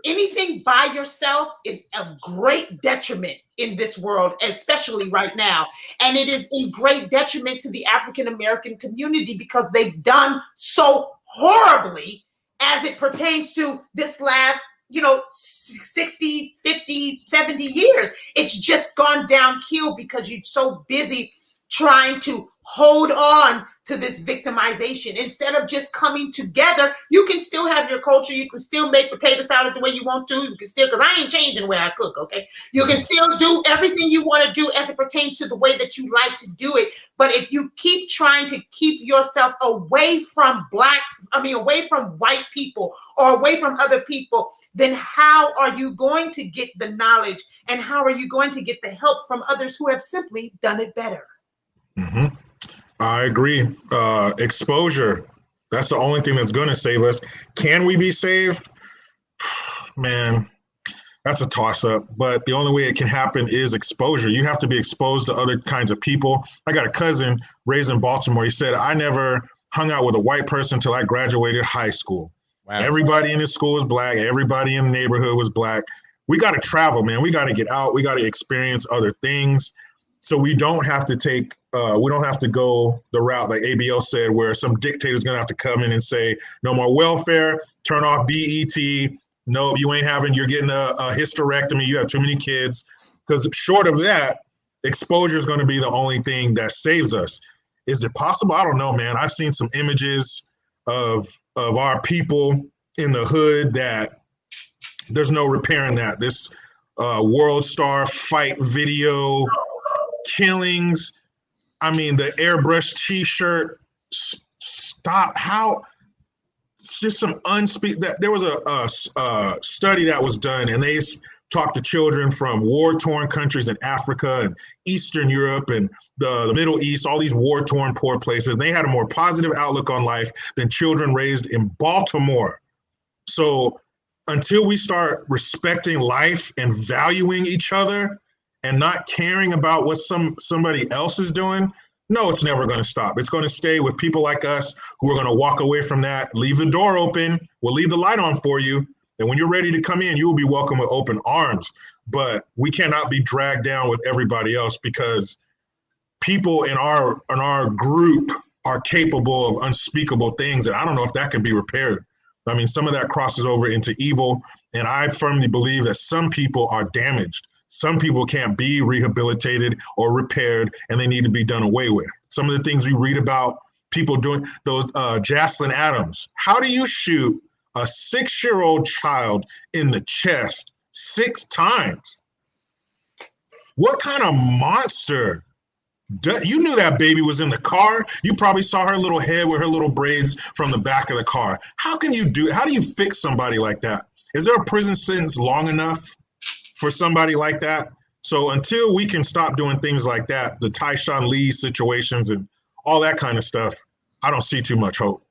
anything by yourself is of great detriment in this world, especially right now. And it is in great detriment to the African American community because they've done so horribly as it pertains to this last, 60, 50, 70 years. It's just gone downhill because you're so busy trying to hold on to this victimization instead of just coming together. You can still have your culture. You can still make potato salad the way you want to. You can still, because I ain't changing the way I cook, okay? You can still do everything you want to do as it pertains to the way that you like to do it. But if you keep trying to keep yourself away from away from white people or away from other people, then how are you going to get the knowledge and how are you going to get the help from others who have simply done it better? Mm-hmm. I agree. Exposure. That's the only thing that's going to save us. Can we be saved? Man, that's a toss-up. But the only way it can happen is exposure. You have to be exposed to other kinds of people. I got a cousin raised in Baltimore. He said, I never hung out with a white person until I graduated high school. Wow. Everybody in his school was Black. Everybody in the neighborhood was Black. We got to travel, man. We got to get out. We got to experience other things. So we don't have to we don't have to go the route, like ABO said, where some dictator is going to have to come in and say, no more welfare, turn off BET. No, you're getting a hysterectomy. You have too many kids. Because short of that, exposure is going to be the only thing that saves us. Is it possible? I don't know, man. I've seen some images of our people in the hood that there's no repairing that. This World Star fight video, killings. I mean, the airbrush T-shirt. Stop. How? It's just some that there was a study that was done, and they talked to children from war-torn countries in Africa and Eastern Europe and the Middle East, all these war-torn poor places. And they had a more positive outlook on life than children raised in Baltimore. So until we start respecting life and valuing each other and not caring about what somebody else is doing, no, it's never going to stop. It's going to stay with people like us who are going to walk away from that, leave the door open. We'll leave the light on for you. And when you're ready to come in, you will be welcome with open arms. But we cannot be dragged down with everybody else because people in our group are capable of unspeakable things. And I don't know if that can be repaired. I mean, some of that crosses over into evil. And I firmly believe that some people are damaged. Some people can't be rehabilitated or repaired, and they need to be done away with. Some of the things we read about people doing, those Jaslyn Adams. How do you shoot a 6-year-old child in the chest 6 times? What kind of monster? You knew that baby was in the car. You probably saw her little head with her little braids from the back of the car. How do you fix somebody like that? Is there a prison sentence long enough for somebody like that? So until we can stop doing things like that, the Tyshawn Lee situations and all that kind of stuff, I don't see too much hope.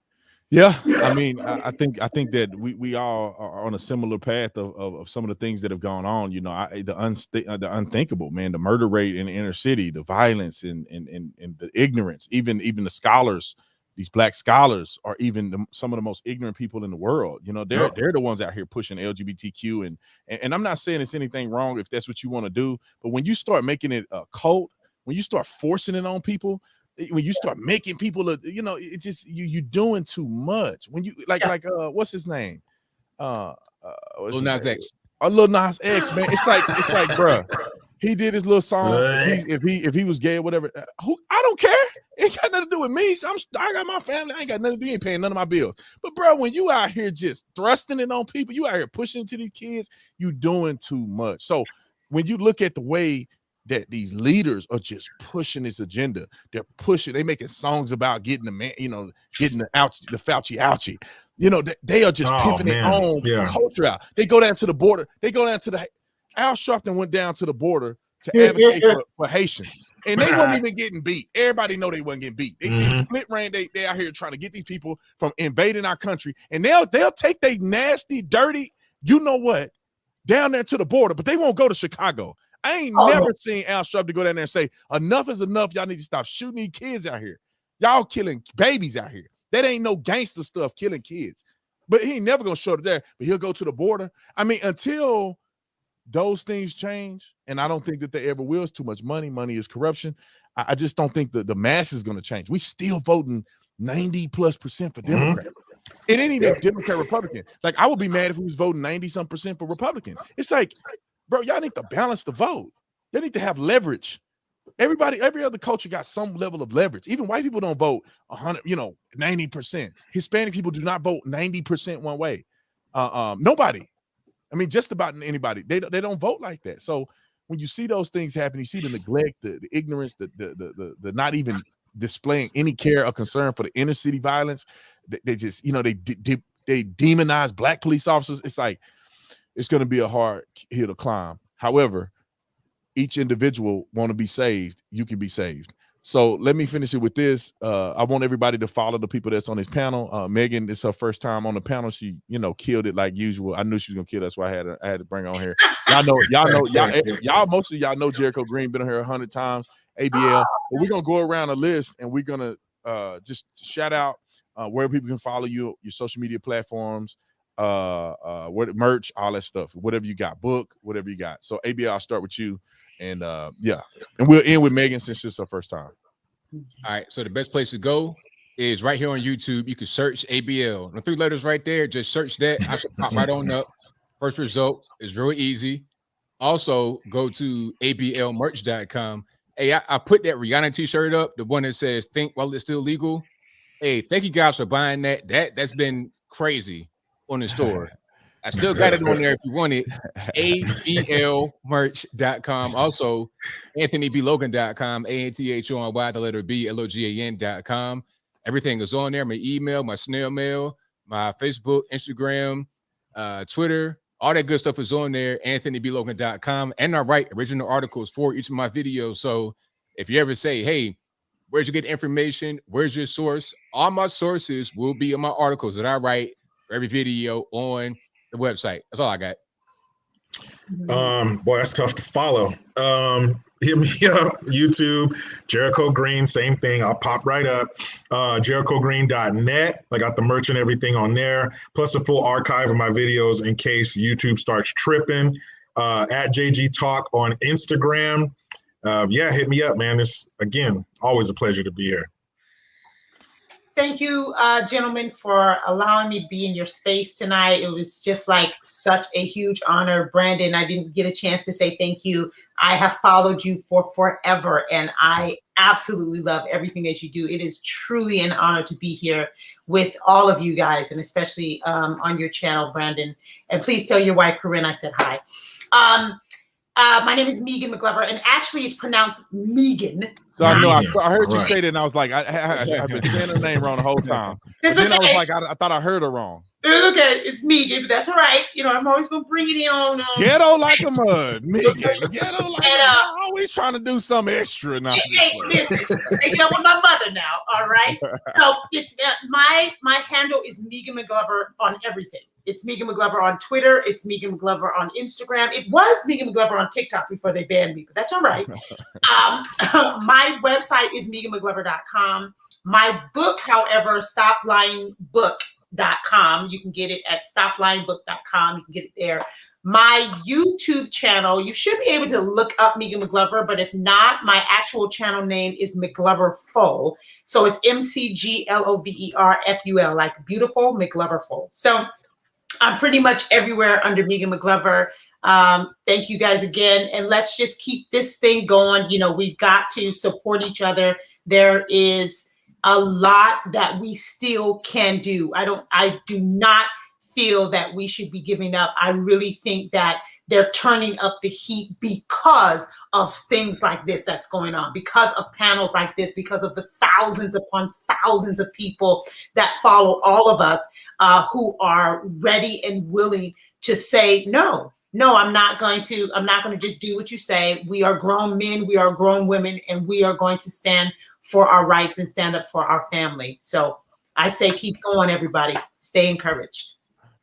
Yeah, I mean, I think that we all are on a similar path of some of the things that have gone on. You know, the unthinkable, man, the murder rate in the inner city, the violence and the ignorance, even the scholars, these black scholars are even some of the most ignorant people in the world. You know, they're the ones out here pushing LGBTQ and I'm not saying it's anything wrong if that's what you want to do, but when you start making it a cult, when you start forcing it on people, when you start making people, you know, it just you doing too much. When you like what's his name? Lil Nas X. Lil Nas X, man. It's like, bruh, he did his little song. If he was gay or whatever, I don't care. It ain't got nothing to do with me. So I got my family. I ain't got nothing to do. You ain't paying none of my bills. But bro, when you out here just thrusting it on people, you out here pushing it to these kids, you doing too much. So when you look at the way that these leaders are just pushing this agenda, they making songs about getting the man, you know, getting the Fauci ouchie, you know, they are just pimping their own culture out. They go down to the border. Al Sharpton went down to the border to advocate for Haitians, and they weren't even getting beat. Everybody know they wasn't getting beat. They split rain. They out here trying to get these people from invading our country, and they'll take they nasty, dirty, you know what, down there to the border, but they won't go to Chicago. I ain't never seen Al Sharpton go down there and say, enough is enough. Y'all need to stop shooting these kids out here. Y'all killing babies out here. That ain't no gangster stuff, killing kids. But he ain't never going to show it there, but he'll go to the border. I mean, until those things change, and I don't think that they ever will. It's too much money. Money is corruption. I just don't think the mass is going to change. We still voting 90+% for Democrat. It ain't even Democrat, Republican. Like, I would be mad if we was voting 90-some% for Republican. It's like, bro, y'all need to balance the vote. They need to have leverage. Every other culture got some level of leverage. Even white people don't vote 100, 90%. Hispanic people do not vote 90% one way. Nobody. I mean, just about anybody. They don't vote like that. So when you see those things happen, you see the neglect, the ignorance, the not even displaying any care or concern for the inner city violence. They just, they demonize black police officers. It's like, it's going to be a hard hill to climb. However, each individual want to be saved. You can be saved. So let me finish it with this. I want everybody to follow the people that's on this panel. Megan, it's her first time on the panel. She, killed it like usual. I knew she was gonna kill. That's why I had to bring her on here. Y'all, most of y'all know Jericho Green, been on here 100 times. ABL. But we're gonna go around a list and we're gonna just shout out where people can follow you, your social media platforms, what merch, all that stuff, whatever you got, book, whatever you got. So ABL, I'll start with you. And and we'll end with Megan since it's her first time. All right, so the best place to go is right here on YouTube. You can search ABL. The 3 letters right there, just search that. I should pop right on up. First result is real easy. Also, go to ablmerch.com. Hey, I put that Rihanna t-shirt up, the one that says "Think while it's still legal." Hey, thank you guys for buying that. That's been crazy on the store. I still got it on there if you want it. ablmerch.com. Also, anthonyblogan.com. ANTHONY, the letter B, LOGAN.com. Everything is on there. My email, my snail mail, my Facebook, Instagram, Twitter, all that good stuff is on there. AnthonyBlogan.com. And I write original articles for each of my videos. So if you ever say, hey, where'd you get the information? Where's your source? All my sources will be in my articles that I write for every video on the website. That's all I got. Boy, that's tough to follow. Hit me up, YouTube, Jericho Green, same thing. I'll pop right up. JerichoGreen.net. I got the merch and everything on there, plus a full archive of my videos in case YouTube starts tripping. At JG Talk on Instagram. Hit me up, man. It's, again, always a pleasure to be here. Thank you, gentlemen, for allowing me to be in your space tonight. It was just like such a huge honor. Brandon, I didn't get a chance to say thank you. I have followed you for forever, and I absolutely love everything that you do. It is truly an honor to be here with all of you guys, and especially on your channel, Brandon. And please tell your wife, Corinne, I said hi. My name is Megan McGlover, and actually it's pronounced Megan. So I know I heard you say that, and I was like, I've been saying her name wrong the whole time. Then I was like, I thought I heard her wrong. It's okay. It's Megan, but that's all right. You know, I'm always gonna bring it in on. Ghetto like a mud, Megan. Ghetto like And, y'all always trying to do something extra. Now, hey, listen, taking up with my mother now. All right. So it's my handle is Megan McGlover on everything. It's Megan McGlover on Twitter. It's Megan McGlover on Instagram. It was Megan McGlover on TikTok before they banned me, but that's all right. My website is meganmcglover.com. My book, however, stoplyingbook.com. You can get it at stoplyingbook.com. You can get it there. My YouTube channel, you should be able to look up Megan McGlover, but if not, my actual channel name is McGlover Full. So it's McGloverFul, like beautiful McGlover Full. So I'm pretty much everywhere under Megan McGlover. Thank you guys again. And let's just keep this thing going. You know, we've got to support each other. There is a lot that we still can do. I do not feel that we should be giving up. I really think that they're turning up the heat because of things like this that's going on, because of panels like this, because of the thousands upon thousands of people that follow all of us who are ready and willing to say, no, I'm not going to just do what you say. We are grown men, we are grown women, and we are going to stand for our rights and stand up for our family. So I say, keep going, everybody. Stay encouraged.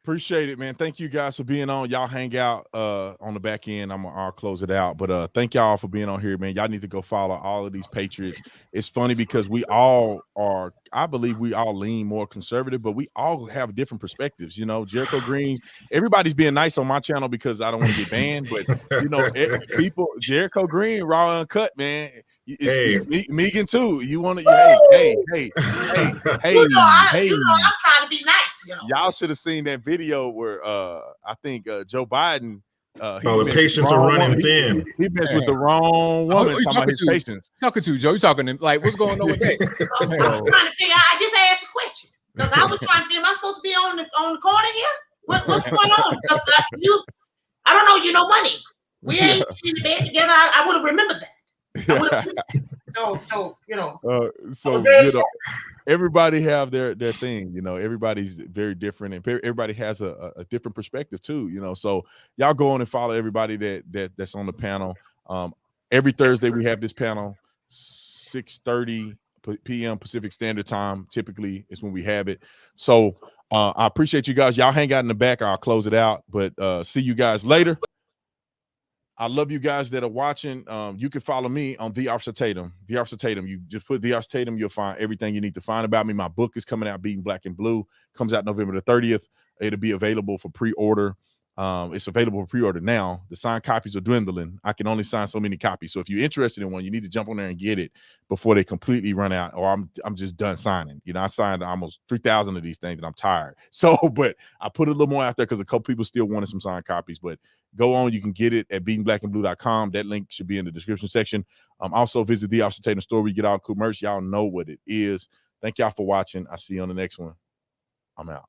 Appreciate it, man. Thank you guys for being on. Y'all hang out on the back end. I'll close it out. But thank y'all for being on here, man. Y'all need to go follow all of these patriots. It's funny because we all are, I believe we all lean more conservative, but we all have different perspectives. You know, Jericho Greens, everybody's being nice on my channel because I don't want to get banned. But you know, people, Jericho Green, raw uncut, man. It's Megan too. You want to hey. You know, I'm trying to be nice. You know, y'all should have seen that video where I think Joe Biden the patients are running thin. He messed with the wrong woman. Talking about his patients. Talking to Joe. You talking to, like, what's going on with that? I'm trying to figure out. I just asked a question because I was trying to figure. Am I supposed to be on the corner here? What's going on? Because I don't know. You know, money. We ain't in the bed together. I would have remembered that. So you know. Everybody have their thing, you know. Everybody's very different, and everybody has a different perspective too, you know. So y'all go on and follow everybody that's on the panel. Every Thursday we have this panel, 6:30 p.m. Pacific Standard Time. Typically is when we have it. So I appreciate you guys. Y'all hang out in the back. I'll close it out, but see you guys later. I love you guys that are watching. You can follow me on The Officer Tatum. The Officer Tatum. You just put The Officer Tatum, you'll find everything you need to find about me. My book is coming out, Beating Black and Blue. Comes out November the 30th. It'll be available for pre-order. It's available for pre-order now. The signed copies are dwindling. I can only sign so many copies. So if you're interested in one, you need to jump on there and get it before they completely run out, or I'm just done signing. You know, I signed almost 3,000 of these things and I'm tired. So, but I put a little more out there because a couple people still wanted some signed copies. But go on, you can get it at beatingblackandblue.com. That link should be in the description section. Also visit the Officer Tatum store where you get all cool merch. Y'all know what it is. Thank y'all for watching. I'll see you on the next one. I'm out.